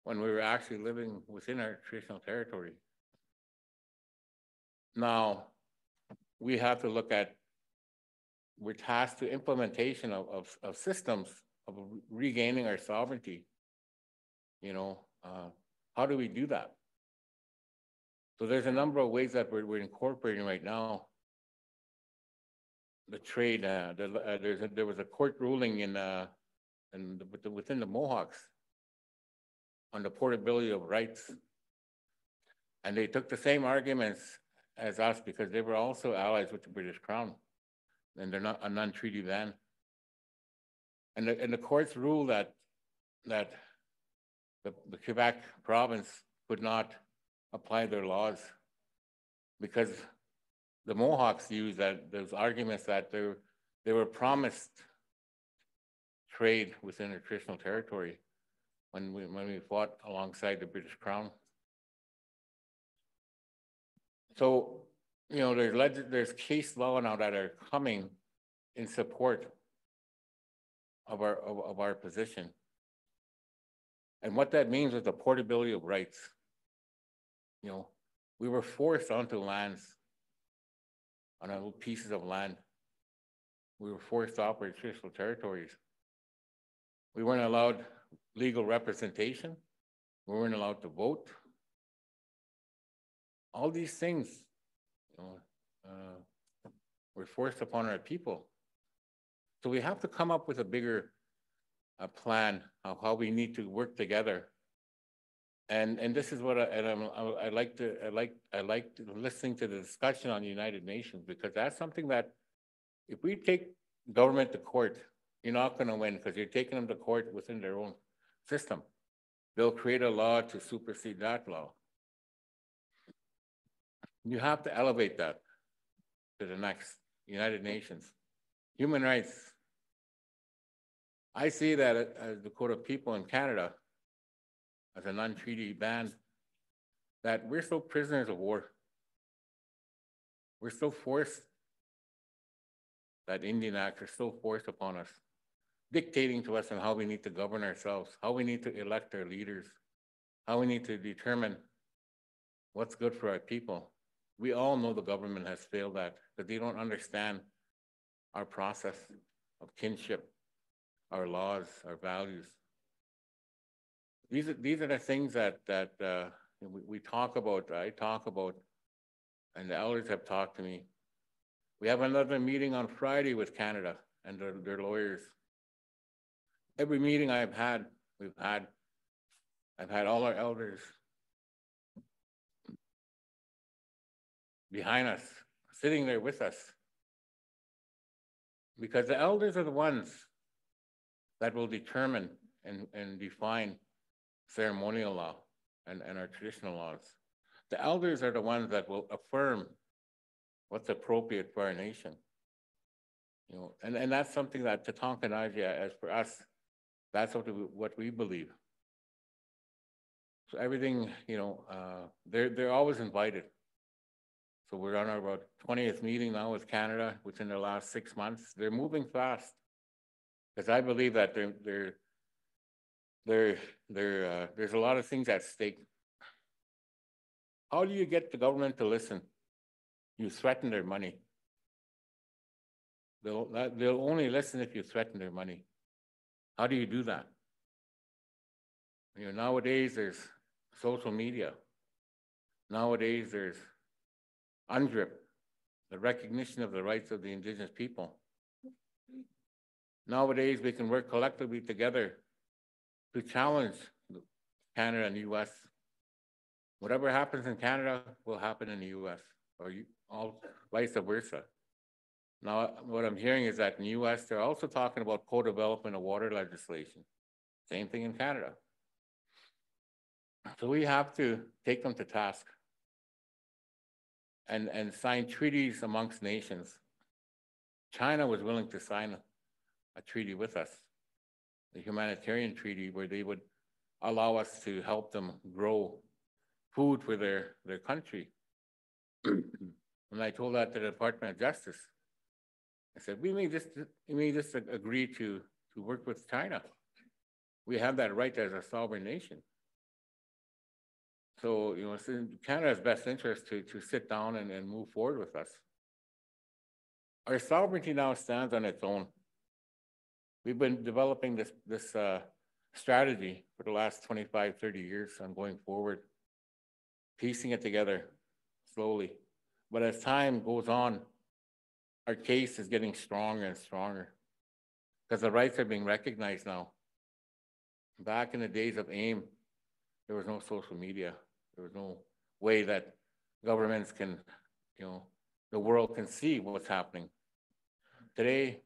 when we were actually living within our traditional territory. Now, we have to look at we're tasked to implementation of systems of regaining our sovereignty. You know, how do we do that? So there's a number of ways that we're incorporating right now. The trade, there was a court ruling within the Mohawks on the portability of rights. And they took the same arguments as us because they were also allies with the British Crown, and they're not a non-treaty land. And the courts ruled that the Quebec province could not apply their laws because the Mohawks used those arguments that they were promised trade within their traditional territory when we fought alongside the British Crown. So, you know, there's case law now that are coming in support of our position. And what that means is the portability of rights. You know, we were forced onto lands, on our pieces of land. We were forced to operate traditional territories. We weren't allowed legal representation. We weren't allowed to vote. All these things, you know, were forced upon our people. So we have to come up with a bigger plan of how we need to work together. And this is what I like listening to the discussion on the United Nations, because that's something that if we take government to court, you're not going to win because you're taking them to court within their own system. They'll create a law to supersede that law. You have to elevate that to the next United Nations. Human rights. I see that as the Dakota people in Canada, as a non-treaty band, that we're still prisoners of war. We're still forced, that Indian Act is still forced upon us, dictating to us on how we need to govern ourselves, how we need to elect our leaders, how we need to determine what's good for our people. We all know the government has failed that, because they don't understand our process of kinship, our laws, our values. These are the things that we talk about, I talk about, and the elders have talked to me. We have another meeting on Friday with Canada and their lawyers. Every meeting I've had all our elders behind us, sitting there with us. Because the elders are the ones that will determine and define ceremonial law and our traditional laws. The elders are the ones that will affirm what's appropriate for our nation. You know, and that's something that Tatonka, as for us, that's what we believe. So everything, you know, they're always invited. So we're on our about 20th meeting now with Canada within the last 6 months. They're moving fast, because I believe that there's a lot of things at stake. How do you get the government to listen? You threaten their money. They'll only listen if you threaten their money. How do you do that? You know, nowadays there's social media. Nowadays there's UNDRIP, the recognition of the rights of the Indigenous people. Nowadays we can work collectively together to challenge Canada and the US. Whatever happens in Canada will happen in the US, or all vice versa. Now, what I'm hearing is that in the US, they're also talking about co-development of water legislation. Same thing in Canada. So we have to take them to task and sign treaties amongst nations. China was willing to sign a treaty with us, the humanitarian treaty, where they would allow us to help them grow food for their country. When I told that to the Department of Justice, I said, we may just agree to work with China. We have that right as a sovereign nation. So, you know, it's in Canada's best interest to sit down and move forward with us. our sovereignty now stands on its own. We've been developing this strategy for the last 25, 30 years on going forward, piecing it together slowly. But as time goes on, our case is getting stronger and stronger because the rights are being recognized now. Back in the days of AIM, there was no social media. There was no way that governments can, the world can see what's happening. Today,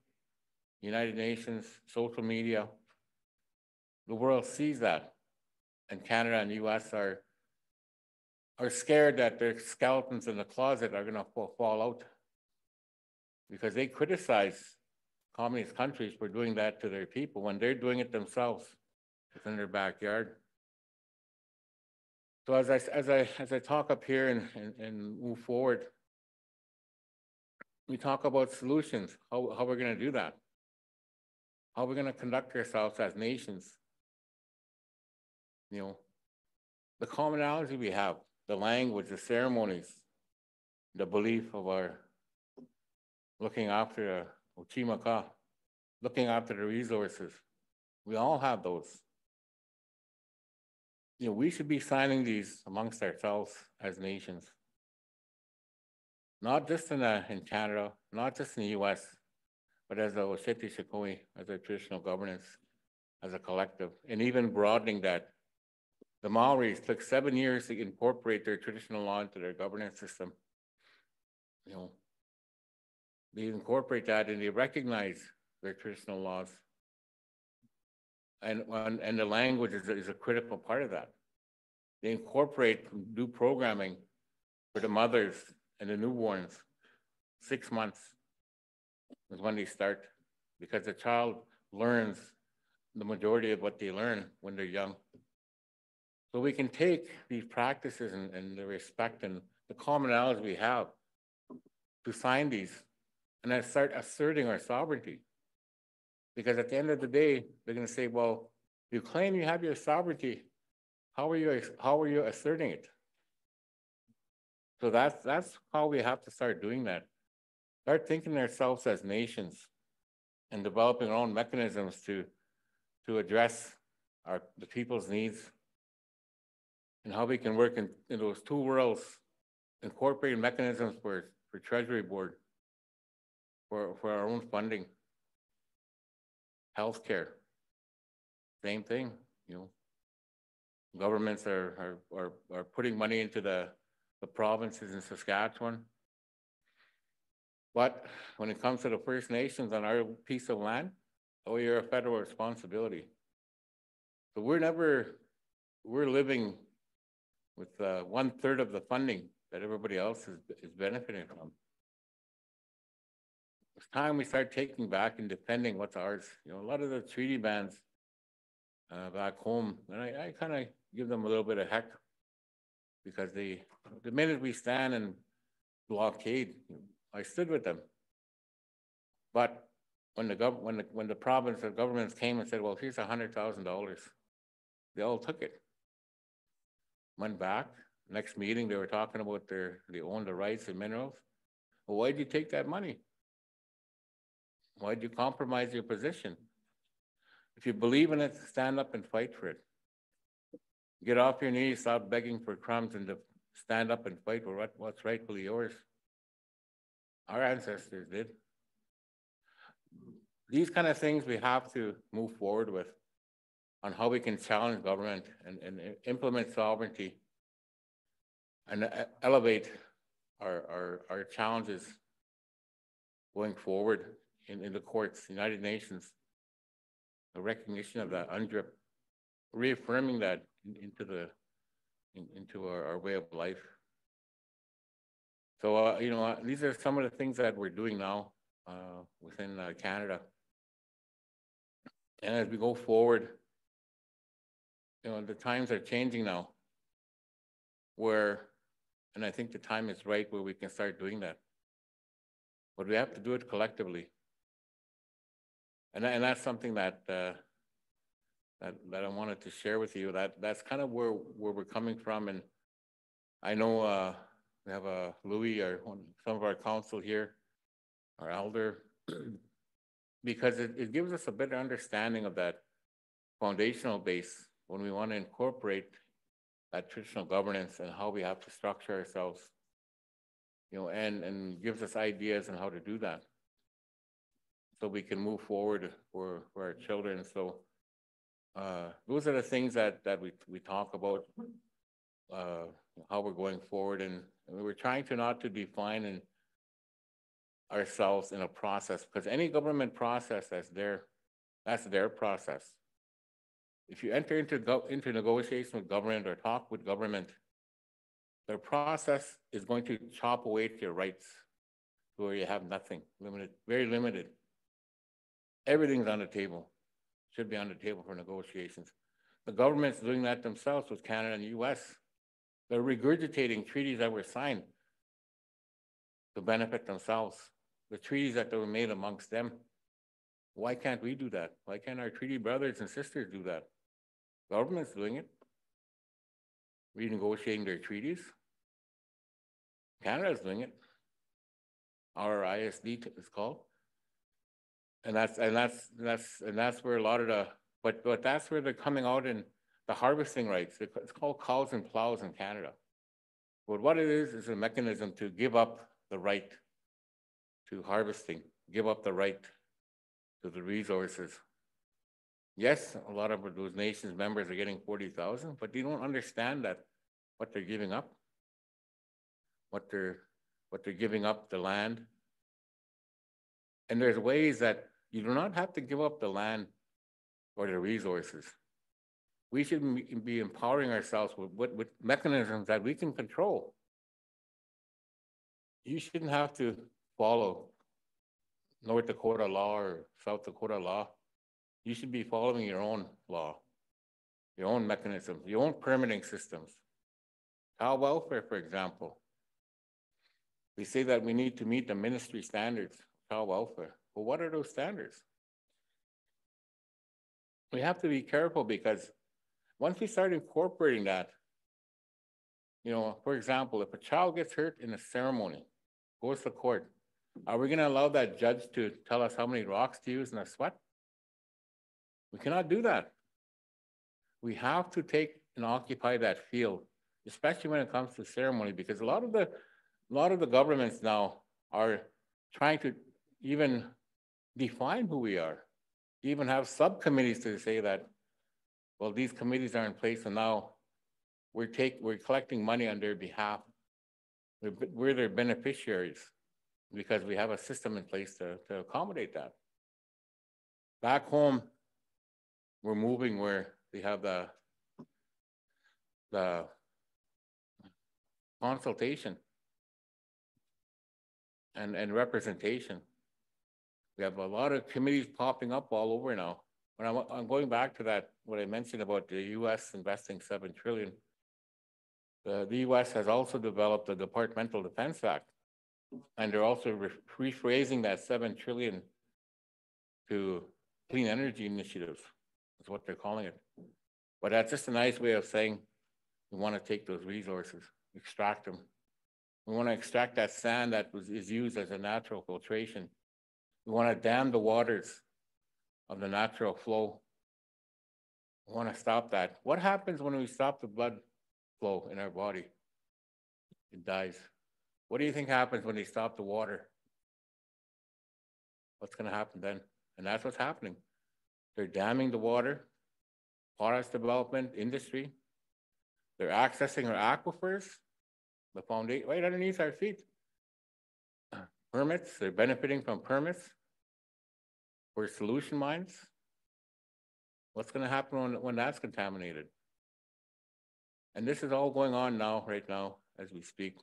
United Nations, social media, the world sees that. And Canada and US are scared that their skeletons in the closet are gonna fall out because they criticize communist countries for doing that to their people when they're doing it themselves within their backyard. So as I talk up here and move forward, we talk about solutions, how we're gonna do that, how we're gonna conduct ourselves as nations. The commonality we have, the language, the ceremonies, the belief of our looking after Ochimaka, looking after the resources. We all have those. We should be signing these amongst ourselves as nations. Not just in Canada, not just in the US, but as a Oceti Sakowin, as a traditional governance, as a collective, and even broadening that. The Maoris took 7 years to incorporate their traditional law into their governance system. They incorporate that and they recognize their traditional laws. And the language is a critical part of that. They incorporate new programming for the mothers and the newborns. 6 months is when they start, because the child learns the majority of what they learn when they're young. So we can take these practices and the respect and the commonalities we have to sign these and then start asserting our sovereignty. Because at the end of the day, they're going to say, well, you claim you have your sovereignty. How are you asserting it? So that's how we have to start doing that. Start thinking ourselves as nations and developing our own mechanisms to address the people's needs and how we can work in those two worlds, incorporating mechanisms for Treasury Board, for our own funding, healthcare, same thing, Governments are putting money into the provinces in Saskatchewan. But when it comes to the First Nations on our piece of land, you're a federal responsibility. So we're living with 1/3 of the funding that everybody else is benefiting from. It's time we start taking back and defending what's ours. A lot of the treaty bands back home, and I kind of give them a little bit of heck because the minute we stand and blockade, I stood with them. But when the province or governments came and said, well, here's $100,000, they all took it. Went back, next meeting, they were talking about they own the rights and minerals. Well, why'd you take that money? Why'd you compromise your position? If you believe in it, stand up and fight for it. Get off your knees, stop begging for crumbs, and stand up and fight for what's rightfully yours. Our ancestors did. These kind of things we have to move forward with on how we can challenge government and implement sovereignty and elevate our challenges going forward in the courts, United Nations, the recognition of that, UNDRIP, reaffirming that into our way of life. So, these are some of the things that we're doing now within Canada. And as we go forward, the times are changing now and I think the time is right where we can start doing that. But we have to do it collectively. And that's something that I wanted to share with you. That's kind of where we're coming from. And I know we have Louis, some of our council here. our elder, because it gives us a better understanding of that foundational base when we want to incorporate that traditional governance and how we have to structure ourselves, and gives us ideas on how to do that so we can move forward for our children. So those are the things that we talk about, how we're going forward, and we're trying to not to define ourselves in a process, because any government process that's their process. If you enter into negotiation with government or talk with government, their process is going to chop away at your rights to where you have nothing, limited, very limited. Everything's on the table, should be on the table for negotiations. The government's doing that themselves with Canada and the US. They're regurgitating treaties that were signed to benefit themselves, the treaties that were made amongst them. Why can't we do that? Why can't our treaty brothers and sisters do that? Government's doing it, renegotiating their treaties. Canada's doing it. Our ISD is called. And that's where a lot of the, but that's where they're coming out in the harvesting rights. It's called cows and plows in Canada. But what it is a mechanism to give up the right to harvesting, give up the right to the resources. Yes, a lot of those nations members are getting 40,000, but they don't understand that what they're giving up, what they're giving up the land. And there's ways that you do not have to give up the land or the resources. We should be empowering ourselves with mechanisms that we can control. You shouldn't have to follow North Dakota law or South Dakota law. You should be following your own law, your own mechanisms, your own permitting systems. Child welfare, for example. We say that we need to meet the ministry standards, child welfare. Well, what are those standards? We have to be careful, because once we start incorporating that, for example, if a child gets hurt in a ceremony, goes to court, are we going to allow that judge to tell us how many rocks to use in a sweat? We cannot do that. We have to take and occupy that field, especially when it comes to ceremony, because a lot of the governments now are trying to even define who we are, even have subcommittees to say that, well, these committees are in place, and now we're collecting money on their behalf. We're their beneficiaries because we have a system in place to accommodate that. Back home, we're moving where they have the consultation and representation. We have a lot of committees popping up all over now. When I'm going back to that, what I mentioned about the US investing $7 trillion, the US has also developed the Departmental Defense Act, and they're also rephrasing that $7 trillion to clean energy initiatives, is what they're calling it. But that's just a nice way of saying we want to take those resources, extract them. We want to extract that sand that is used as a natural filtration. We want to dam the waters of the natural flow. We want to stop that. What happens when we stop the blood flow in our body? It dies. What do you think happens when they stop the water? What's going to happen then? And that's what's happening. They're damming the water, forest development, industry. They're accessing our aquifers, the foundation right underneath our feet. Permits, they're benefiting from permits for solution mines. What's going to happen when that's contaminated? And this is all going on now, right now, as we speak.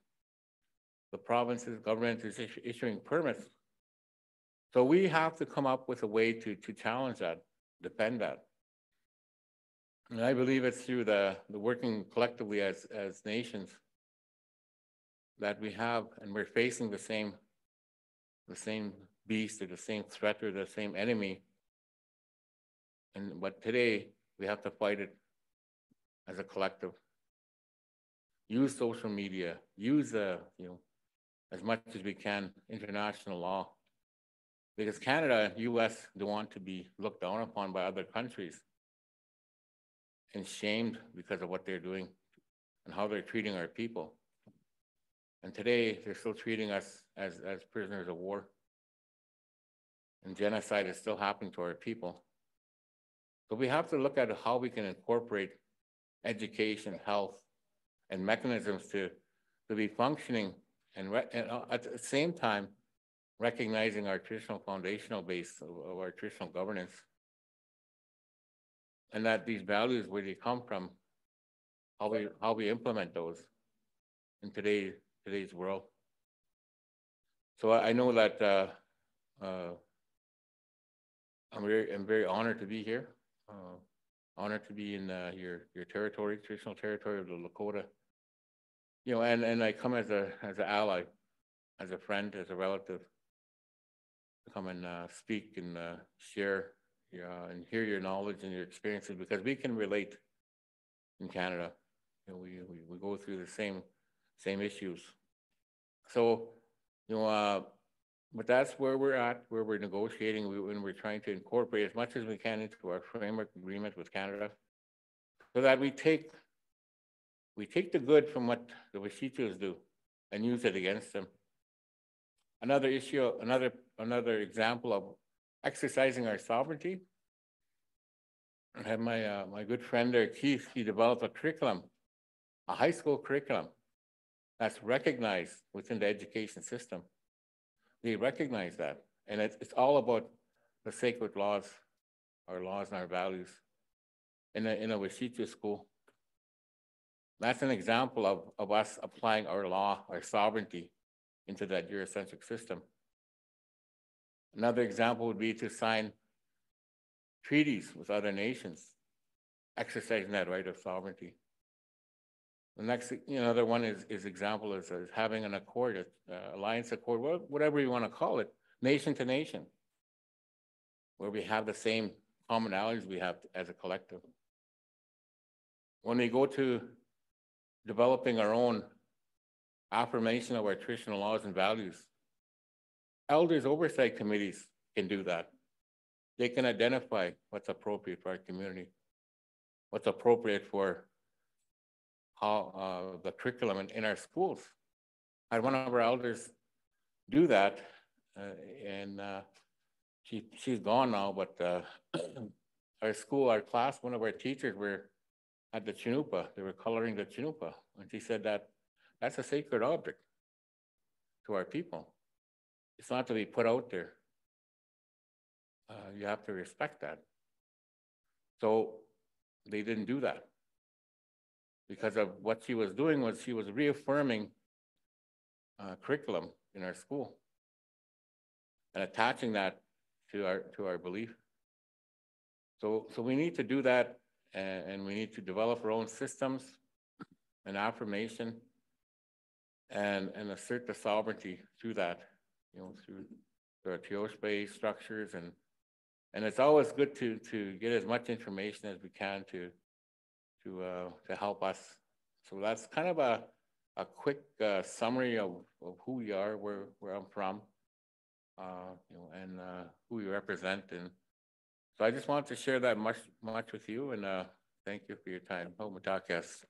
The province's government is issuing permits. So we have to come up with a way to challenge that, defend that. And I believe it's through the working collectively as nations that we have, and we're facing the same beast or the same threat or the same enemy. But today we have to fight it as a collective. Use social media, use as much as we can international law Because Canada, US don't want to be looked down upon by other countries and shamed because of what they're doing and how they're treating our people. And today, they're still treating us as prisoners of war. And genocide is still happening to our people. So we have to look at how we can incorporate education, health, and mechanisms to be functioning and at the same time, recognizing our traditional foundational base of our traditional governance. And that these values, where they come from, how we implement those in today's world. So I know that I'm very honored to be here. Honored to be in your territory, traditional territory of the Lakota. You know, and I come as an ally, as a friend, as a relative, to come and speak and share and hear your knowledge and your experiences, because we can relate in Canada. You know, we go through the same issues. So, you know, but that's where we're at, where we're negotiating, when we're trying to incorporate as much as we can into our framework agreement with Canada, so that we take the good from what the Wasichus do and use it against them. Another issue, another example of exercising our sovereignty. I have my good friend there, Keith. He developed a curriculum, a high school curriculum that's recognized within the education system. They recognize that, and it's all about the sacred laws, our laws and our values in a Wasichu school. That's an example of us applying our law, our sovereignty into that Eurocentric system. Another example would be to sign treaties with other nations, exercising that right of sovereignty. The next, another one is example is having an accord, alliance accord, whatever you want to call it, nation to nation, where we have the same commonalities we have as a collective. When we go to developing our own affirmation of our traditional laws and values, elders oversight committees can do that. They can identify what's appropriate for our community, what's appropriate for how the curriculum in our schools. I had one of our elders do that, and she's gone now, but our school, our class, one of our teachers were at the Chinupa. They were coloring the Chinupa, and she said that that's a sacred object to our people. It's not to be put out there. You have to respect that. So they didn't do that, because of what she was doing was she was reaffirming curriculum in our school and attaching that to our belief. So we need to do that, and we need to develop our own systems and affirmation and assert the sovereignty through that, through our geospace structures, and it's always good to get as much information as we can to help us. So that's kind of a quick summary of who we are, where I'm from, and who we represent. And so I just want to share that much with you, and thank you for your time. Homatakas.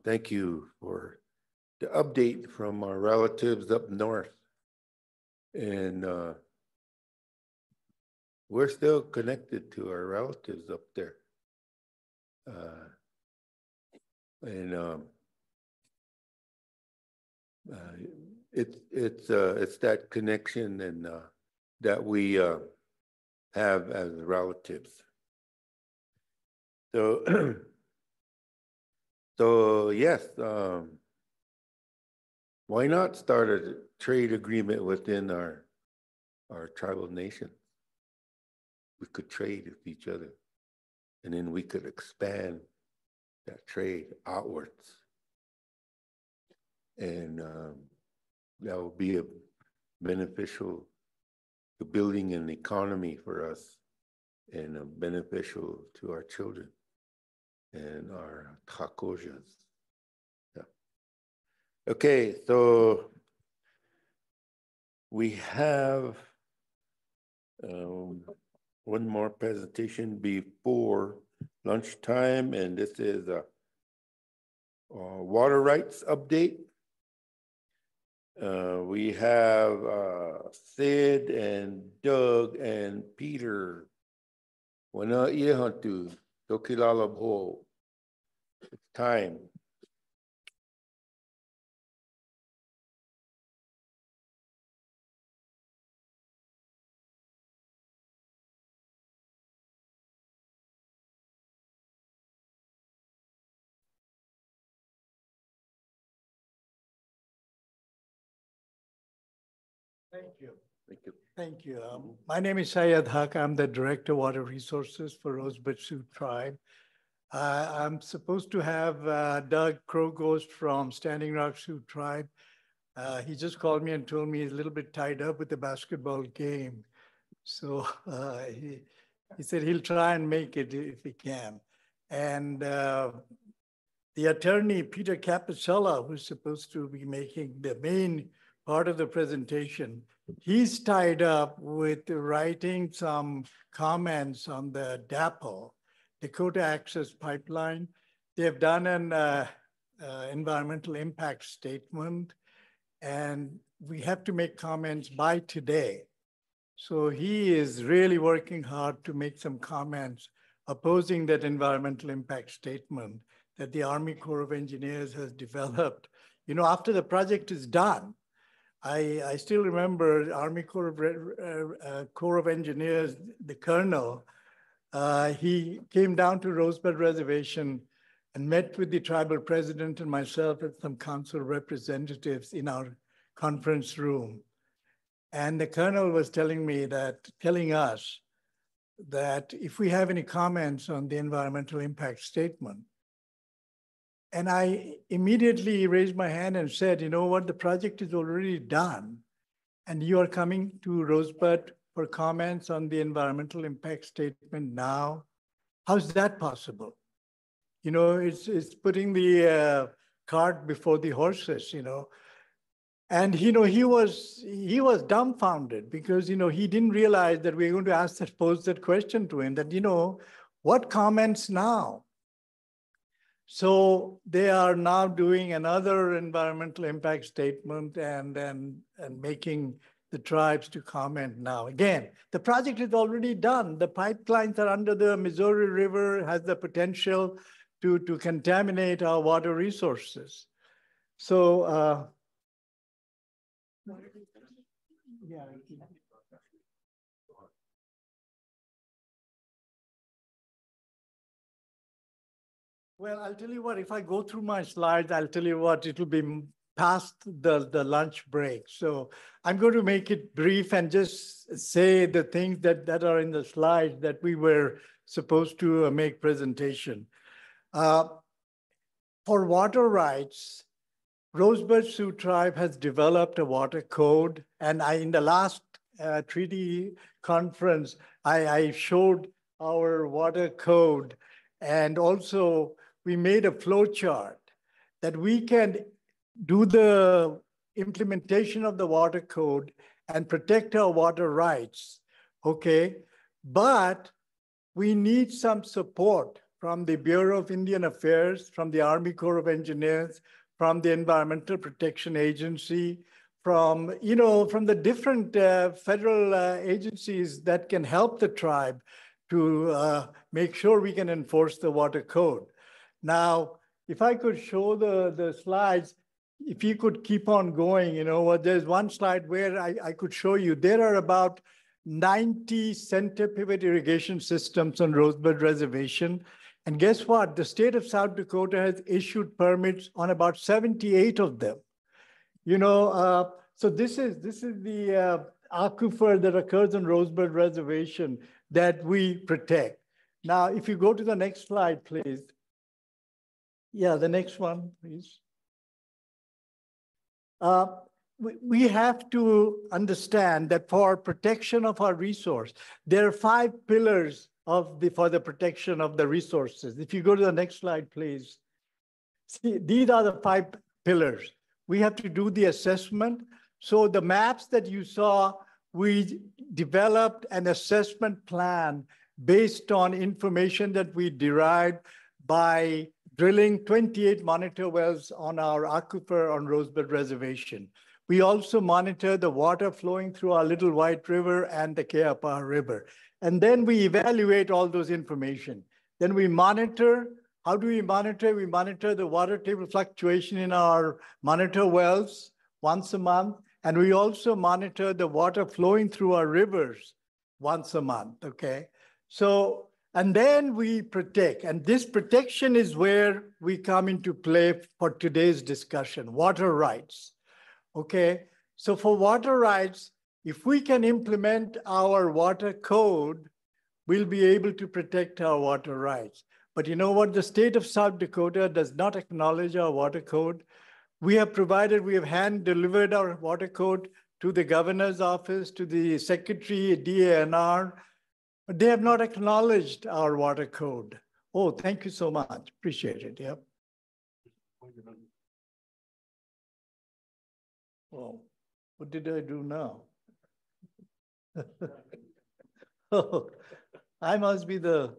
Thank you for the update from our relatives up north. And we're still connected to our relatives up there. It's that connection and that we have as relatives. So, so yes, Why not start a trade agreement within our tribal nation? We could trade with each other, and then we could expand that trade outwards. And that will be a beneficial to building an economy for us and beneficial to our children and our takojas. Yeah. Okay, so we have one more presentation before lunchtime, and this is a water rights update. We have Sid and Doug and Peter. Wana ihantu tokilalabho. It's time. Thank you. Thank you. Thank you. My name is Syed Haq. I'm the Director of Water Resources for Rosebud Sioux Tribe. I'm supposed to have Doug Krogost from Standing Rock Sioux Tribe. He just called me and told me he's a little bit tied up with the basketball game. So he said he'll try and make it if he can. And the attorney, Peter Capicella, who's supposed to be making the main part of the presentation, he's tied up with writing some comments on the DAPL, Dakota Access Pipeline. They have done an environmental impact statement, and we have to make comments by today. So he is really working hard to make some comments opposing that environmental impact statement that the Army Corps of Engineers has developed. You know, after the project is done, I still remember Army Corps of Engineers, the colonel, he came down to Rosebud Reservation and met with the tribal president and myself and some council representatives in our conference room. And the colonel was telling us that if we have any comments on the environmental impact statement, and I immediately raised my hand and said, you know what, the project is already done, and you are coming to Rosebud for comments on the environmental impact statement now. How's that possible? You know, it's putting the cart before the horses, you know. And, you know, he was dumbfounded because, you know, he didn't realize that we were going to pose that question to him that, you know, what comments now? So they are now doing another environmental impact statement and making the tribes to comment now. Again, the project is already done. The pipelines are under the Missouri River, has the potential to contaminate our water resources. So, yeah. Well, I'll tell you what, if I go through my slides, I'll tell you what, it'll be past the lunch break. So I'm going to make it brief and just say the things that are in the slides that we were supposed to make presentation. For water rights, Rosebud Sioux Tribe has developed a water code. And in the last treaty conference, I showed our water code. And also we made a flow chart that we can do the implementation of the water code and protect our water rights, okay? But we need some support from the Bureau of Indian Affairs, from the Army Corps of Engineers, from the Environmental Protection Agency, from, you know, from the different federal agencies that can help the tribe to make sure we can enforce the water code. Now, if I could show the slides, if you could keep on going, you know, there's one slide where I could show you, there are about 90 center pivot irrigation systems on Rosebud Reservation. And guess what? The state of South Dakota has issued permits on about 78 of them. So this is the aquifer that occurs on Rosebud Reservation that we protect. Now, if you go to the next slide, please. Yeah, the next one, please. We have to understand that for protection of our resource, there are 5 pillars for the protection of the resources. If you go to the next slide, please. See, these are the 5 pillars. We have to do the assessment. So the maps that you saw, we developed an assessment plan based on information that we derived by drilling 28 monitor wells on our aquifer on Rosebud Reservation. We also monitor the water flowing through our Little White River and the Keapaa River. And then we evaluate all those information. Then we monitor. How do we monitor? We monitor the water table fluctuation in our monitor wells once a month. And we also monitor the water flowing through our rivers once a month, okay? So, and then we protect. And this protection is where we come into play for today's discussion, water rights, okay? So for water rights, if we can implement our water code, we'll be able to protect our water rights. But you know what? The state of South Dakota does not acknowledge our water code. We have hand-delivered our water code to the governor's office, to the secretary, DANR, but they have not acknowledged our water code. Oh, thank you so much. Appreciate it, yep. Oh, what did I do now? Oh, I must be the,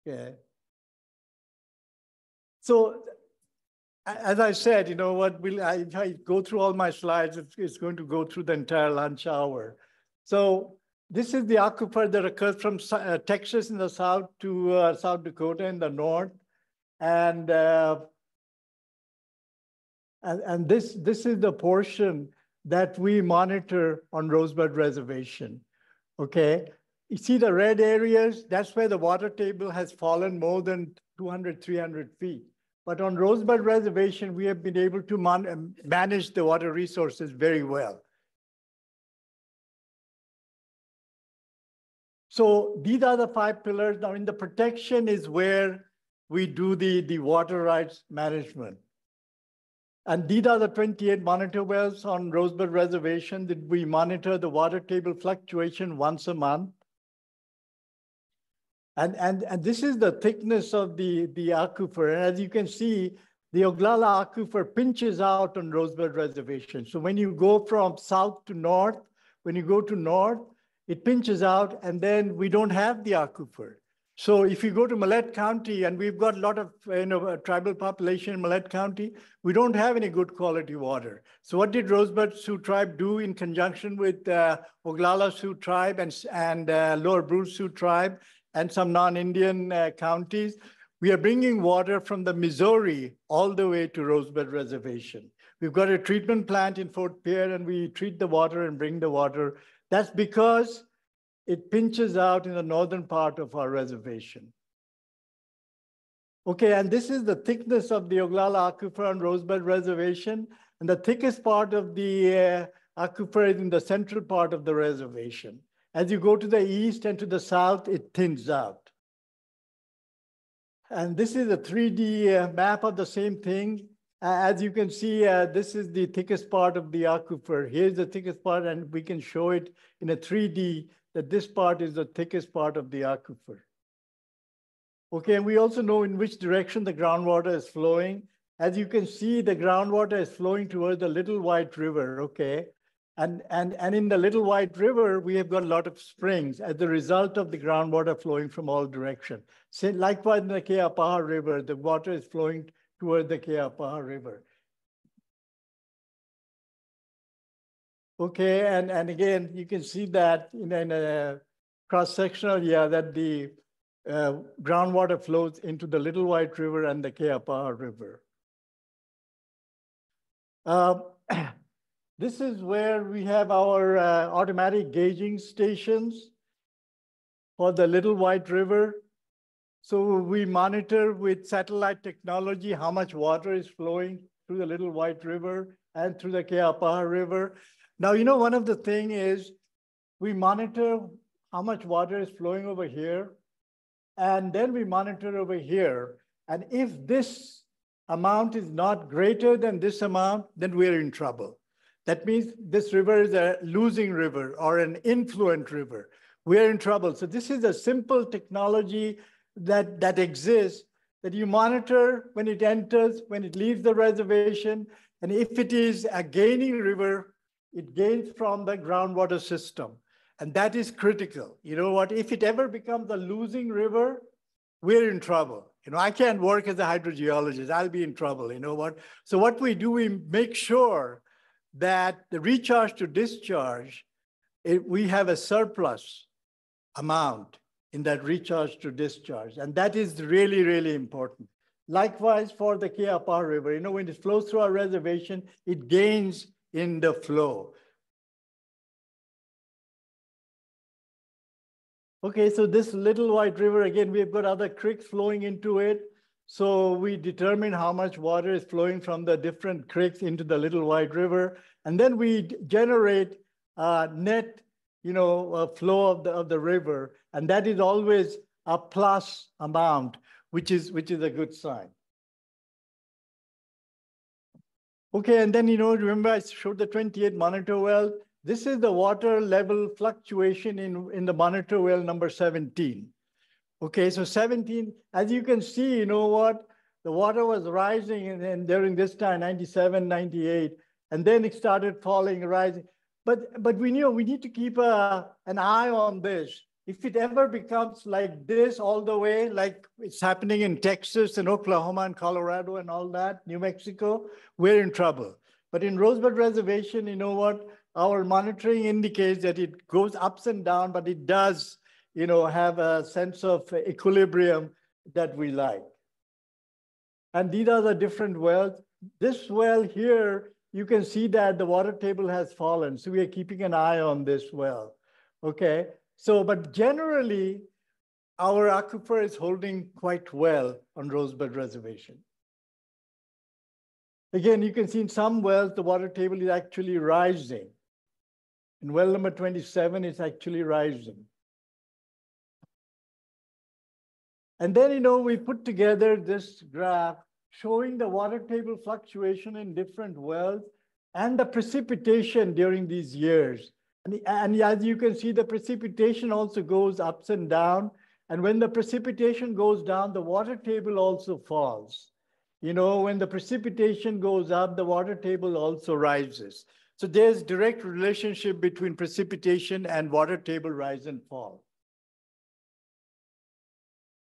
okay. So, as I said, you know what, if I go through all my slides, it's going to go through the entire lunch hour. So this is the aquifer that occurs from Texas in the south to South Dakota in the north. And this is the portion that we monitor on Rosebud Reservation, okay? You see the red areas, that's where the water table has fallen more than 200, 300 feet. But on Rosebud Reservation, we have been able to manage the water resources very well. So these are the 5 pillars. Now in the protection is where we do the water rights management. And these are the 28 monitor wells on Rosebud Reservation that we monitor the water table fluctuation once a month. And this is the thickness of the aquifer. And as you can see, the Oglala aquifer pinches out on Rosebud Reservation. So when you go from south to north, when you go to north, it pinches out and then we don't have the aquifer. So if you go to Millette County, and we've got a lot of tribal population in Millette County, we don't have any good quality water. So what did Rosebud Sioux tribe do in conjunction with Oglala Sioux tribe and Lower Bruce Sioux tribe and some non-Indian counties? We are bringing water from the Missouri all the way to Rosebud Reservation. We've got a treatment plant in Fort Pierre and we treat the water and bring the water. That's because it pinches out in the northern part of our reservation. Okay, and this is the thickness of the Oglala aquifer on Rosebud Reservation. And the thickest part of the aquifer is in the central part of the reservation. As you go to the east and to the south, it thins out. And this is a 3D map of the same thing. As you can see, this is the thickest part of the aquifer. Here's the thickest part, and we can show it in a 3D that this part is the thickest part of the aquifer. Okay, and we also know in which direction the groundwater is flowing. As you can see, the groundwater is flowing towards the Little White River, okay? And in the Little White River, we have got a lot of springs as a result of the groundwater flowing from all directions. So likewise in the Keapaa River, the water is flowing toward the Keapaa River. Okay, and again, you can see that in a cross-sectional, that the groundwater flows into the Little White River and the Keapaa River. This is where we have our automatic gauging stations for the Little White River. So we monitor with satellite technology how much water is flowing through the Little White River and through the Keapaha River. Now, you know, one of the thing is we monitor how much water is flowing over here, and then we monitor over here. And if this amount is not greater than this amount, then we're in trouble. That means this river is a losing river or an influent river. We're in trouble. So this is a simple technology that exists, that you monitor when it enters, when it leaves the reservation. And if it is a gaining river, it gains from the groundwater system. And that is critical. You know what, if it ever becomes a losing river, we're in trouble. You know, I can't work as a hydrogeologist. I'll be in trouble, you know what? So what we do, we make sure that the recharge to discharge, we have a surplus amount in that recharge to discharge. And that is really, really important. Likewise for the Keapaha River, you know, when it flows through our reservation, it gains in the flow. Okay, so this Little White River, again, we've got other creeks flowing into it. So we determine how much water is flowing from the different creeks into the Little White River. And then we generate net, you know, flow of the river. And that is always a plus amount, which is a good sign. Okay, and then, you know, remember I showed the 28 monitor well. This is the water level fluctuation in the monitor well number 17. Okay, so 17, as you can see, you know what? The water was rising and during this time, 97, 98, and then it started falling, rising. But we knew we need to keep an eye on this. If it ever becomes like this all the way, like it's happening in Texas and Oklahoma and Colorado and all that, New Mexico, we're in trouble. But in Rosebud Reservation, you know what? Our monitoring indicates that it goes ups and down, but it does, you know, have a sense of equilibrium that we like. And these are the different wells. This well here, you can see that the water table has fallen. So we are keeping an eye on this well, okay? So, but generally, our aquifer is holding quite well on Rosebud Reservation. Again, you can see in some wells, the water table is actually rising. In well number 27, it's actually rising. And then, you know, we put together this graph showing the water table fluctuation in different wells and the precipitation during these years. And as you can see, the precipitation also goes ups and down. And when the precipitation goes down, the water table also falls. You know, when the precipitation goes up, the water table also rises. So there's direct relationship between precipitation and water table rise and fall.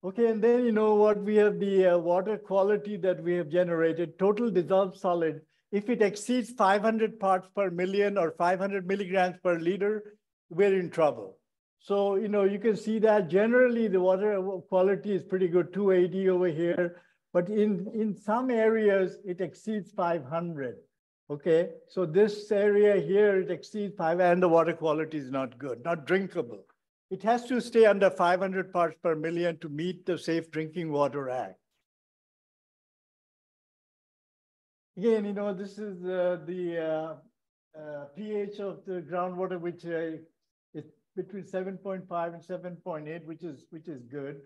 Okay, and then you know what, we have the water quality that we have generated, total dissolved solid. If it exceeds 500 parts per million or 500 milligrams per liter, we're in trouble. So, you know, you can see that generally the water quality is pretty good, 280 over here, but in some areas it exceeds 500. Okay, so this area here, it exceeds 5 and the water quality is not good, not drinkable. It has to stay under 500 parts per million to meet the Safe Drinking Water Act. Again, you know, this is the pH of the groundwater, which is between 7.5 and 7.8, which is good.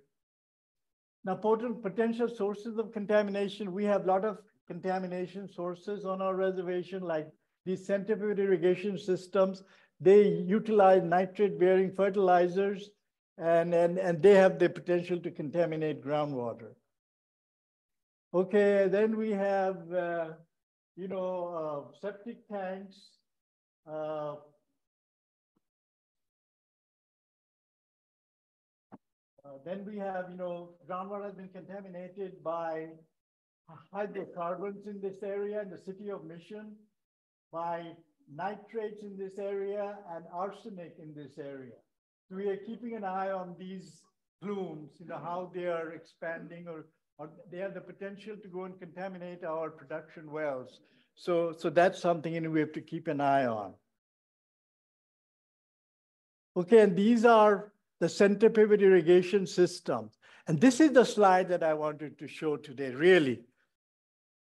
Now, potential sources of contamination, we have a lot of contamination sources on our reservation, like these centrifugal irrigation systems. They utilize nitrate-bearing fertilizers, and they have the potential to contaminate groundwater. Okay, then we have, you know, septic tanks. Then we have, you know, groundwater has been contaminated by hydrocarbons in this area, in the city of Mission, by nitrates in this area and arsenic in this area. So we are keeping an eye on these plumes, you know, how they are expanding or they have the potential to go and contaminate our production wells. So that's something, you know, we have to keep an eye on. Okay, and these are the center pivot irrigation systems. And this is the slide that I wanted to show today, really.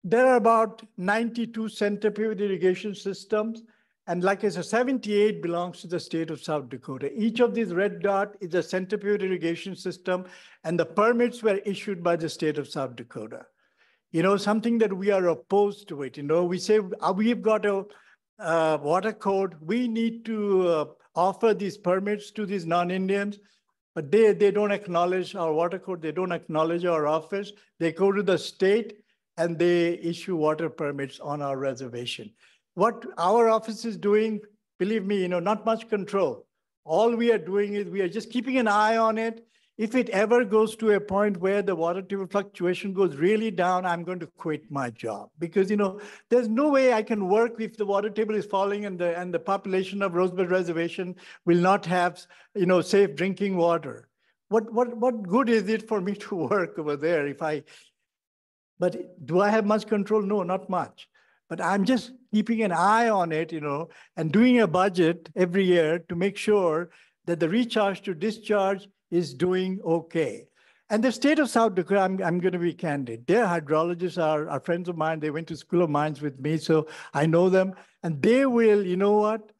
There are about 92 centrifuge irrigation systems. And like I said, 78 belongs to the state of South Dakota. Each of these red dot is a centrifuge irrigation system, and the permits were issued by the state of South Dakota. You know, something that we are opposed to it. You know, we say we've got a water code. We need to offer these permits to these non-Indians, but they don't acknowledge our water code. They don't acknowledge our office. They go to the state and they issue water permits on our reservation. What our office is doing, believe me, you know, not much control. All we are doing is we are just keeping an eye on it. If it ever goes to a point where the water table fluctuation goes really down, I'm going to quit my job because, you know, there's no way I can work if the water table is falling and the population of Rosebud Reservation will not have, you know, safe drinking water. What good is it for me to work over there but do I have much control? No, not much. But I'm just keeping an eye on it, you know, and doing a budget every year to make sure that the recharge to discharge is doing okay. And the state of South Dakota, I'm going to be candid. Their hydrologists are friends of mine. They went to School of Mines with me, so I know them. And they will, you know what,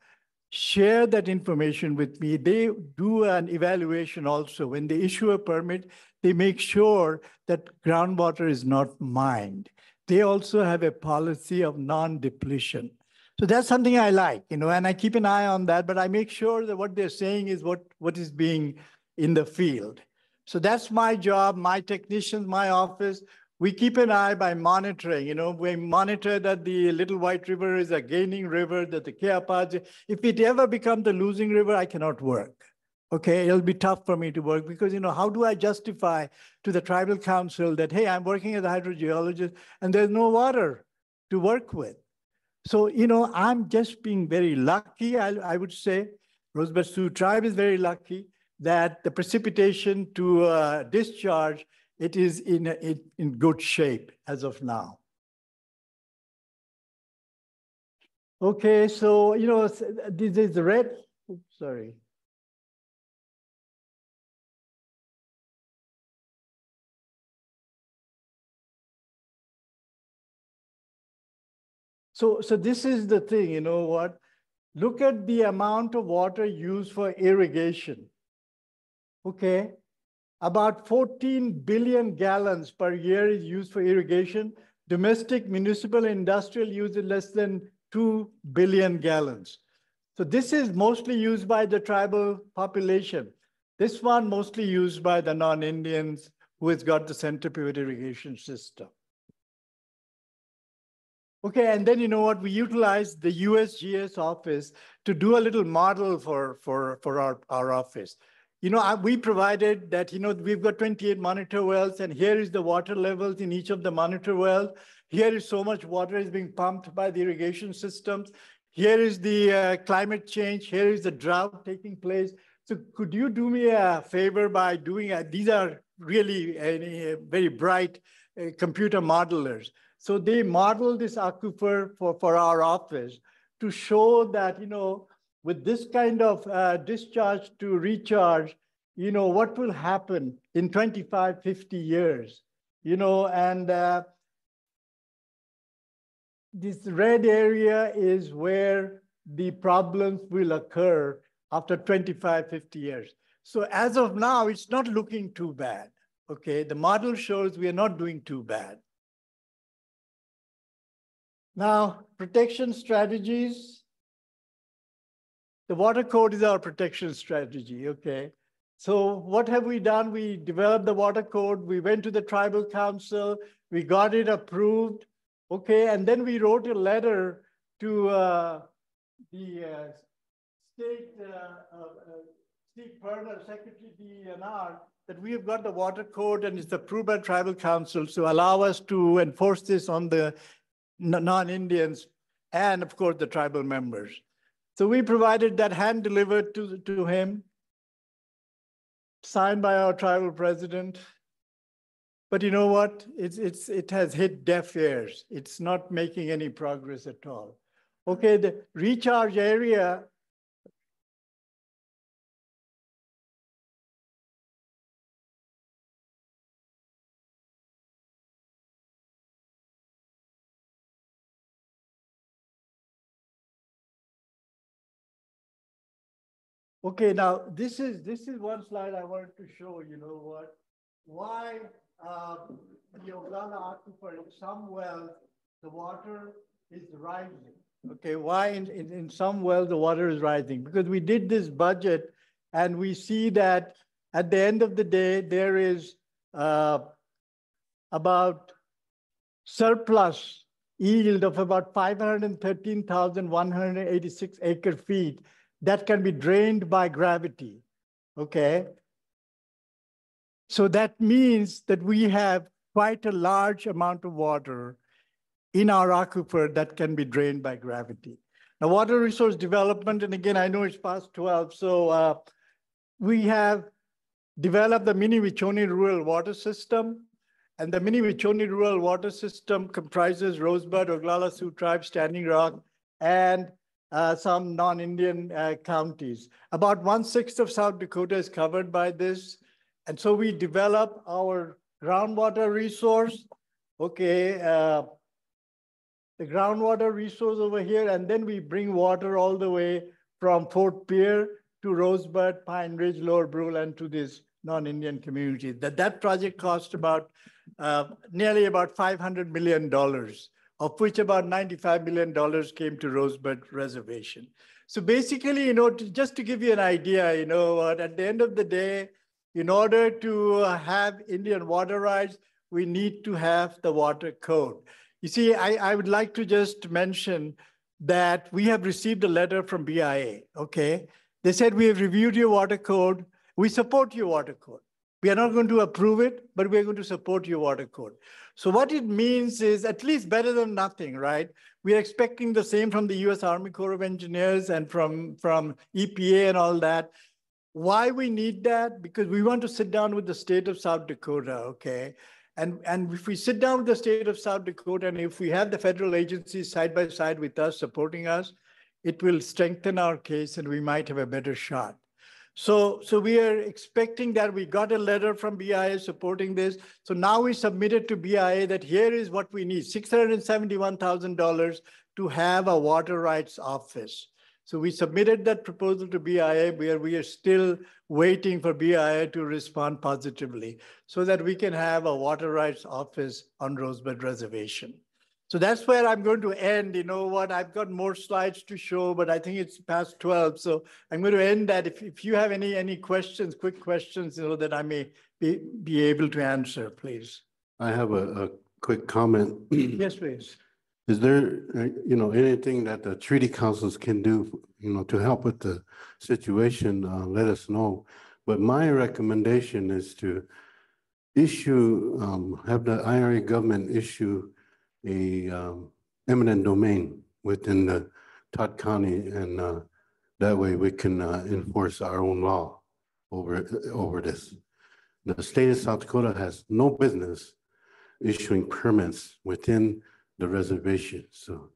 share that information with me. They do an evaluation also. When they issue a permit, they make sure that groundwater is not mined. They also have a policy of non-depletion. So that's something I like, you know, and I keep an eye on that, but I make sure that what they're saying is what is being in the field. So that's my job, my technicians, my office. We keep an eye by monitoring, you know, we monitor that the Little White River is a gaining river, that the Keapaj, if it ever becomes the losing river, I cannot work. Okay, it'll be tough for me to work because, you know, how do I justify to the tribal council that, hey, I'm working as a hydrogeologist and there's no water to work with? So, you know, I'm just being very lucky, I would say. Rosebud Sioux tribe is very lucky that the precipitation to discharge, it is in good shape as of now. Okay, so, you know, this is the red, oops, sorry. So this is the thing, you know what? Look at the amount of water used for irrigation. Okay, about 14 billion gallons per year is used for irrigation. Domestic, municipal, industrial use is less than 2 billion gallons. So this is mostly used by the tribal population. This one mostly used by the non-Indians who has got the centrifuge irrigation system. Okay, and then you know what? We utilize the USGS office to do a little model for our office. You know, we provided that, you know, we've got 28 monitor wells, and here is the water levels in each of the monitor wells. Here is so much water is being pumped by the irrigation systems. Here is the climate change. Here is the drought taking place. So could you do me a favor by doing, these are really very bright computer modelers. So they model this aquifer for our office to show that, you know, with this kind of discharge to recharge, you know, what will happen in 25, 50 years, you know, and this red area is where the problems will occur after 25, 50 years. So as of now, it's not looking too bad, okay? The model shows we are not doing too bad. Now, protection strategies. The water code is our protection strategy, okay? So what have we done? We developed the water code. We went to the tribal council. We got it approved, okay? And then we wrote a letter to the state Steve Perner, Secretary DNR, that we have got the water code and it's approved by tribal council to allow us to enforce this on the non-Indians and of course the tribal members. So we provided that hand delivered to him, signed by our tribal president. But you know what? It has hit deaf ears. It's not making any progress at all. Okay, the recharge area. Okay, now this is one slide I wanted to show, you know what? Why the Oglala aquifer, in some wells, the water is rising. Okay, why in some wells the water is rising? Because we did this budget and we see that at the end of the day, there is about surplus yield of about 513,186 acre feet that can be drained by gravity, okay? So that means that we have quite a large amount of water in our aquifer that can be drained by gravity. Now, water resource development, and again, I know it's past 12, so we have developed the Mini Wichoni Rural Water System. And the Mini Wichoni Rural Water System comprises Rosebud, Oglala Sioux Tribe, Standing Rock, and some non-Indian counties. About 1/6 of South Dakota is covered by this. And so we develop our groundwater resource, okay, the groundwater resource over here, and then we bring water all the way from Fort Pierre to Rosebud, Pine Ridge, Lower Brule, and to this non-Indian community. That project cost about nearly about $500 million, of which about $95 million came to Rosebud Reservation. So basically, you know, just to give you an idea, you know, at the end of the day, in order to have Indian water rights, we need to have the water code. You see, I would like to just mention that we have received a letter from BIA, okay? They said, we have reviewed your water code. We support your water code. We are not going to approve it, but we're going to support your water code. So what it means is at least better than nothing, right? We are expecting the same from the US Army Corps of Engineers and from EPA and all that. Why we need that? Because we want to sit down with the state of South Dakota, okay? And if we sit down with the state of South Dakota, and if we have the federal agencies side by side with us, supporting us, it will strengthen our case and we might have a better shot. So we are expecting that. We got a letter from BIA supporting this. So now we submitted to BIA that here is what we need, $671,000 to have a water rights office. So we submitted that proposal to BIA, where we are still waiting for BIA to respond positively so that we can have a water rights office on Rosebud Reservation. So that's where I'm going to end. You know what? I've got more slides to show, but I think it's past 12. So I'm going to end that. If you have any questions, quick questions, you know, that I may be able to answer, please. I have a quick comment. Yes, please. Is there, you know, anything that the treaty councils can do, you know, to help with the situation? Let us know. But my recommendation is to issue, have the IRA government issue a eminent domain within the Todd County, and that way we can enforce our own law over this. The state of South Dakota has no business issuing permits within the reservation. So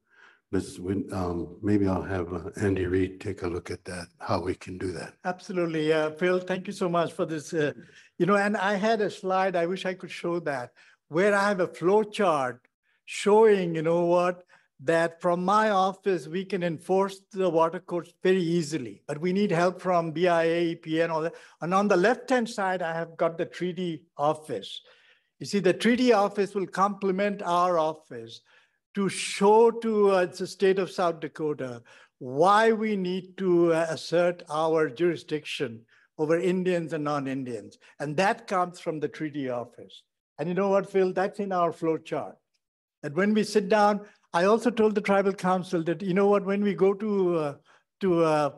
maybe I'll have Andy Reid take a look at that, how we can do that. Absolutely. Phil, thank you so much for this. You know, and I had a slide, I wish I could show that, where I have a flow chart showing, you know what, that from my office, we can enforce the water codes very easily, but we need help from BIA, EPA and all that. And on the left-hand side, I have got the treaty office. You see, the treaty office will complement our office to show to the state of South Dakota why we need to assert our jurisdiction over Indians and non-Indians. And that comes from the treaty office. And you know what, Phil, that's in our flow chart. And when we sit down, I also told the tribal council that, you know what, when we go to for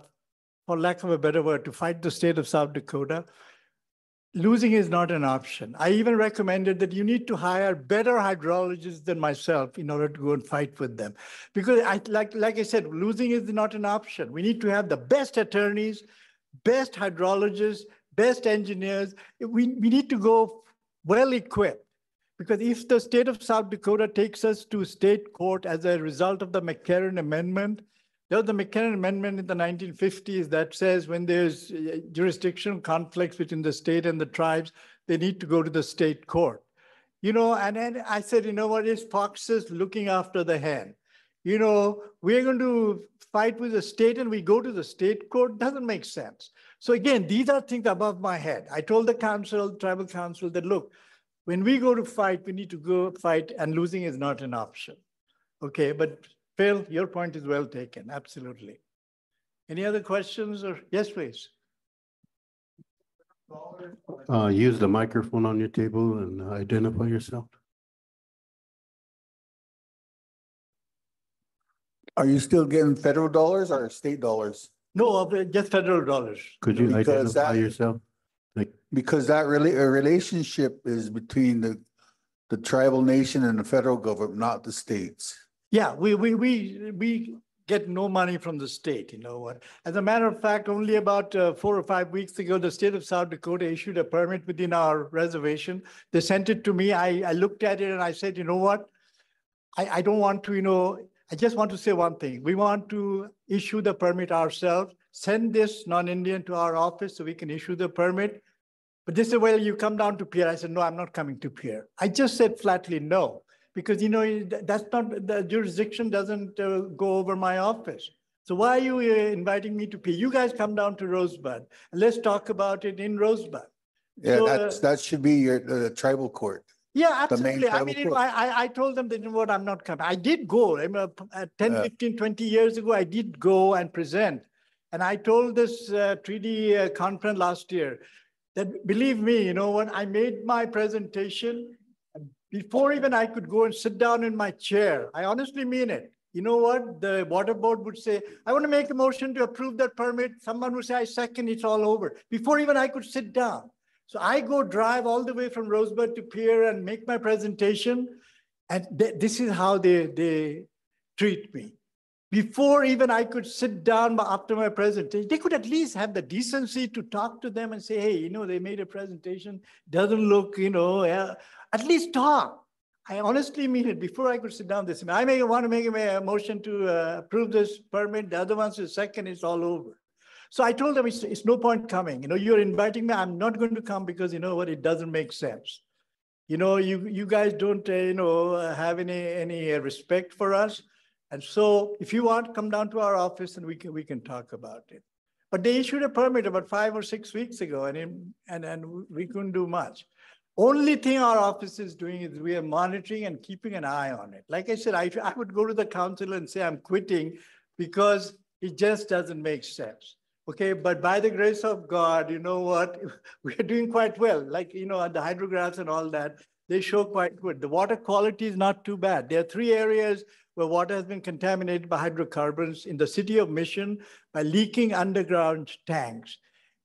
lack of a better word, to fight the state of South Dakota, losing is not an option. I even recommended that you need to hire better hydrologists than myself in order to go and fight with them. Because like I said, losing is not an option. We need to have the best attorneys, best hydrologists, best engineers. We need to go well equipped. Because if the state of South Dakota takes us to state court as a result of the McCarran Amendment, there was the McCarran Amendment in the 1950s that says when there's jurisdictional conflicts between the state and the tribes, they need to go to the state court. You know, and then I said, you know what, it's foxes looking after the hen. You know, we're going to fight with the state and we go to the state court, doesn't make sense. So again, these are things above my head. I told the council, tribal council that, look, when we go to fight, we need to go fight and losing is not an option. Okay, but Phil, your point is well taken, absolutely. Any other questions or, yes, please. Use the microphone on your table and identify yourself. Are you still getting federal dollars or state dollars? No, just federal dollars. Could you Because identify that- yourself? Because that really a relationship is between the tribal nation and the federal government, not the states. Yeah, we get no money from the state, you know what? As a matter of fact, only about 4 or 5 weeks ago, the state of South Dakota issued a permit within our reservation. They sent it to me. I looked at it and I said, you know what? I don't want to, you know, I just want to say one thing. We want to issue the permit ourselves, send this non-Indian to our office so we can issue the permit. But they said, well, you come down to Pierre. I said, no, I'm not coming to Pierre. I just said flatly no, because, you know, that's not, the jurisdiction doesn't go over my office. So why are you inviting me to Pierre? You guys come down to Rosebud and let's talk about it in Rosebud. Yeah, So, that should be the tribal court. yeah, the main absolutely. I tribal mean, you know, court. I told them that, you know what, I'm not coming. I did go. I mean, 10, Yeah. 15, 20 years ago, I did go and present. And I told this treaty conference last year that, believe me, you know what, I made my presentation before even I could go and sit down in my chair. I honestly mean it. You know what? The water board would say, I want to make a motion to approve that permit. Someone would say, I second, it's all over. Before even I could sit down. So I go drive all the way from Rosebud to Pierre and make my presentation. And this is how they treat me. Before even I could sit down after my presentation, they could at least have the decency to talk to them and say, hey, you know, they made a presentation, doesn't look, you know, at least talk. I honestly mean it. Before I could sit down, they said, I want to make a motion to approve this permit. The other one's the second, it's all over. So I told them it's no point coming. You know, you're inviting me. I'm not going to come because, you know what, it doesn't make sense. You know, you guys don't, you know, have any respect for us. And so if you want, come down to our office and we can talk about it. But they issued a permit about 5 or 6 weeks ago and we couldn't do much. Only thing our office is doing is we are monitoring and keeping an eye on it. Like I said, I would go to the council and say I'm quitting because it just doesn't make sense. Okay, but by the grace of God, you know what, we're doing quite well. Like, you know, the hydrographs and all that, they show quite good. The water quality is not too bad. There are 3 areas where water has been contaminated by hydrocarbons in the city of Mission by leaking underground tanks.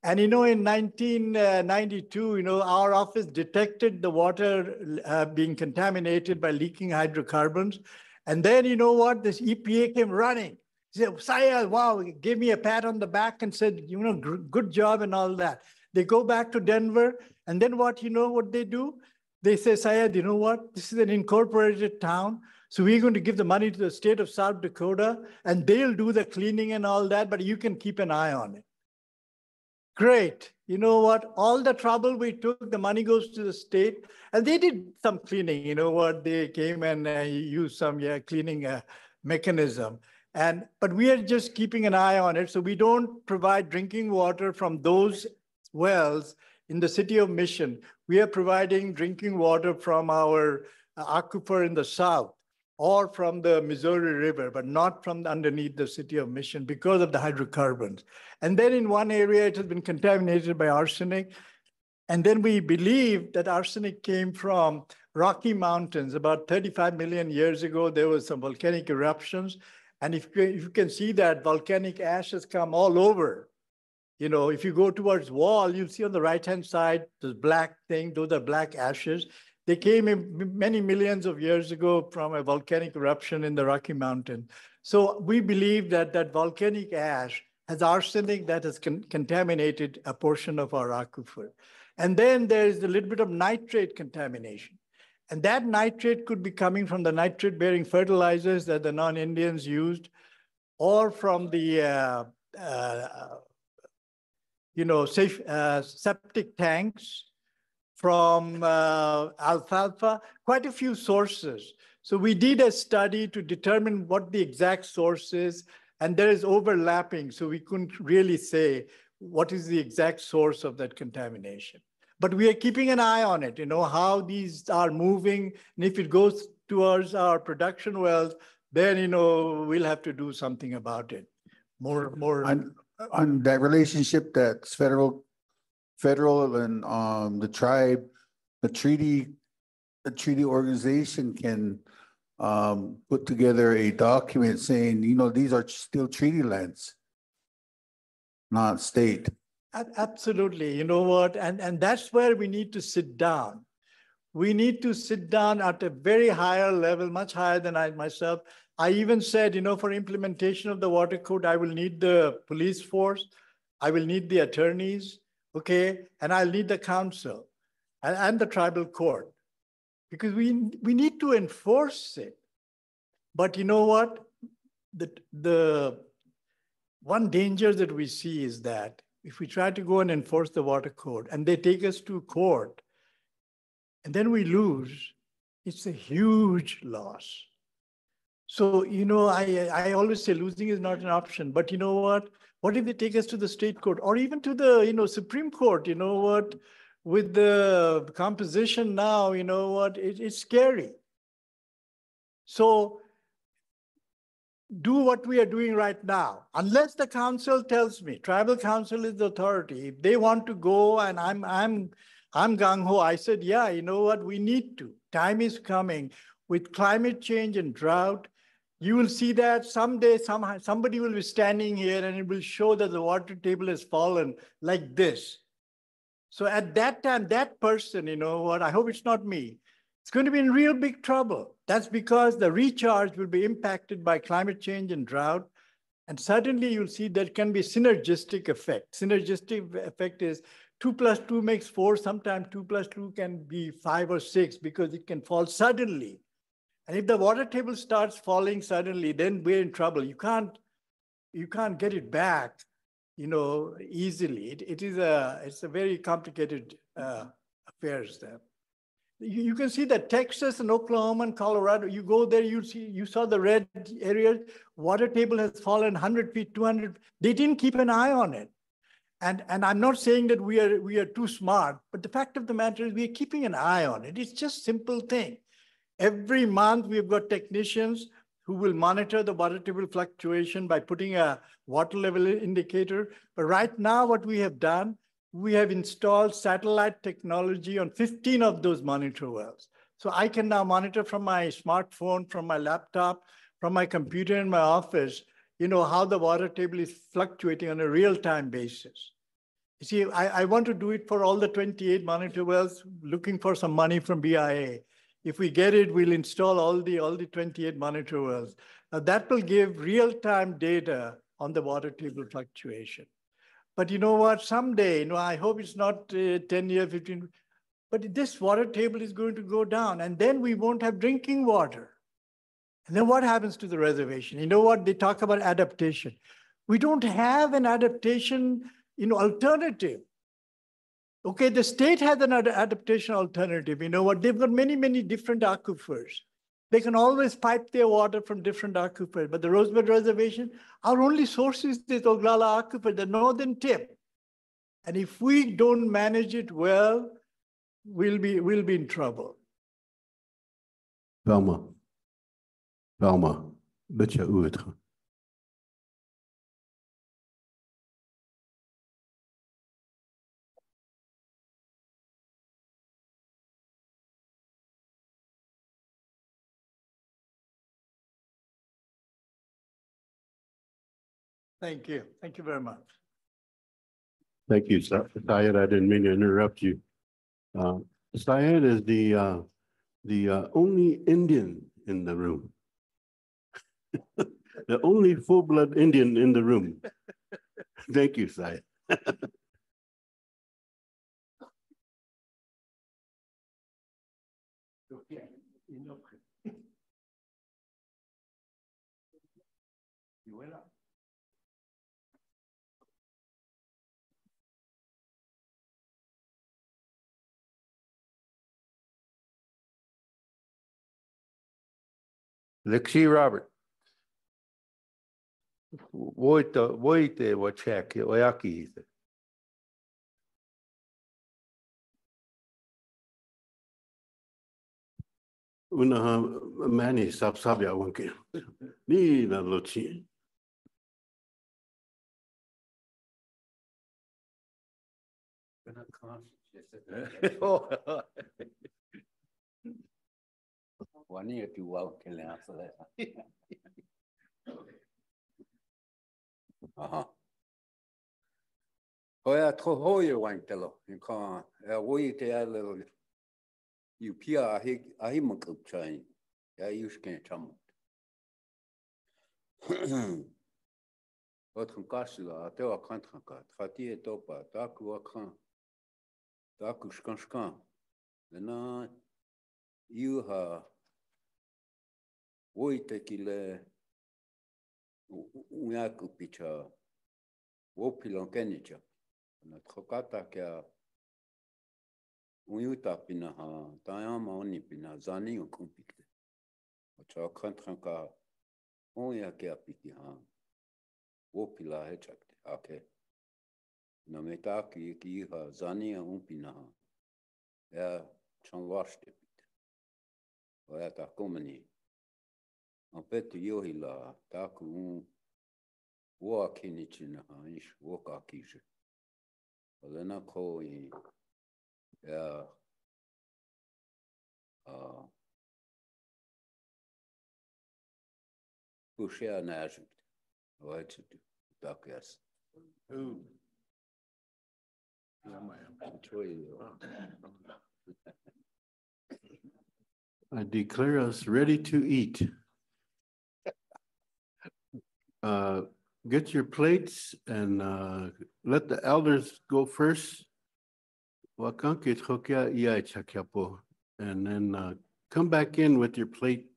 And, you know, in 1992, you know, our office detected the water being contaminated by leaking hydrocarbons. And then, you know what, this EPA came running. He said, Saya, wow, gave me a pat on the back and said, you know, good job and all that. They go back to Denver. And then what, you know what they do? They say, Saya, you know what? This is an incorporated town. So we're going to give the money to the state of South Dakota and they'll do the cleaning and all that, but you can keep an eye on it. Great. You know what? All the trouble we took, the money goes to the state and they did some cleaning. You know what? They came and used some cleaning mechanism. But we are just keeping an eye on it. So we don't provide drinking water from those wells in the city of Mission. We are providing drinking water from our aquifer in the south or from the Missouri River, but not from underneath the city of Mission because of the hydrocarbons. And then in one area, it has been contaminated by arsenic. And then we believe that arsenic came from Rocky Mountains. About 35 million years ago, there was some volcanic eruptions. And if you can see that volcanic ash has come all over. You know, if you go towards wall, you'll see on the right-hand side, this black thing, those are black ashes. They came in many millions of years ago from a volcanic eruption in the Rocky Mountain. So we believe that that volcanic ash has arsenic that has contaminated a portion of our aquifer. And then there's a little bit of nitrate contamination. And that nitrate could be coming from the nitrate-bearing fertilizers that the non-Indians used, or from the septic tanks, from alfalfa, quite a few sources. So we did a study to determine what the exact source is. and there is overlapping, so we couldn't really say what is the exact source of that contamination. But we are keeping an eye on it, how these are moving. And if it goes towards our production wells, then, we'll have to do something about it. More. On that relationship that's federal and the tribe, the treaty organization can put together a document saying, these are still treaty lands, not state. Absolutely. You know what? And that's where we need to sit down. We need to sit down at a very higher level, much higher than I myself. I even said, for implementation of the water code, I will need the police force, I will need the attorneys, okay? And I'll need the council and the tribal court, because we need to enforce it. But you know what? The one danger that we see is that if we try to go and enforce the water code and they take us to court and then we lose, it's a huge loss. So, I always say losing is not an option, but you know what? What if they take us to the state court or even to the, Supreme Court? You know what? With the composition now, it's scary. So do what we are doing right now. Unless the council tells me, tribal council is the authority. If they want to go and I'm gung-ho, I said, yeah, you know what? We need to. Time is coming. With climate change and drought, you will see that someday somebody will be standing here and it will show that the water table has fallen like this. So at that time, that person, I hope it's not me, it's going to be in real big trouble. That's because the recharge will be impacted by climate change and drought. And suddenly you'll see there can be synergistic effect. Synergistic effect is 2 + 2 makes 4. Sometimes 2 + 2 can be 5 or 6 because it can fall suddenly. And if the water table starts falling suddenly, then we're in trouble. You can't get it back, easily. It's a very complicated affairs there. You can see that Texas and Oklahoma and Colorado, you go there, you saw the red areas, water table has fallen 100 feet, 200. They didn't keep an eye on it. And I'm not saying that we are too smart, but the fact of the matter is we are keeping an eye on it. It's just simple thing. Every month we've got technicians who will monitor the water table fluctuation by putting a water level indicator. But right now what we have done, we have installed satellite technology on 15 of those monitor wells. So I can now monitor from my smartphone, from my laptop, from my computer in my office, how the water table is fluctuating on a real-time basis. You see, I want to do it for all the 28 monitor wells, looking for some money from BIA. If we get it, we'll install all the 28 monitor wells. Now that will give real-time data on the water table fluctuation. But you know what, someday, I hope it's not 10 years, 15, but this water table is going to go down and then we won't have drinking water. And then what happens to the reservation? You know what, they talk about adaptation. We don't have an adaptation, alternative. Okay, the state has an adaptation alternative. You know what, they've got many, many different aquifers. They can always pipe their water from different aquifers, but the Rosebud Reservation, our only source is this Oglala aquifer, the northern tip. And if we don't manage it well, we'll be in trouble. Velma, beetje uitgaan. Thank you. Thank you very much. Thank you, Syed. I didn't mean to interrupt you. Syed is the only Indian in the room. The only full-blood Indian in the room. Thank you, Syed. Lexi Robert. Voite wa check, oyaki. Una mani sabia wanke. Ni na lochi. Wani tu wau ke le asa le. Aha. Hoia tro hoi wain telo. In ka woi te ale you pia ahi makup chai. Ya yushken chamut. Wat kan kasila te wa kan ka. Fati e topa ta ku wa kan. Ta ku skan. Na you ha woi te ki le unga ku picha. Wo pilon kenicha. Na trokata kia Uyuta pina ha, tayama oni pina zani o kumpikte. O cha kantranka oya ke apiki ha. O pila he chakte, ake. Na metaki ki ha zani o umpina ha. Ya chan washte pite. O ya ta komani. An petu yohi la taku ua kinichina ha ish woka kije. O lena ko I ya pushea najut. O ya chitu. Taku yas. I declare us ready to eat. Get your plates and let the elders go first. Wakanke chokia iai chakiapo. And then come back in with your plate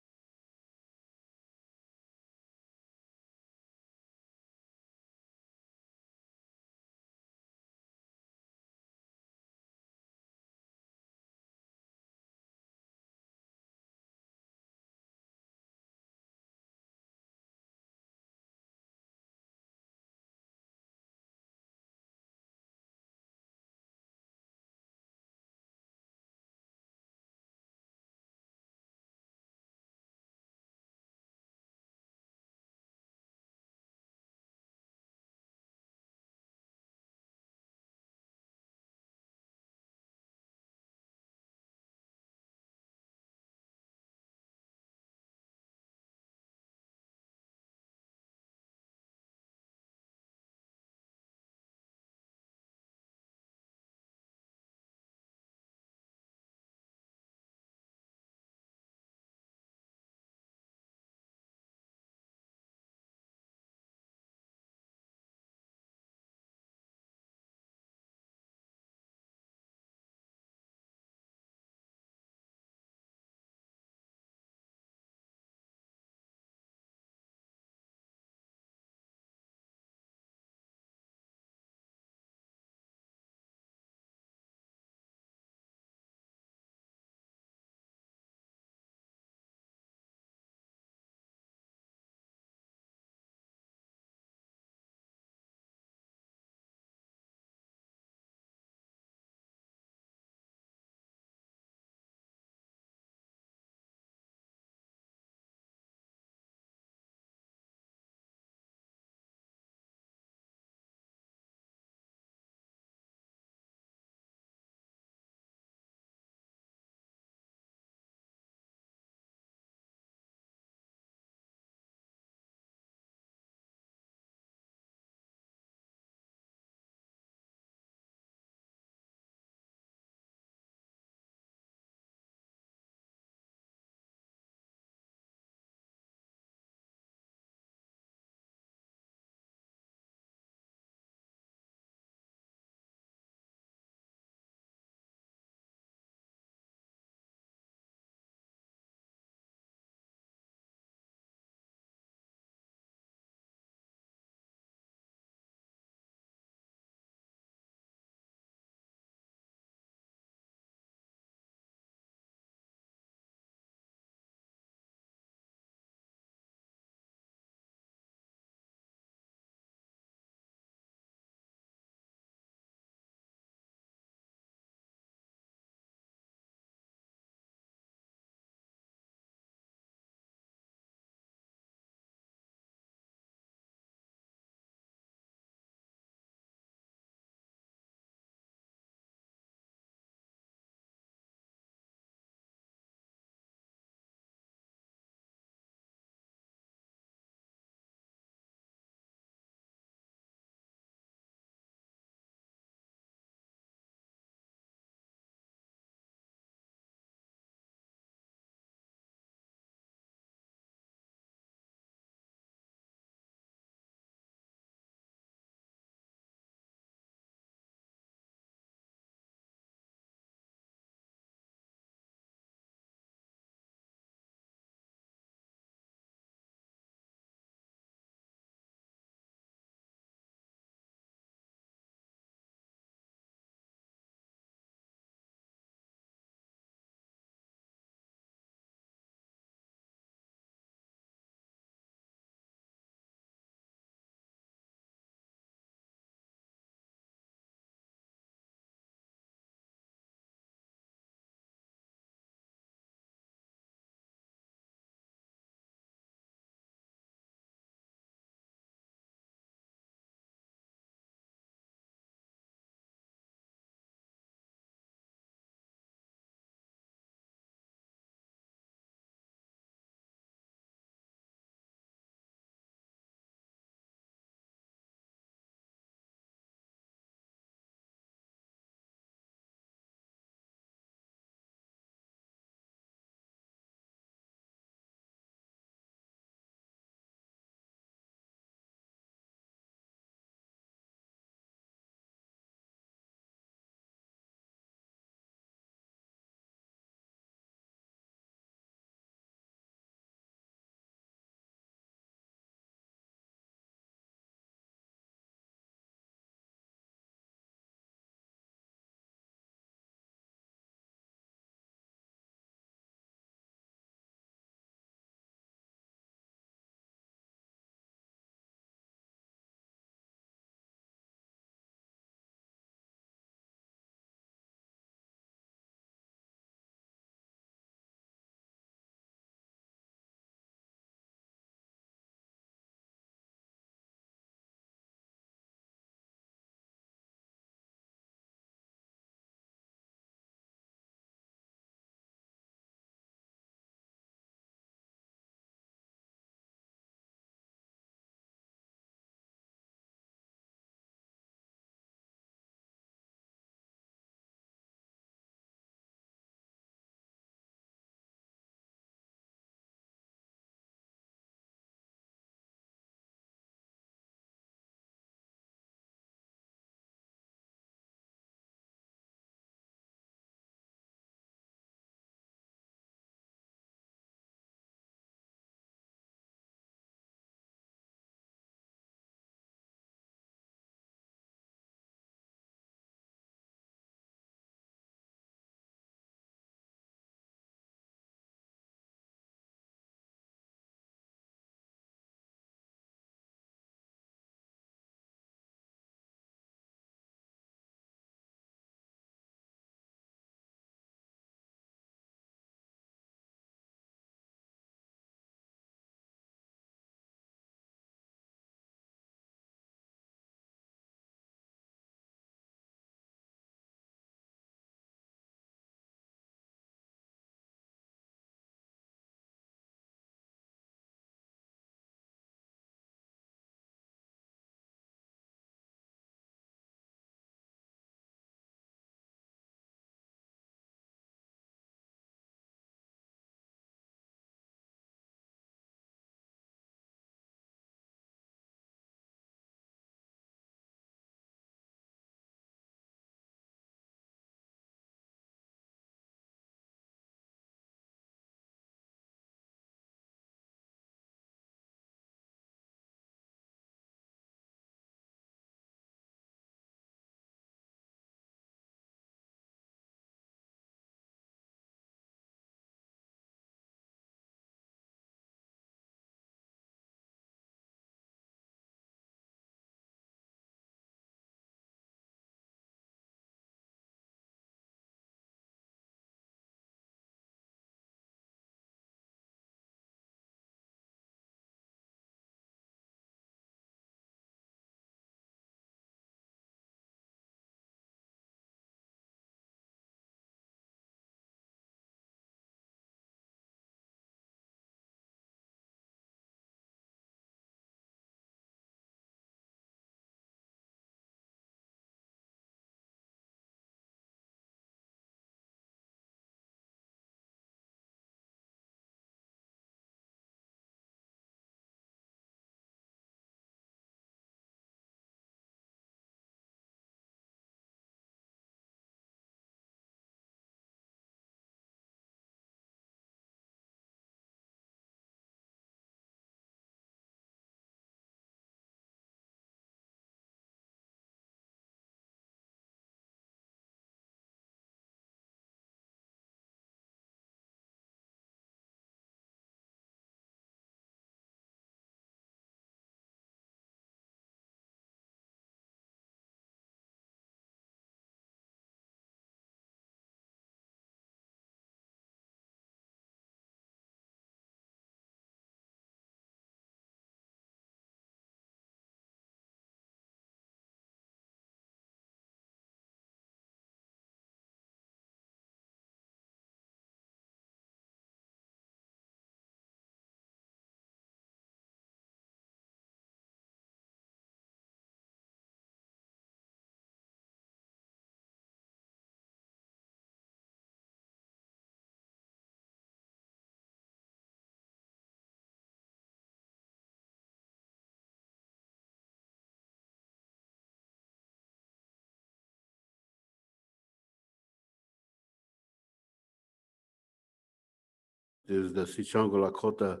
is the Sichango Lakota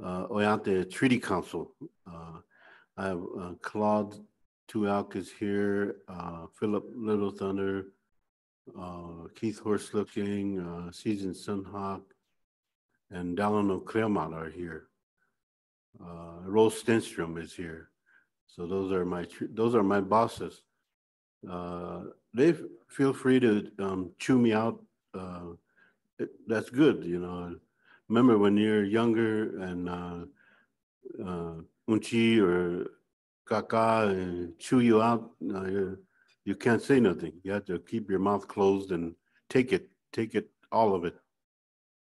Oyate Treaty Council. I have Claude Tualk is here, Philip Little Thunder, Keith Horselooking, Season Sunhawk, and Delano Claremont are here. Rose Stenstrom is here. So those are my bosses. They feel free to chew me out. That's good, you know. Remember when you're younger and Unchi or Kaka and chew you out, you can't say nothing. You have to keep your mouth closed and take it, all of it.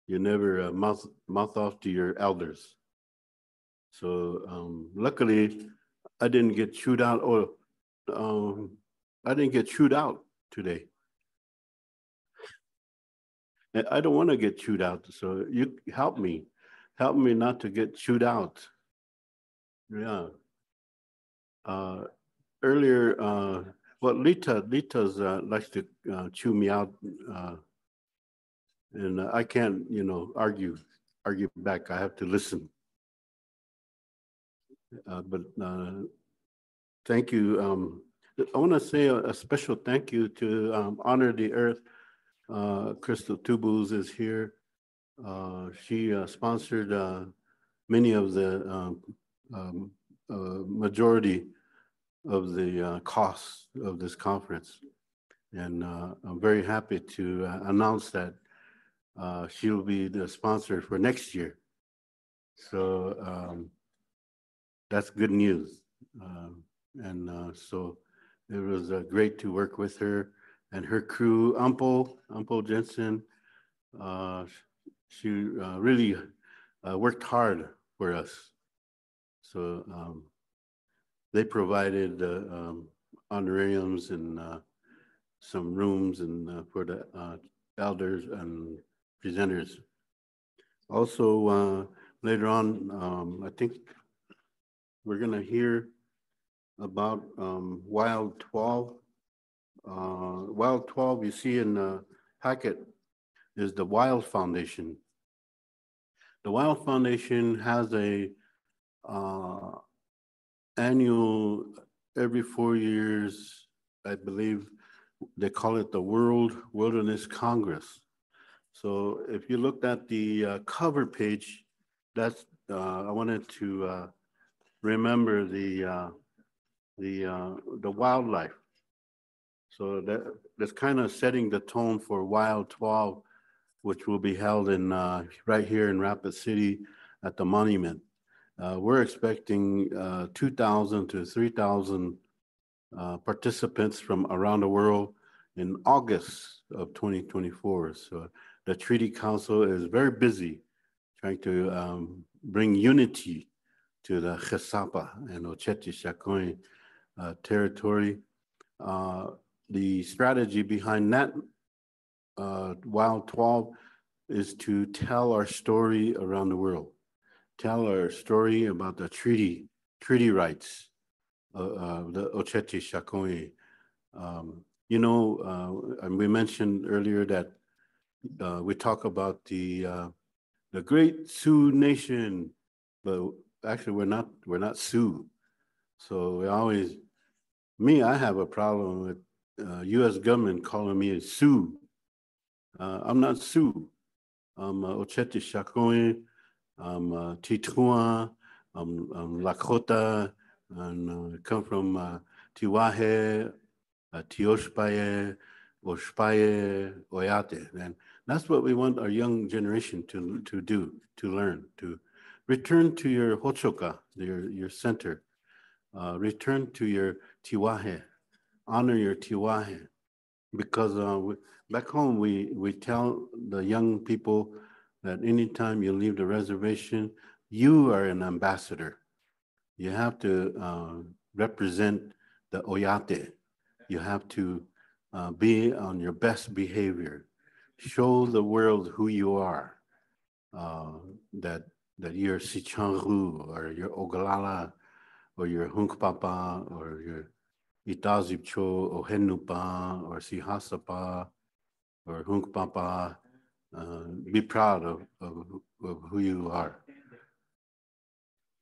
You never mouth off to your elders. So luckily, I didn't get chewed out, or I didn't get chewed out today. I don't want to get chewed out, so you help me not to get chewed out. Yeah. Earlier, well, Lita's likes to chew me out, and I can't, you know, argue back. I have to listen. But thank you. I want to say a special thank you to Honor the Earth. Crystal Tubus is here. She sponsored many of the majority of the costs of this conference. And I'm very happy to announce that she'll be the sponsor for next year. So that's good news. So it was great to work with her and her crew, Ampo Jensen. She really worked hard for us. So they provided honorariums and some rooms and for the elders and presenters. Also, later on, I think we're gonna hear about Wild 12. Wild 12, you see in the packet, is the Wild Foundation. The Wild Foundation has a annual, every 4 years, I believe, they call it the World Wilderness Congress. So if you looked at the cover page, that's I wanted to remember the wildlife. So that's kind of setting the tone for Wild 12, which will be held in right here in Rapid City at the monument. We're expecting 2,000 to 3,000 participants from around the world in August of 2024. So the Treaty Council is very busy trying to bring unity to the Chesapa and Oceti Sakowin territory. The strategy behind that Wild 12 is to tell our story around the world, tell our story about the treaty rights of the Oceti Sakowin. You know, and we mentioned earlier that we talk about the great Sioux Nation, but actually we're not Sioux. So we always, I have a problem with U.S. government calling me a Sioux. I'm not Sioux. I'm Oceti Sakowin, I'm Titrua, I'm Lakota, and come from Tiwahe, Tioshpaye, Oshpaye, Oyate. And that's what we want our young generation to do, to learn, to return to your Hochoka, your center. Return to your Tiwahe, honor your Tiwahe. Because back home, we tell the young people that anytime you leave the reservation, you are an ambassador. You have to represent the Oyate. You have to be on your best behavior. Show the world who you are, that you're Sichangu or you're Ogalala or you're Hunkpapa or you're Itazipcho or Henupa or Sihasapa or Hunkpapa, be proud of who you are.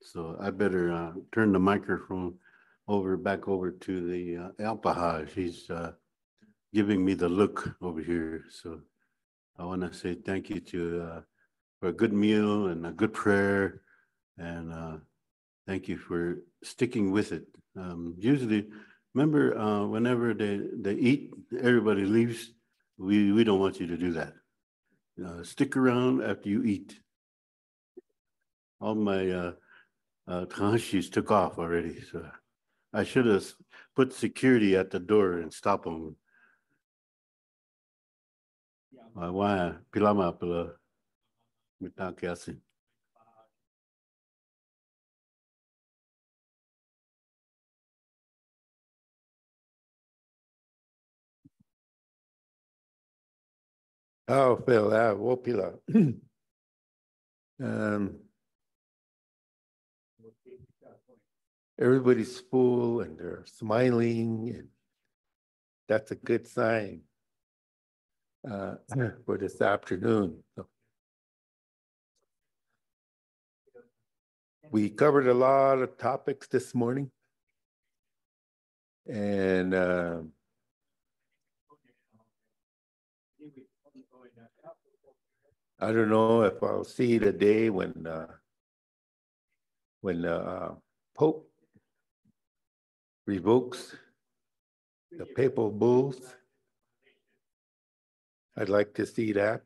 So I better turn the microphone back over to the Alpahaj. He's giving me the look over here. So I want to say thank you for a good meal and a good prayer, and thank you for sticking with it. Usually, remember whenever they eat, everybody leaves. We don't want you to do that. Stick around after you eat. All my tranches took off already, so I should have put security at the door and stop them. Why? Pilama pala. Mitang kasi. Oh, Phil, Wopila. Everybody's full and they're smiling, and that's a good sign for this afternoon. So we covered a lot of topics this morning, and I don't know if I'll see the day when Pope revokes the papal bulls. I'd like to see that,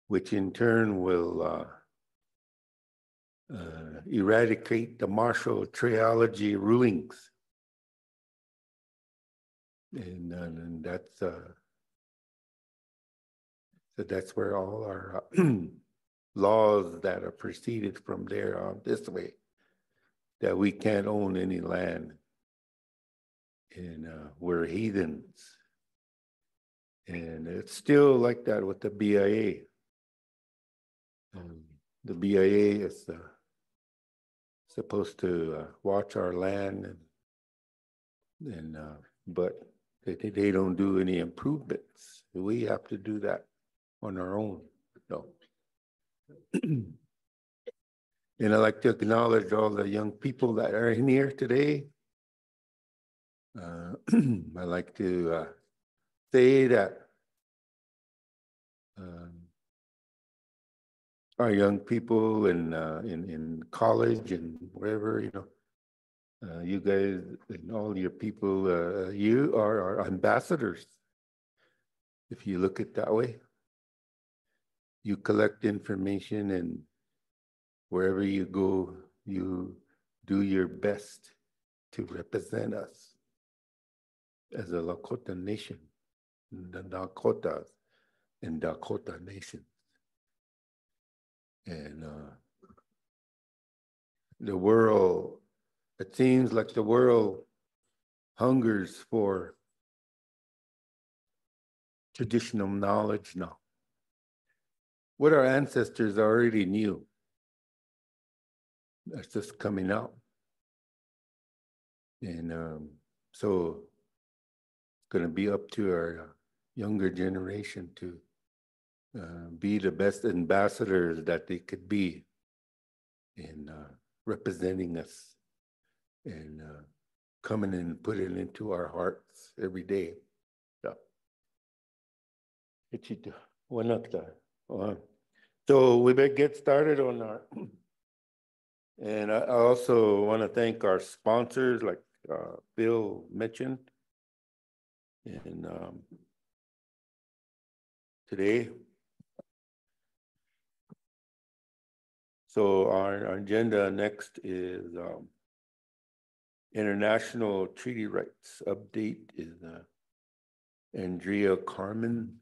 which in turn will eradicate the martial trilogy rulings. And that's where all our laws that are proceeded from there on this way, that we can't own any land, and we're heathens. And it's still like that with the BIA. The BIA is supposed to watch our land, but they don't do any improvements. We have to do that on our own. No. And I'd like to acknowledge all the young people that are in here today. I'd like to say that our young people in college and wherever, you guys and all your people, you are our ambassadors. If you look at it that way, you collect information, and wherever you go, you do your best to represent us as a Lakota nation, the Dakotas and Dakota nations. And the world, it seems like the world hungers for traditional knowledge now. What our ancestors already knew, that's just coming out. And so it's going to be up to our younger generation to be the best ambassadors that they could be in representing us and coming and putting it into our hearts every day. So we better get started on our, and I also want to thank our sponsors, like Bill mentioned, and today. So our agenda next is international treaty rights update is Andrea Carmen,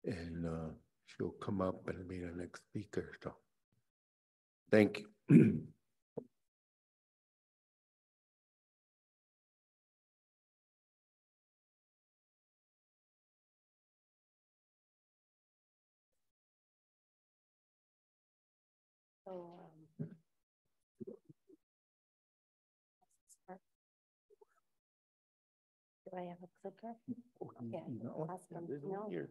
and she'll come up and be the next speaker. So thank you. I have a clicker? Yeah, No, ask them. there's No. one here.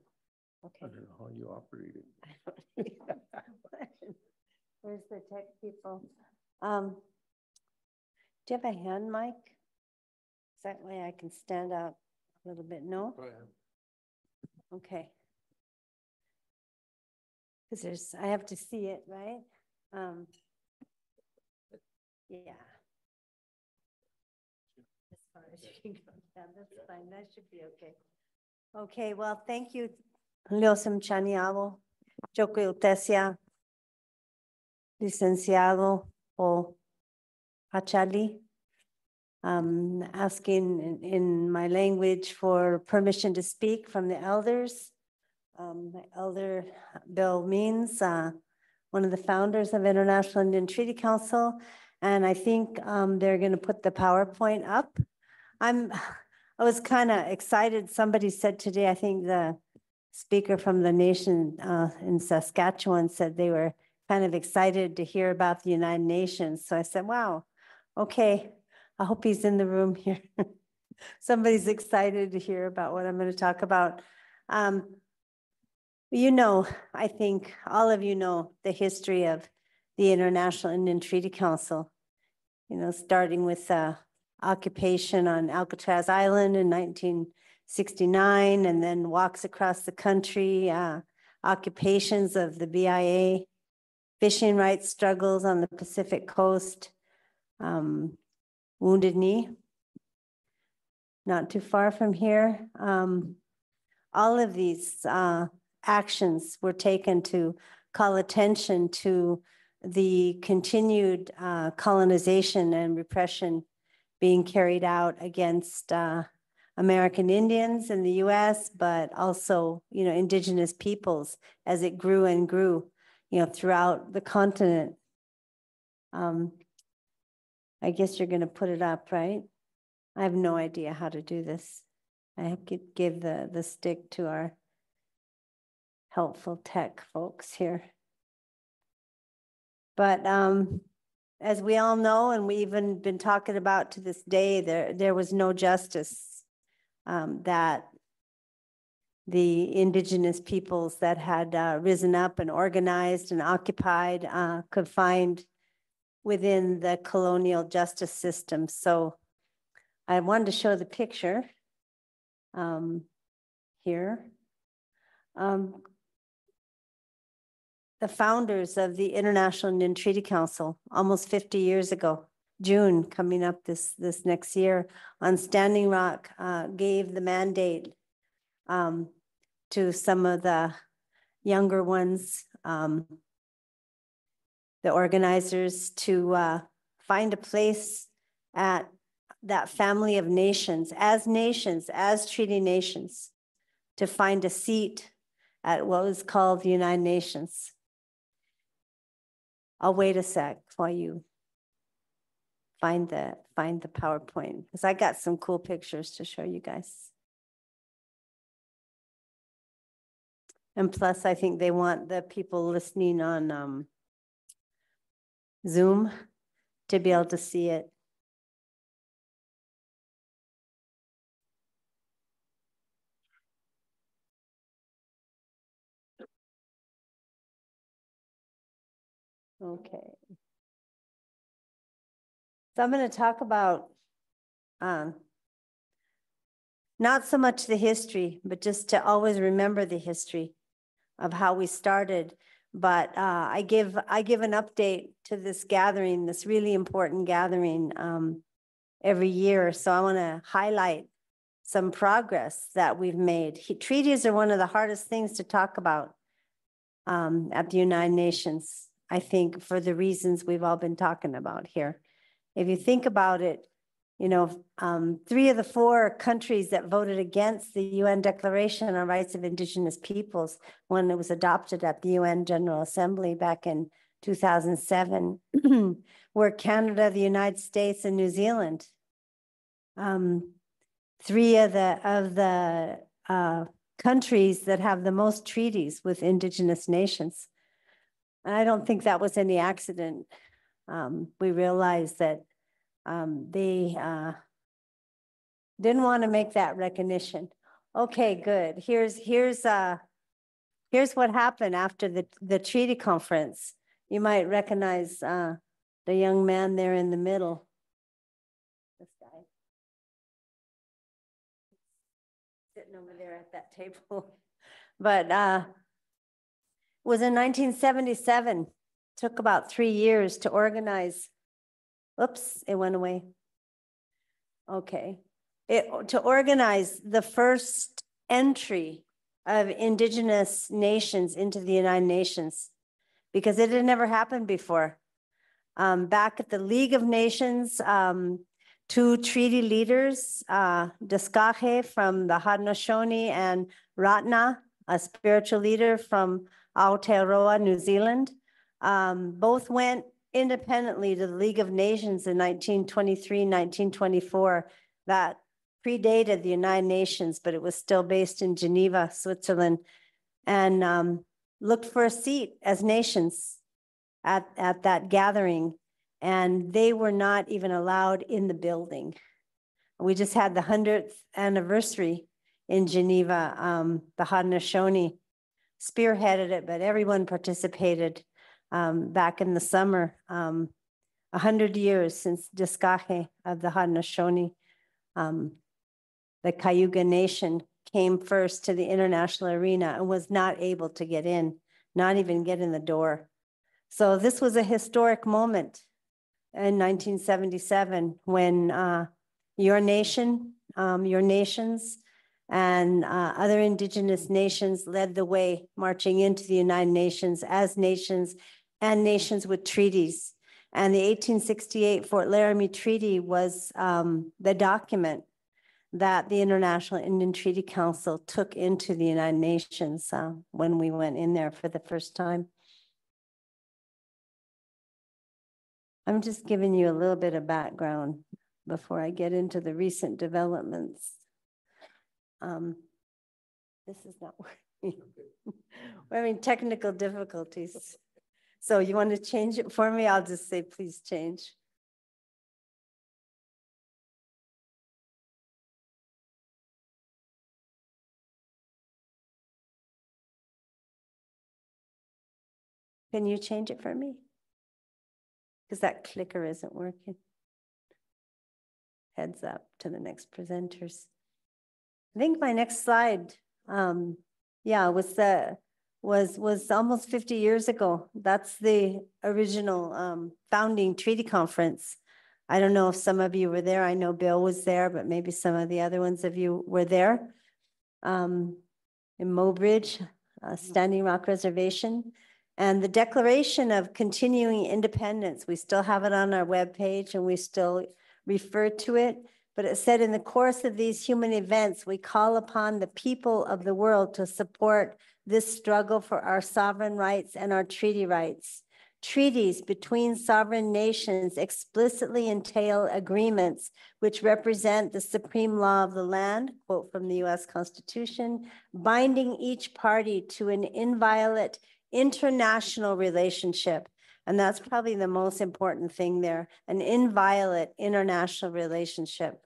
I Okay. don't know how you operate it. Where's the tech people? Do you have a hand mic? That way I can stand up a little bit, no? Okay. Because I have to see it, right? Yeah. As far as you can go, yeah, that's fine, that should be okay. Okay, well, thank you. Leosem Chaniavo, Joko Utesia, licenciado o Achali. Asking in my language for permission to speak from the elders. My elder Bill Means, one of the founders of International Indian Treaty Council, and I think they're going to put the PowerPoint up. I was kind of excited. Somebody said today, I think the speaker from the nation in Saskatchewan said they were kind of excited to hear about the United Nations. So I said, wow, okay, I hope he's in the room here. Somebody's excited to hear about what I'm going to talk about. You know, I think all of you know the history of the International Indian Treaty Council, you know, starting with occupation on Alcatraz Island in 1969, and then walks across the country, occupations of the BIA, fishing rights struggles on the Pacific coast, Wounded Knee, not too far from here. All of these actions were taken to call attention to the continued colonization and repression being carried out against American Indians in the US, but also, you know, indigenous peoples as it grew and grew, you know, throughout the continent. I guess you're going to put it up, right? I have no idea how to do this. I could give the stick to our helpful tech folks here. But as we all know, and we even been talking about to this day, there was no justice that the indigenous peoples that had risen up and organized and occupied could find within the colonial justice system. So I wanted to show the picture here. The founders of the International Indian Treaty Council almost 50 years ago, June coming up this next year, on Standing Rock gave the mandate to some of the younger ones, the organizers, to find a place at that family of nations, as treaty nations, to find a seat at what was called the United Nations. I'll wait a sec while you find the PowerPoint, because I got some cool pictures to show you guys. And plus, I think they want the people listening on Zoom to be able to see it. Okay. So I'm going to talk about not so much the history, but just to always remember the history of how we started. But I give an update to this gathering, this really important gathering every year. So I want to highlight some progress that we've made. Treaties are one of the hardest things to talk about at the United Nations, I think, for the reasons we've all been talking about here. If you think about it, you know, 3 of the 4 countries that voted against the UN Declaration on Rights of Indigenous Peoples when it was adopted at the UN General Assembly back in 2007 were Canada, the United States, and New Zealand. 3 of the countries that have the most treaties with indigenous nations. And I don't think that was any accident. We realized that they Didn't want to make that recognition. Okay, good. Here's what happened after the treaty conference. You might recognize the young man there in the middle. This guy. Sitting over there at that table. But it was in 1977. Took about 3 years to organize. Oops, it went away. Okay. To organize the first entry of indigenous nations into the United Nations, because it had never happened before. Back at the League of Nations, 2 treaty leaders, Descahe from the Haudenosaunee and Ratna, a spiritual leader from Aotearoa, New Zealand, both went independently to the League of Nations in 1923, 1924. That predated the United Nations, but it was still based in Geneva, Switzerland, and looked for a seat as nations at that gathering. And they were not even allowed in the building. We just had the 100th anniversary in Geneva. The Haudenosaunee spearheaded it, but everyone participated back in the summer. 100 years since Descahe of the Haudenosaunee. The Cayuga Nation came first to the international arena and was not able to get in, not even get in the door. So this was a historic moment in 1977 when your nation, your nations, and other indigenous nations led the way, marching into the United Nations as nations and nations with treaties. And the 1868 Fort Laramie Treaty was the document that the International Indian Treaty Council took into the United Nations when we went in there for the first time. I'm just giving you a little bit of background before I get into the recent developments. This is not working. We're having technical difficulties. So you want to change it for me? I'll just say, please change. Can you change it for me? Because that clicker isn't working. Heads up to the next presenters. I think my next slide, yeah, was almost 50 years ago. That's the original founding treaty conference. I don't know if some of you were there. I know Bill was there, but maybe some of the other ones of you were there. In Mobridge, Standing Rock Reservation. And the Declaration of Continuing Independence, we still have it on our webpage and we still refer to it. But it said, in the course of these human events, we call upon the people of the world to support this struggle for our sovereign rights and our treaty rights. Treaties between sovereign nations explicitly entail agreements which represent the supreme law of the land, quote from the US Constitution, binding each party to an inviolate international relationship. And that's probably the most important thing there, an inviolate international relationship.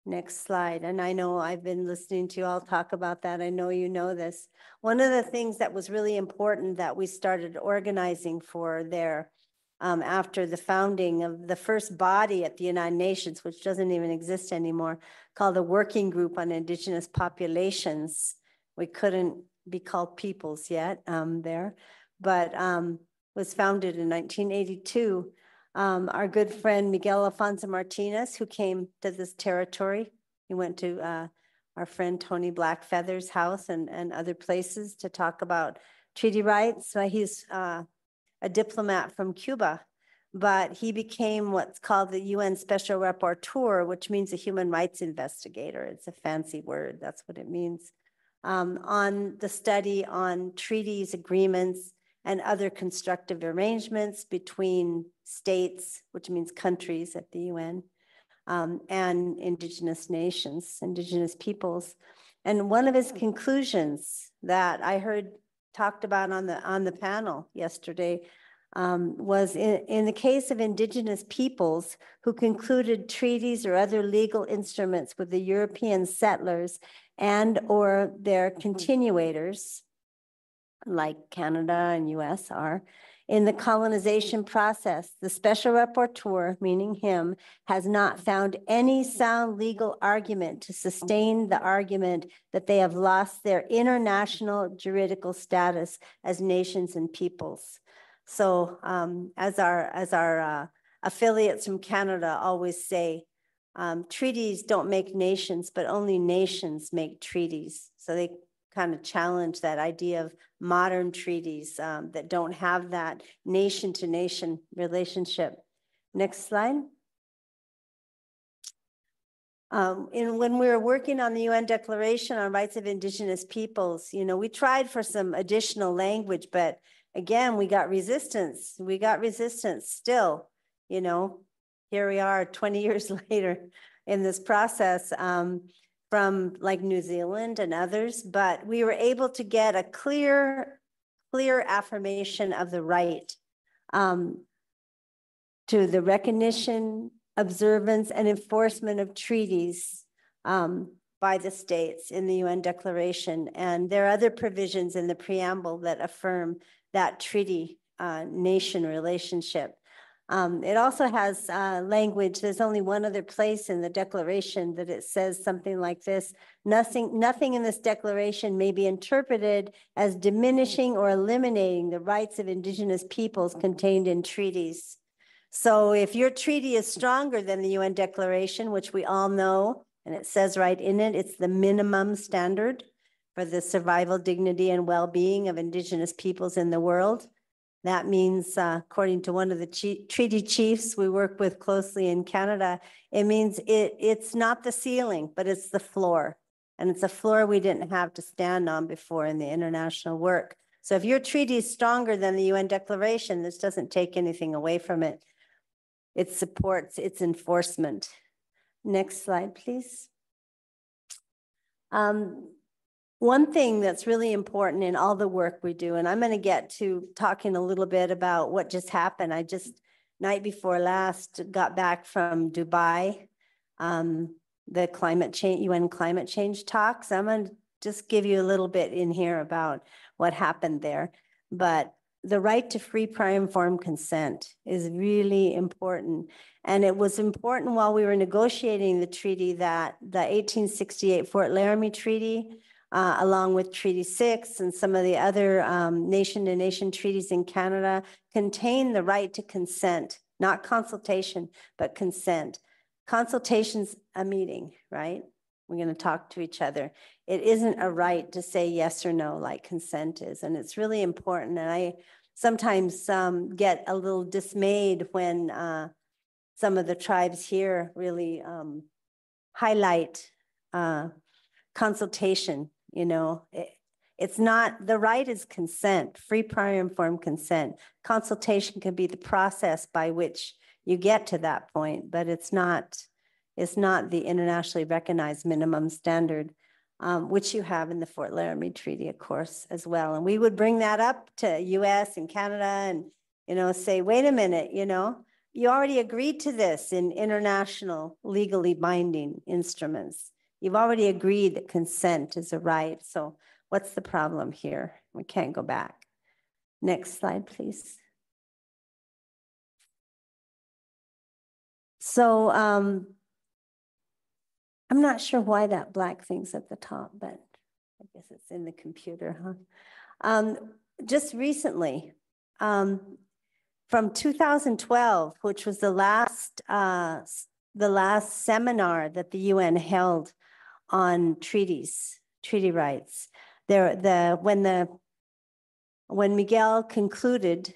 Next slide. And I know I've been listening to you all talk about that. I know you know this. One of the things that was really important that we started organizing for there after the founding of the first body at the United Nations, which doesn't even exist anymore, called the Working Group on Indigenous Populations. We couldn't be called peoples yet there, but was founded in 1982. Our good friend Miguel Alfonso Martinez, who came to this territory, he went to our friend Tony Blackfeather's house and other places to talk about treaty rights. So he's a diplomat from Cuba, but he became what's called the UN Special Rapporteur, which means a human rights investigator. It's a fancy word, that's what it means. On the study on treaties, agreements, and other constructive arrangements between states, which means countries at the UN, and indigenous nations, indigenous peoples. And one of his conclusions that I heard talked about on the panel yesterday was in the case of indigenous peoples who concluded treaties or other legal instruments with the European settlers and or their continuators, like Canada and US are, in the colonization process, the special rapporteur, meaning him, has not found any sound legal argument to sustain the argument that they have lost their international juridical status as nations and peoples. So as our affiliates from Canada always say, treaties don't make nations, but only nations make treaties. So they kind of challenge that idea of modern treaties that don't have that nation to nation relationship. Next slide. When we were working on the UN Declaration on Rights of Indigenous Peoples, you know, we tried for some additional language, but again, we got resistance. We got resistance still, you know, here we are 20 years later in this process. From like New Zealand and others, but we were able to get a clear affirmation of the right to the recognition, observance, and enforcement of treaties by the states in the UN Declaration. And there are other provisions in the preamble that affirm that treaty nation relationship. It also has language. There's only one other place in the declaration that it says something like this: nothing in this declaration may be interpreted as diminishing or eliminating the rights of indigenous peoples contained in treaties. So if your treaty is stronger than the UN Declaration, which we all know, and it says right in it, it's the minimum standard for the survival, dignity, and well-being of indigenous peoples in the world. That means, according to one of the treaty chiefs we work with closely in Canada, it means it's not the ceiling, but it's the floor. And it's a floor we didn't have to stand on before in the international work. So if your treaty is stronger than the UN Declaration, this doesn't take anything away from it. It supports its enforcement. Next slide, please. One thing that's really important in all the work we do, and I'm going to get to talking a little bit about what just happened. I just, night before last, got back from Dubai, the climate change, UN climate change talks. I'm going to just give you a little bit in here about what happened there. But the right to free, prior, informed consent is really important. And it was important while we were negotiating the treaty that the 1868 Fort Laramie Treaty, along with Treaty 6 and some of the other nation-to-nation treaties in Canada, contain the right to consent, not consultation, but consent. Consultation's a meeting, right? We're going to talk to each other. It isn't a right to say yes or no like consent is, and it's really important. And I sometimes get a little dismayed when some of the tribes here really highlight consultation. You know, it's not, the right is consent, free, prior, informed consent. Consultation can be the process by which you get to that point, but it's not the internationally recognized minimum standard, which you have in the Fort Laramie Treaty, of course, as well. And we would bring that up to US and Canada and, you know, say, wait a minute, you know, you already agreed to this in international legally binding instruments. You've already agreed that consent is a right. So what's the problem here? We can't go back. Next slide, please. So I'm not sure why that black thing's at the top, but I guess it's in the computer, huh? Just recently, from 2012, which was the last seminar that the UN held on treaties, treaty rights. When Miguel concluded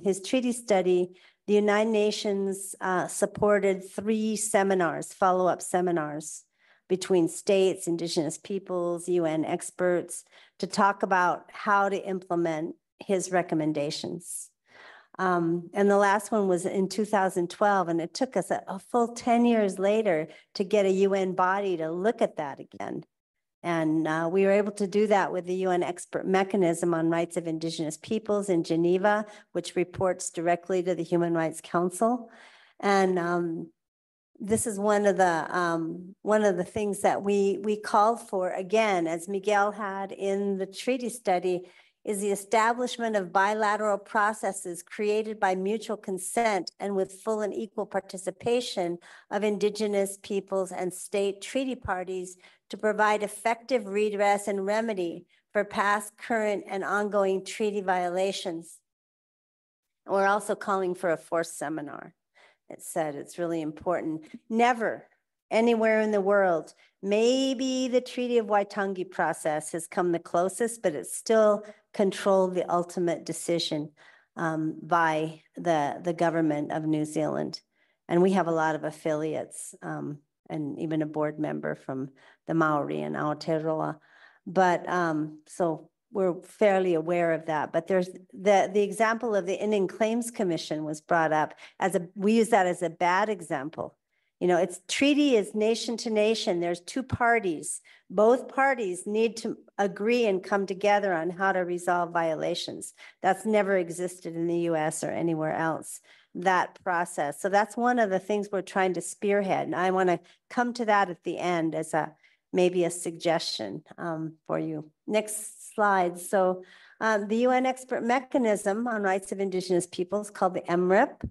his treaty study, the United Nations supported 3 seminars, follow-up seminars between states, indigenous peoples, UN experts, to talk about how to implement his recommendations. And the last one was in 2012, and it took us a full 10 years later to get a UN body to look at that again. And we were able to do that with the UN Expert Mechanism on Rights of Indigenous Peoples in Geneva, which reports directly to the Human Rights Council. And this is one of the things that we called for, again, as Miguel had in the treaty study, is the establishment of bilateral processes created by mutual consent and with full and equal participation of Indigenous peoples and state treaty parties to provide effective redress and remedy for past, current, and ongoing treaty violations. We're also calling for a fourth seminar. It said it's really important. Never anywhere in the world, maybe the Treaty of Waitangi process has come the closest, but it's still controlled the ultimate decision by the government of New Zealand. And we have a lot of affiliates and even a board member from the Maori and Aotearoa. But so we're fairly aware of that. But there's the example of the Indian Claims Commission was brought up as we use that as a bad example. You know, it's treaty is nation to nation. There's two parties. Both parties need to agree and come together on how to resolve violations. That's never existed in the US or anywhere else, that process. So that's one of the things we're trying to spearhead. And I want to come to that at the end as maybe a suggestion for you. Next slide. So the UN Expert Mechanism on Rights of Indigenous Peoples, called the MRIP,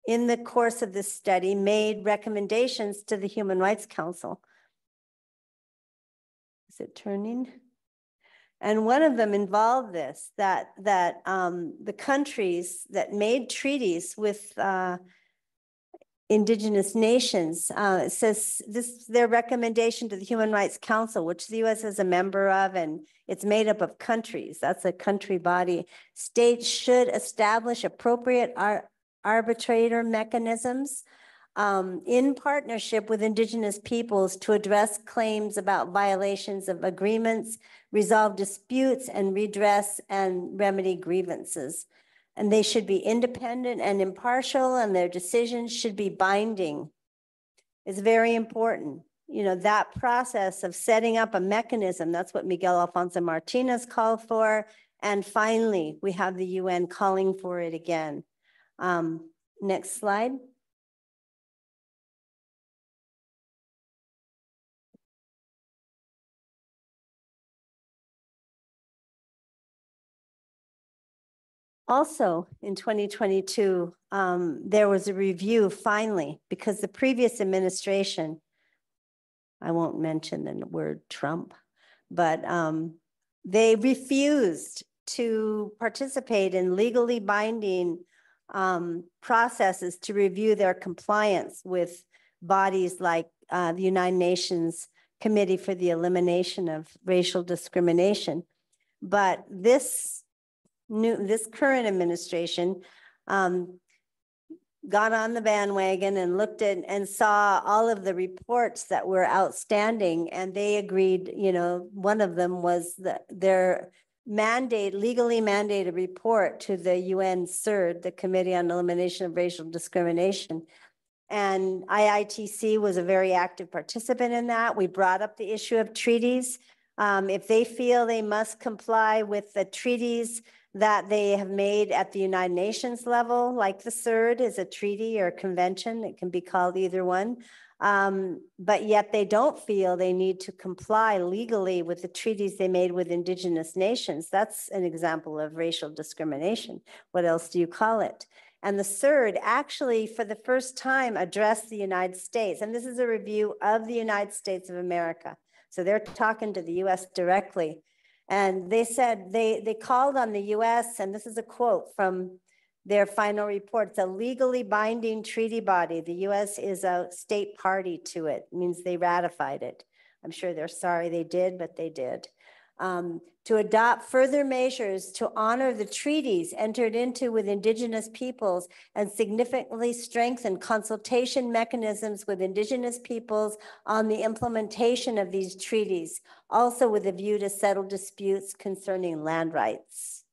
in the course of this study, made recommendations to the Human Rights Council. Is it turning? And one of them involved this, that the countries that made treaties with Indigenous nations, it says this their recommendation to the Human Rights Council, which the US is a member of, and it's made up of countries. That's a country body. States should establish appropriate arbitrator mechanisms in partnership with Indigenous peoples to address claims about violations of agreements, resolve disputes, and redress and remedy grievances. And they should be independent and impartial, and their decisions should be binding. It's very important. You know, that process of setting up a mechanism, that's what Miguel Alfonso Martinez called for. And finally, we have the UN calling for it again. Next slide. Also, in 2022, there was a review finally, because the previous administration, I won't mention the word Trump, but they refused to participate in legally binding processes to review their compliance with bodies like the United Nations Committee for the Elimination of Racial Discrimination. But this current administration got on the bandwagon and looked at and saw all of the reports that were outstanding, and they agreed, you know, one of them was their legally mandated report to the UN CERD, the Committee on Elimination of Racial Discrimination. And IITC was a very active participant in that. We brought up the issue of treaties. If they feel they must comply with the treaties that they have made at the United Nations level, like the CERD is a treaty or a convention, it can be called either one. But yet they don't feel they need to comply legally with the treaties they made with Indigenous nations. That's an example of racial discrimination. What else do you call it? And the CERD actually, for the first time, addressed the United States. And this is a review of the United States of America. So they're talking to the US directly. And they said they called on the US, and this is a quote from their final report. It's a legally binding treaty body. The US is a state party to it. It means they ratified it. I'm sure they're sorry they did, but they did. To adopt further measures to honor the treaties entered into with Indigenous peoples and significantly strengthen consultation mechanisms with Indigenous peoples on the implementation of these treaties, also with a view to settle disputes concerning land rights.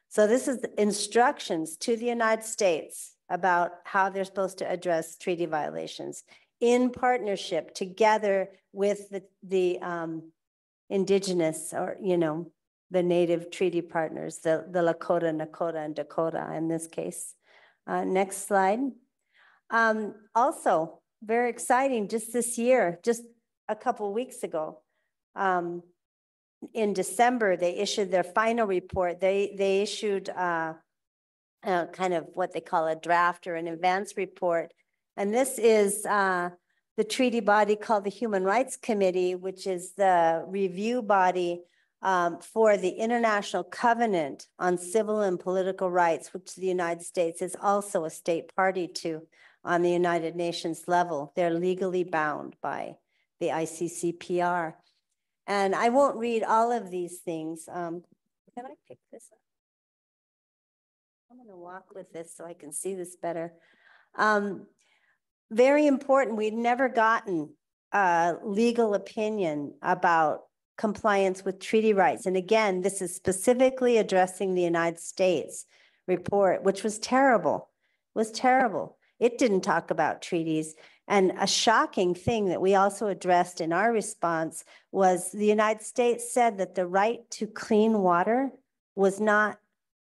So this is the instructions to the United States about how they're supposed to address treaty violations. in partnership together with the indigenous, or, you know, the native treaty partners, the Lakota, Nakota, and Dakota in this case. Next slide. Also, very exciting, just this year, just a couple of weeks ago, in December, they issued their final report. They issued kind of what they call a draft or an advance report. And this is the treaty body called the Human Rights Committee, which is the review body for the International Covenant on Civil and Political Rights, which the United States is also a state party to on the United Nations level. They're legally bound by the ICCPR. And I won't read all of these things. Can I pick this up? I'm going to walk with this so I can see this better. Very important, we'd never gotten a legal opinion about compliance with treaty rights. And again, this is specifically addressing the United States report, which was terrible. It was terrible. It didn't talk about treaties. And a shocking thing that we also addressed in our response was the United States said that the right to clean water was not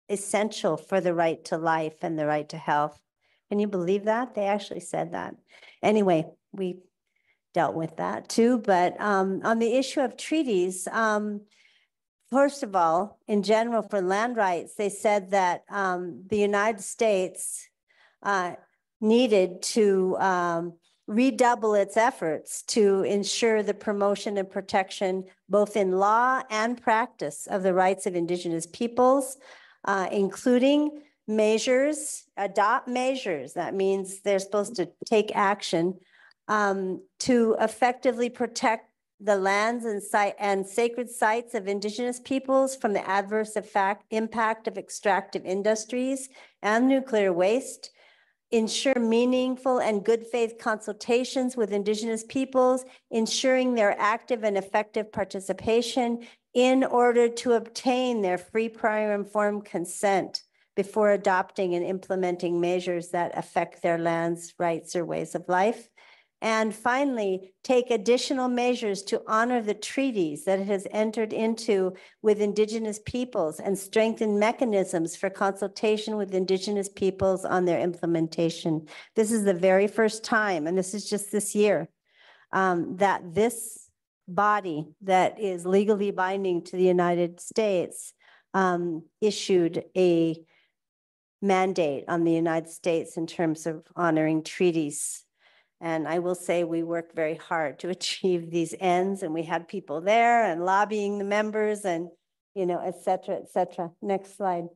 essential for the right to life and the right to health. Can you believe that? They actually said that. Anyway, we dealt with that too. But on the issue of treaties, first of all, in general for land rights, they said that the United States needed to redouble its efforts to ensure the promotion and protection, both in law and practice, of the rights of Indigenous peoples, including measures, adopt measures. That means they're supposed to take action to effectively protect the lands and sacred sites of Indigenous peoples from the adverse impact of extractive industries and nuclear waste, ensure meaningful and good faith consultations with Indigenous peoples, ensuring their active and effective participation in order to obtain their free, prior, informed consent before adopting and implementing measures that affect their lands, rights, or ways of life. And finally, take additional measures to honor the treaties that it has entered into with Indigenous peoples and strengthen mechanisms for consultation with Indigenous peoples on their implementation. This is the very first time, and this is just this year, that this body that is legally binding to the United States issued a mandate on the United States in terms of honoring treaties. And I will say we worked very hard to achieve these ends, and we had people there and lobbying the members and, you know, et cetera, et cetera. Next slide.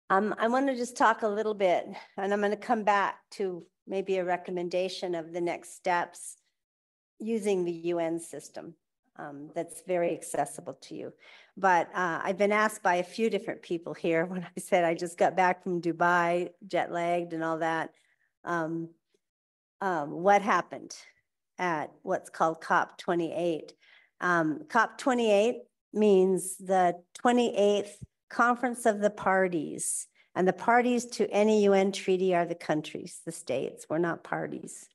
I want to just talk a little bit, and I'm going to come back to maybe a recommendation of the next steps using the UN system that's very accessible to you. But I've been asked by a few different people here when I said I just got back from Dubai, jet lagged and all that. What happened at what's called COP28. COP28 means the 28th Conference of the Parties, and the parties to any UN treaty are the countries, the states. We're not parties.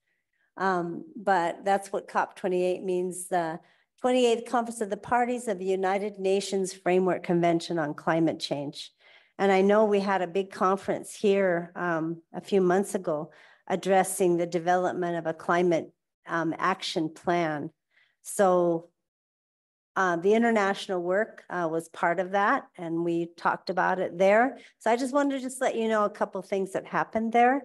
But that's what COP28 means, the 28th Conference of the Parties of the United Nations Framework Convention on Climate Change. And I know we had a big conference here a few months ago addressing the development of a climate action plan. So the international work was part of that, and we talked about it there. So I just wanted to just let you know a couple of things that happened there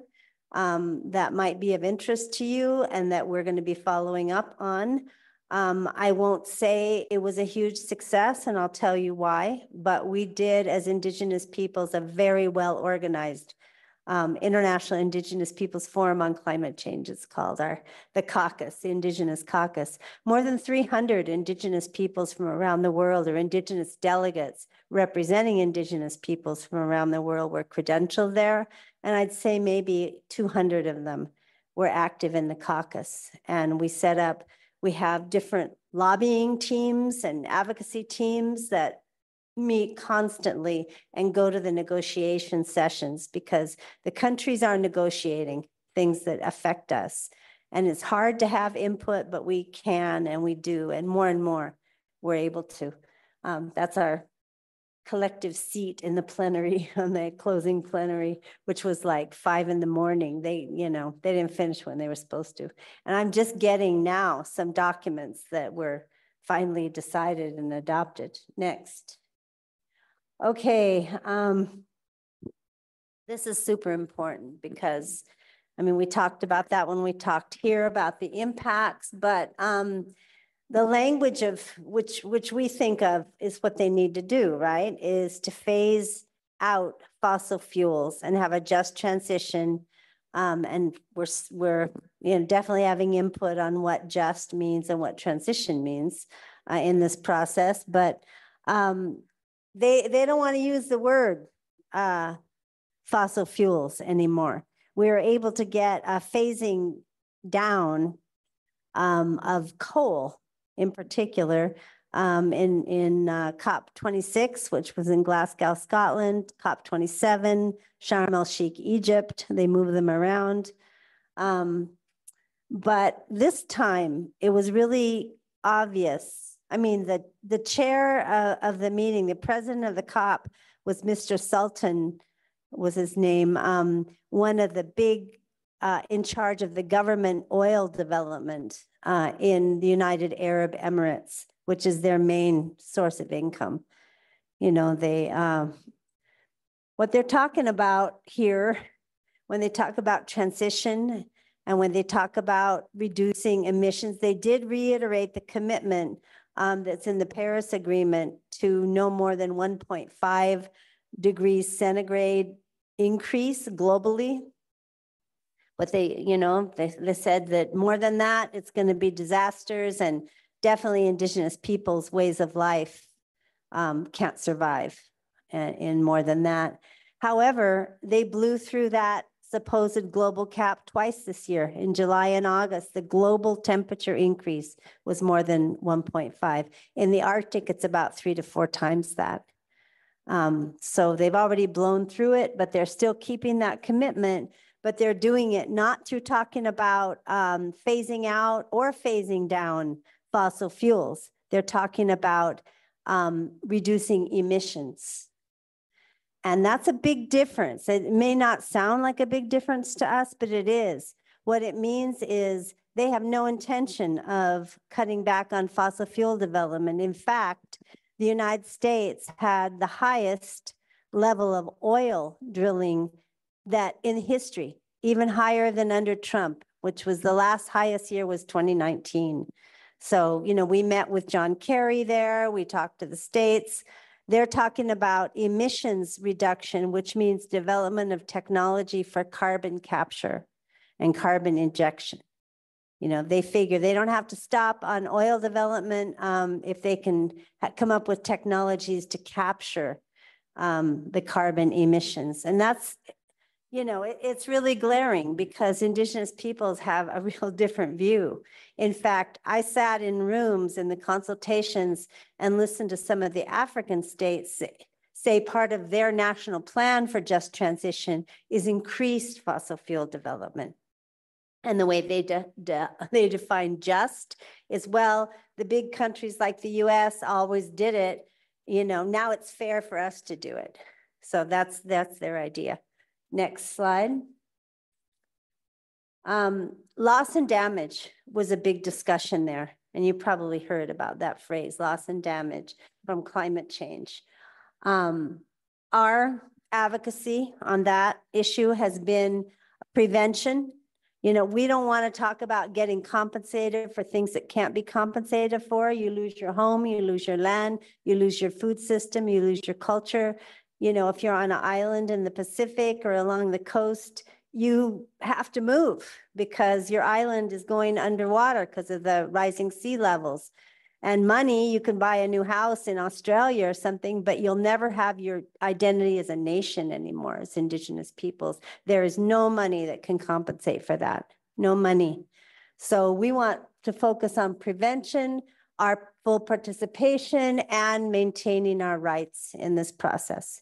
that might be of interest to you and that we're going to be following up on. I won't say it was a huge success, and I'll tell you why, but we did, as Indigenous peoples, a very well-organized International Indigenous Peoples Forum on Climate Change. It's called the caucus, the Indigenous Caucus. More than 300 Indigenous peoples from around the world, or Indigenous delegates representing Indigenous peoples from around the world, were credentialed there, and I'd say maybe 200 of them were active in the caucus. And we have different lobbying teams and advocacy teams that meet constantly and go to the negotiation sessions, because the countries are negotiating. things that affect us. And it's hard to have input, but we can and we do, and more we're able to. That's our collective seat in the plenary, on the closing plenary, which was like 5 in the morning. They didn't finish when they were supposed to. And I'm just getting now some documents that were finally decided and adopted. Next. Okay, this is super important because, I mean, we talked about that when we talked here about the impacts, but the language of which we think of is what they need to do, right? Is to phase out fossil fuels and have a just transition. And we're definitely having input on what just means and what transition means in this process. But they don't want to use the word fossil fuels anymore. We were able to get a phasing down of coal in particular in COP26, which was in Glasgow, Scotland, COP27, Sharm el-Sheikh, Egypt. They move them around. But this time it was really obvious. I mean, the chair of the meeting, the president of the COP was Mr. Sultan, was his name, one of the big in charge of the government oil development in the United Arab Emirates, which is their main source of income. You know, what they're talking about here, when they talk about transition and when they talk about reducing emissions, they did reiterate the commitment that's in the Paris Agreement to no more than 1.5 degrees centigrade increase globally. But they said that more than that, it's going to be disasters, and definitely indigenous peoples' ways of life can't survive in more than that. However, they blew through that supposed global cap twice this year. In July and August, the global temperature increase was more than 1.5. In the Arctic, it's about 3 to 4 times that. So they've already blown through it, but they're still keeping that commitment. But they're doing it not through talking about phasing out or phasing down fossil fuels. They're talking about reducing emissions. And that's a big difference. It may not sound like a big difference to us, but it is. What it means is they have no intention of cutting back on fossil fuel development. In fact, the United States had the highest level of oil drilling that in history, even higher than under Trump, which was the last highest year was 2019. So, we met with John Kerry there. We talked to the states. They're talking about emissions reduction, which means development of technology for carbon capture and carbon injection. They figure they don't have to stop on oil development if they can come up with technologies to capture the carbon emissions. And that's, it's really glaring because indigenous peoples have a real different view. In fact, I sat in rooms in the consultations and listened to some of the African states say part of their national plan for just transition is increased fossil fuel development. And the way they define just is, well, the big countries like the US always did it, now it's fair for us to do it. So that's their idea. Next slide. Loss and damage was a big discussion there. And you probably heard about that phrase, loss and damage from climate change. Our advocacy on that issue has been prevention. We don't want to talk about getting compensated for things that can't be compensated for. You lose your home, you lose your land, you lose your food system, you lose your culture. If you're on an island in the Pacific or along the coast, you have to move because your island is going underwater because of the rising sea levels. And money, you can buy a new house in Australia or something, but you'll never have your identity as a nation anymore as indigenous peoples. There is no money that can compensate for that, no money. So we want to focus on prevention, our full participation, and maintaining our rights in this process.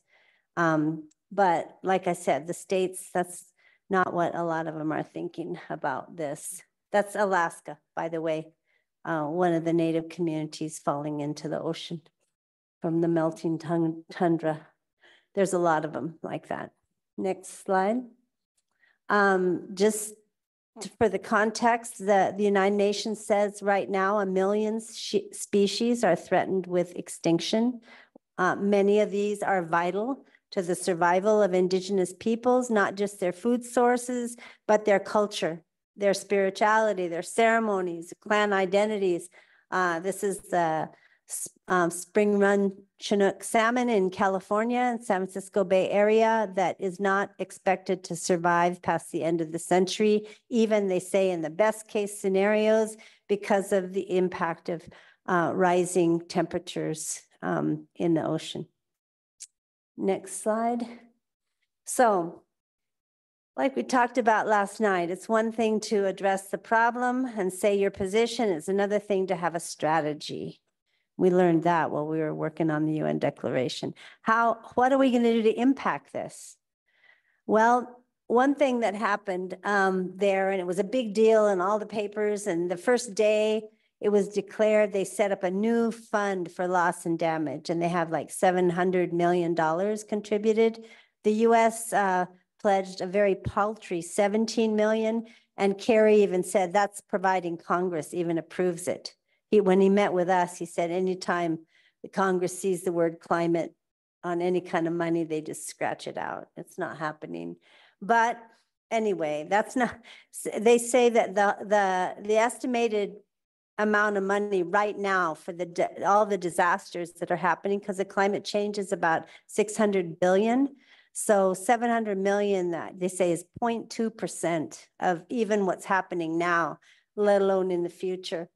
But like I said, the states, not what a lot of them are thinking about this. That's Alaska, by the way, one of the native communities falling into the ocean from the melting tundra. There's a lot of them like that. Next slide. Just for the context, the United Nations says right now 1 million species are threatened with extinction. Many of these are vital to the survival of indigenous peoples, not just their food sources, but their culture, their spirituality, their ceremonies, clan identities. This is the spring run Chinook salmon in California and San Francisco Bay Area that is not expected to survive past the end of the century, even they say in the best case scenarios, because of the impact of rising temperatures in the ocean. Next slide. So, like we talked about last night, it's one thing to address the problem and say your position. It's another thing to have a strategy. We learned that while we were working on the UN Declaration. What are we going to do to impact this? Well, one thing that happened there, and it was a big deal in all the papers, and the first day it was declared, they set up a new fund for loss and damage, and they have like $700 million contributed. The US pledged a very paltry 17 million, and Kerry even said that's providing Congress even approves it. When he met with us, he said anytime the Congress sees the word climate on any kind of money, they just scratch it out. It's not happening. But anyway, that's not, they say that the estimated amount of money right now for all the disasters that are happening because of climate change is about 600 billion. So 700 million that they say is 0.2% of even what's happening now, let alone in the future.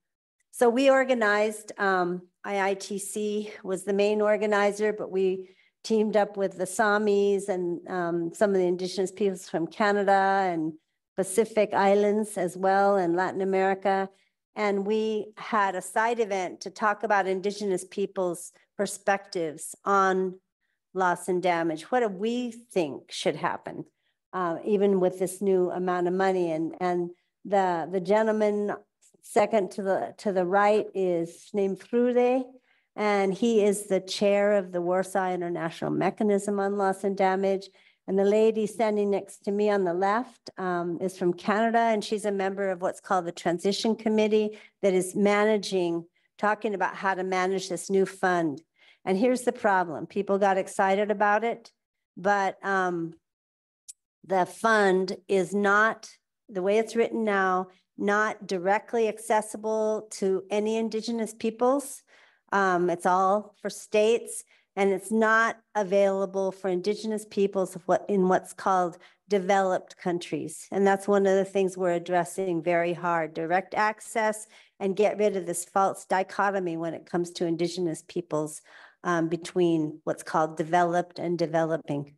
So we organized, IITC was the main organizer, but we teamed up with the Samis and some of the indigenous peoples from Canada and Pacific Islands as well, and Latin America. And we had a side event to talk about indigenous peoples' perspectives on loss and damage. What do we think should happen, even with this new amount of money? And the gentleman second to the right is named Frude, and he is the chair of the Warsaw International Mechanism on Loss and Damage. And the lady standing next to me on the left is from Canada, and she's a member of what's called the Transition Committee that is talking about how to manage this new fund. And here's the problem. People got excited about it, but the fund is not, the way it's written now, not directly accessible to any indigenous peoples. It's all for states, and it's not available for indigenous peoples in what's called developed countries. And that's one of the things we're addressing very hard, direct access, and get rid of this false dichotomy when it comes to indigenous peoples between what's called developed and developing.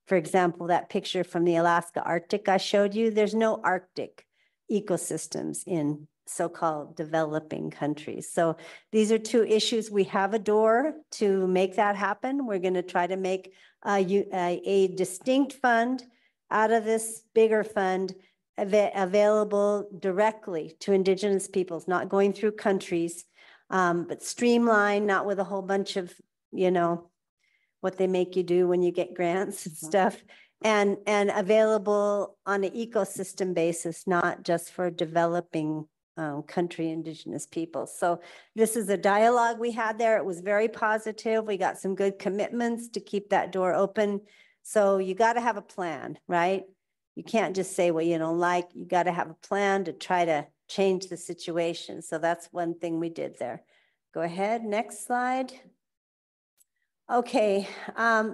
For example, that picture from the Alaska Arctic I showed you, there's no Arctic ecosystems in so-called developing countries. So these are two issues. We have a door to make that happen. We're going to try to make a distinct fund out of this bigger fund available directly to indigenous peoples, not going through countries, but streamlined, not with a whole bunch of, what they make you do when you get grants and stuff. And available on an ecosystem basis, not just for developing country indigenous people. So this is a dialogue we had there. It was very positive. We got some good commitments to keep that door open. So you got to have a plan, right? You can't just say what you don't like. You got to have a plan to try to change the situation. So that's one thing we did there. Go ahead, next slide. Okay,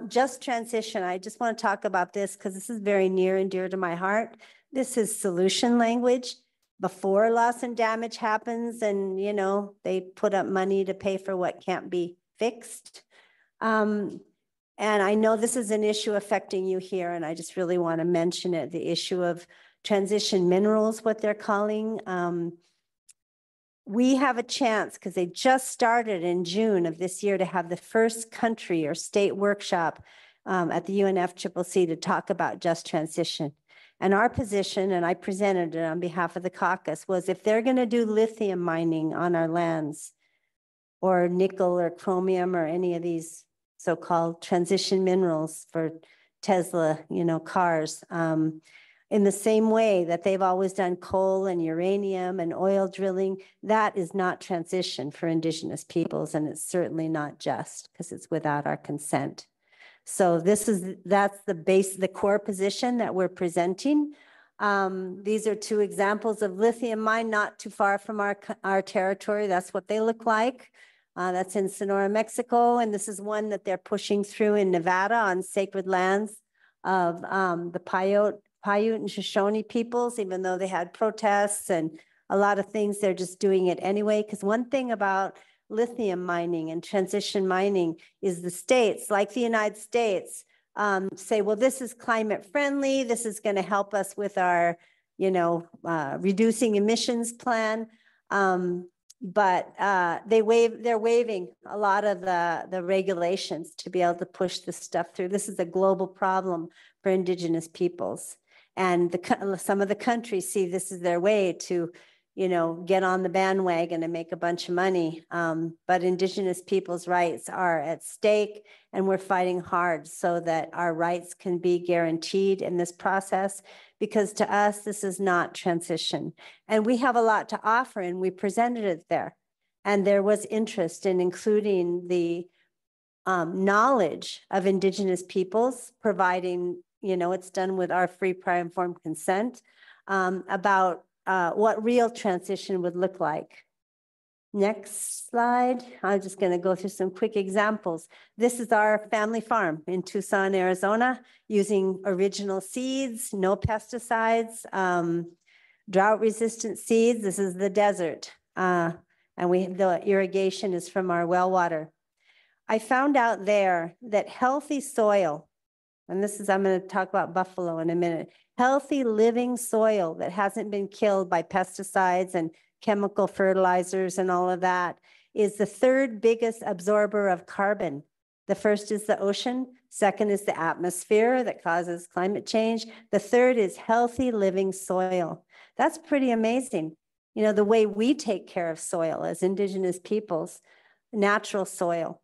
just transition. I just want to talk about this because this is very near and dear to my heart. This is solution language before loss and damage happens, and they put up money to pay for what can't be fixed. And I know this is an issue affecting you here, and I just really want to mention it, the issue of transition minerals, what they're calling. We have a chance because they just started in June of this year to have the first country or state workshop at the UNFCCC to talk about just transition. And our position, and I presented it on behalf of the caucus, was if they're going to do lithium mining on our lands, or nickel or chromium or any of these so-called transition minerals for Tesla, cars, in the same way that they've always done coal and uranium and oil drilling, that is not transition for Indigenous peoples, and it's certainly not just because it's without our consent. So that's the core position that we're presenting. These are two examples of lithium mine not too far from our territory. That's what they look like. That's in Sonora, Mexico, and this is one that they're pushing through in Nevada on sacred lands of the Paiute and Shoshone peoples, even though they had protests and a lot of things, they're just doing it anyway. Because one thing about lithium mining and transition mining is the states, like the United States, say, well, this is climate friendly. This is going to help us with our, reducing emissions plan. But they're waiving a lot of the regulations to be able to push this stuff through. This is a global problem for Indigenous peoples. And some of the countries see this as their way to, get on the bandwagon and make a bunch of money. But Indigenous peoples' rights are at stake, and we're fighting hard so that our rights can be guaranteed in this process, because to us, this is not transition. And we have a lot to offer, and we presented it there. And there was interest in including the knowledge of Indigenous peoples, providing, it's done with our free, prior, informed consent, about what real transition would look like. Next slide. I'm just going to go through some quick examples. This is our family farm in Tucson, Arizona, using original seeds, no pesticides, drought-resistant seeds. This is the desert, and the irrigation is from our well water. I found out there that healthy soil, and I'm going to talk about buffalo in a minute, healthy living soil that hasn't been killed by pesticides and chemical fertilizers and all of that, is the third biggest absorber of carbon. The first is the ocean. Second is the atmosphere that causes climate change. The third is healthy living soil. That's pretty amazing. The way we take care of soil as Indigenous peoples, natural soil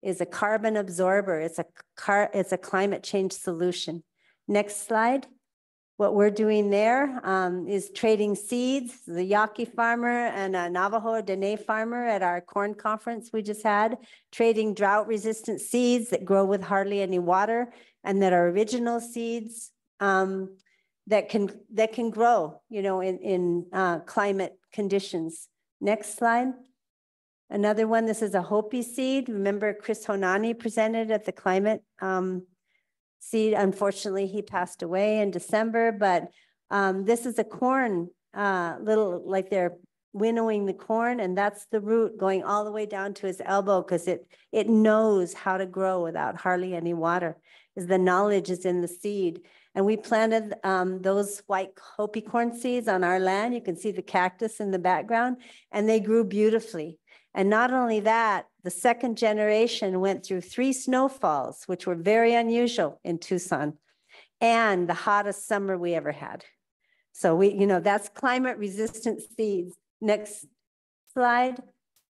is a carbon absorber. It's a climate change solution. Next slide. What we're doing there is trading seeds. The Yaqui farmer and a Navajo Dene farmer at our corn conference we just had, trading drought-resistant seeds that grow with hardly any water and that are original seeds that can grow, in climate conditions. Next slide. Another one, this is a Hopi seed. Remember Chris Honani presented at the climate seed. Unfortunately, he passed away in December, but this is a corn, like they're winnowing the corn, and that's the root going all the way down to his elbow, because it knows how to grow without hardly any water. The knowledge is in the seed. And we planted those white Hopi corn seeds on our land. You can see the cactus in the background, and they grew beautifully. And not only that, the second generation went through 3 snowfalls, which were very unusual in Tucson, and the hottest summer we ever had. So that's climate resistant seeds. Next slide.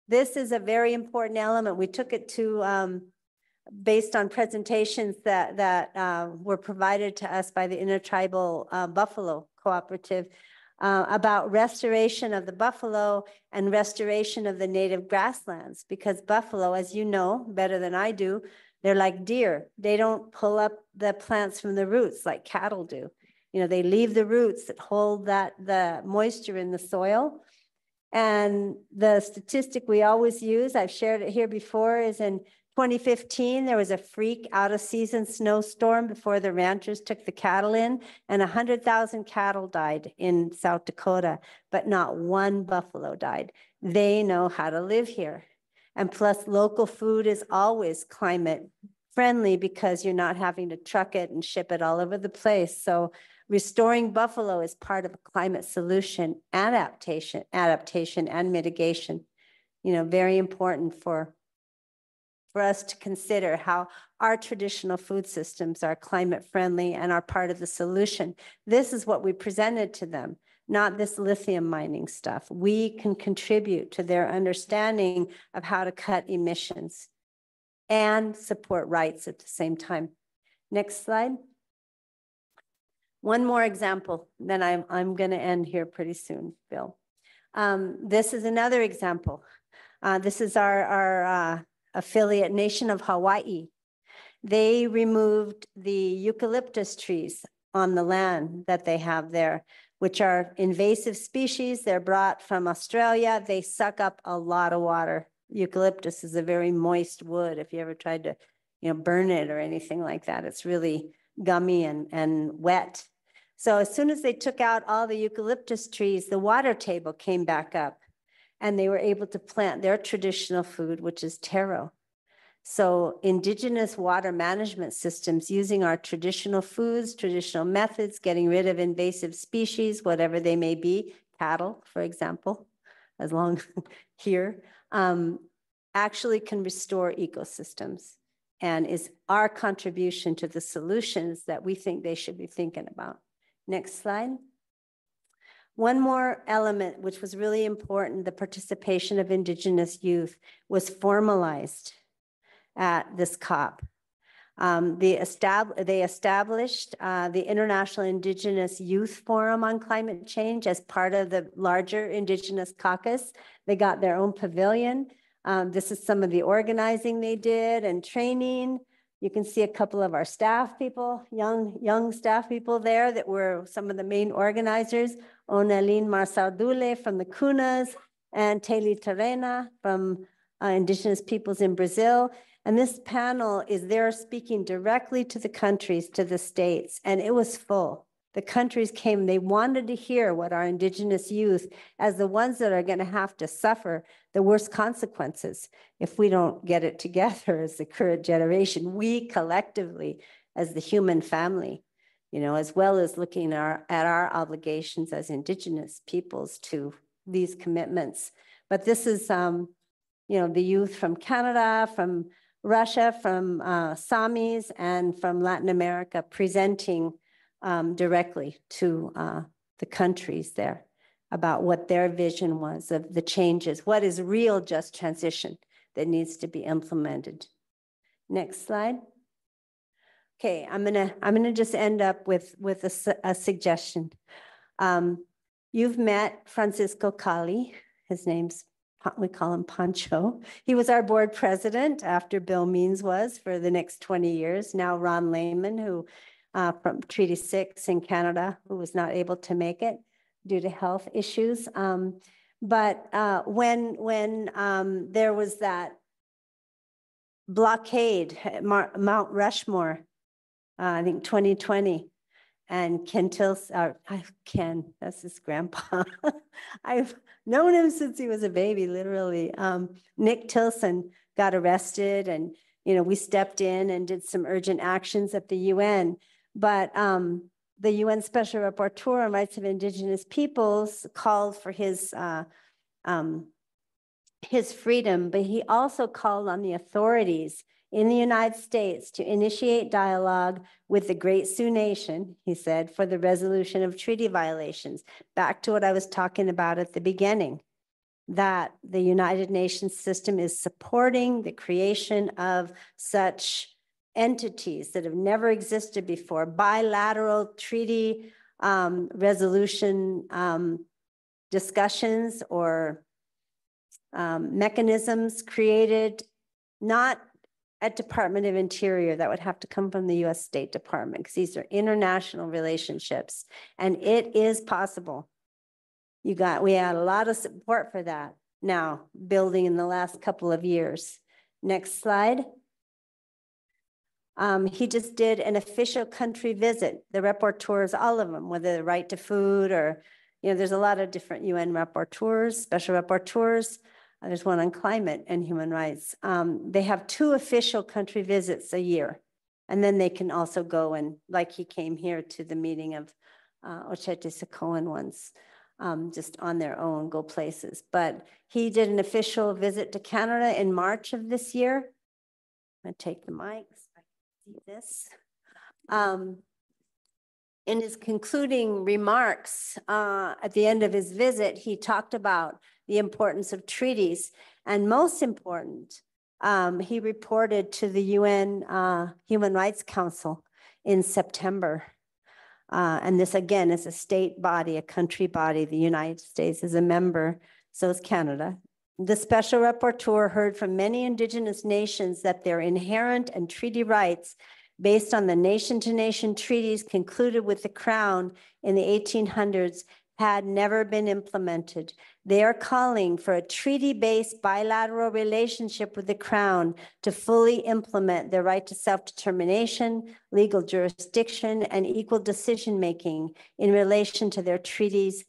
This is a very important element. We took it to, based on presentations that were provided to us by the Intertribal Buffalo Cooperative, about restoration of the buffalo and restoration of the native grasslands, because buffalo, as you know better than I do, they're like deer. They don't pull up the plants from the roots like cattle do. They leave the roots that hold the moisture in the soil. And the statistic we always use, I've shared it here before, is in 2015, there was a freak out-of-season snowstorm before the ranchers took the cattle in, and 100,000 cattle died in South Dakota, but not one buffalo died. They know how to live here. And plus, local food is always climate friendly because you're not having to truck it and ship it all over the place. So restoring buffalo is part of a climate solution, adaptation and mitigation. Very important for for us to consider how our traditional food systems are climate friendly and are part of the solution. This is what we presented to them, not this lithium mining stuff. We can contribute to their understanding of how to cut emissions and support rights at the same time. Next slide. One more example, then I'm going to end here pretty soon, Bill. This is another example. This is our affiliate nation of Hawaii. They removed the eucalyptus trees on the land that they have there, which are invasive species. They're brought from Australia. They suck up a lot of water. Eucalyptus is a very moist wood. If you ever tried to, burn it or anything like that, it's really gummy and wet. So as soon as they took out all the eucalyptus trees, the water table came back up and they were able to plant their traditional food, which is taro. So indigenous water management systems using our traditional foods, traditional methods, getting rid of invasive species, whatever they may be, cattle, for example, as long here, actually can restore ecosystems and is our contribution to the solutions that we think they should be thinking about. Next slide. One more element, which was really important, the participation of indigenous youth was formalized at this COP. They established the International Indigenous Youth Forum on Climate Change as part of the larger Indigenous Caucus. They got their own pavilion. This is some of the organizing they did and training. You can see a couple of our staff people, young staff people there that were some of the main organizers. Onelin Marsardule from the Kunas and Teli Terena from Indigenous peoples in Brazil. And this panel is there speaking directly to the countries, to the states, and it was full. The countries came, they wanted to hear what our indigenous youth, as the ones that are going to have to suffer the worst consequences if we don't get it together as the current generation, we collectively as the human family, as well as looking at our obligations as indigenous peoples to these commitments. But this is, the youth from Canada, from Russia, from Samis, and from Latin America presenting directly to the countries there about what their vision was of the changes, what is real just transition that needs to be implemented. Next slide. Okay, I'm gonna just end up with a suggestion. You've met Francisco Cali. His name's, we call him Pancho. He was our board president after Bill Means was for the next 20 years. Now Ron Lehman, who from Treaty 6 in Canada, who was not able to make it due to health issues. But when there was that blockade at Mount Rushmore, I think 2020, and Ken, that's his grandpa. I've known him since he was a baby, literally. Nick Tilson got arrested, and we stepped in and did some urgent actions at the UN. But the UN Special Rapporteur on Rights of Indigenous Peoples called for his freedom, but he also called on the authorities in the United States to initiate dialogue with the Great Sioux Nation, he said, for the resolution of treaty violations. Back to what I was talking about at the beginning, that the United Nations system is supporting the creation of such entities that have never existed before, bilateral treaty resolution discussions or mechanisms created, not at Department of Interior, that would have to come from the US State Department, because these are international relationships, and it is possible. We had a lot of support for that now, building in the last couple of years. Next slide. He just did an official country visit. The rapporteurs, all of them, whether the right to food or, there's a lot of different UN rapporteurs, special rapporteurs. There's one on climate and human rights. They have 2 official country visits a year. And then they can also go and, like he came here to the meeting of Oceti Sakowin once, just on their own, go places. But he did an official visit to Canada in March of this year. I'm gonna take the mics. I can see this. In his concluding remarks at the end of his visit, he talked about the importance of treaties, and most important, he reported to the UN Human Rights Council in September. And this again is a state body, a country body. The United States is a member, so is Canada. The special rapporteur heard from many indigenous nations that their inherent and treaty rights based on the nation-to-nation treaties concluded with the Crown in the 1800s had never been implemented. They are calling for a treaty-based bilateral relationship with the Crown to fully implement their right to self-determination, legal jurisdiction, and equal decision-making in relation to their treaties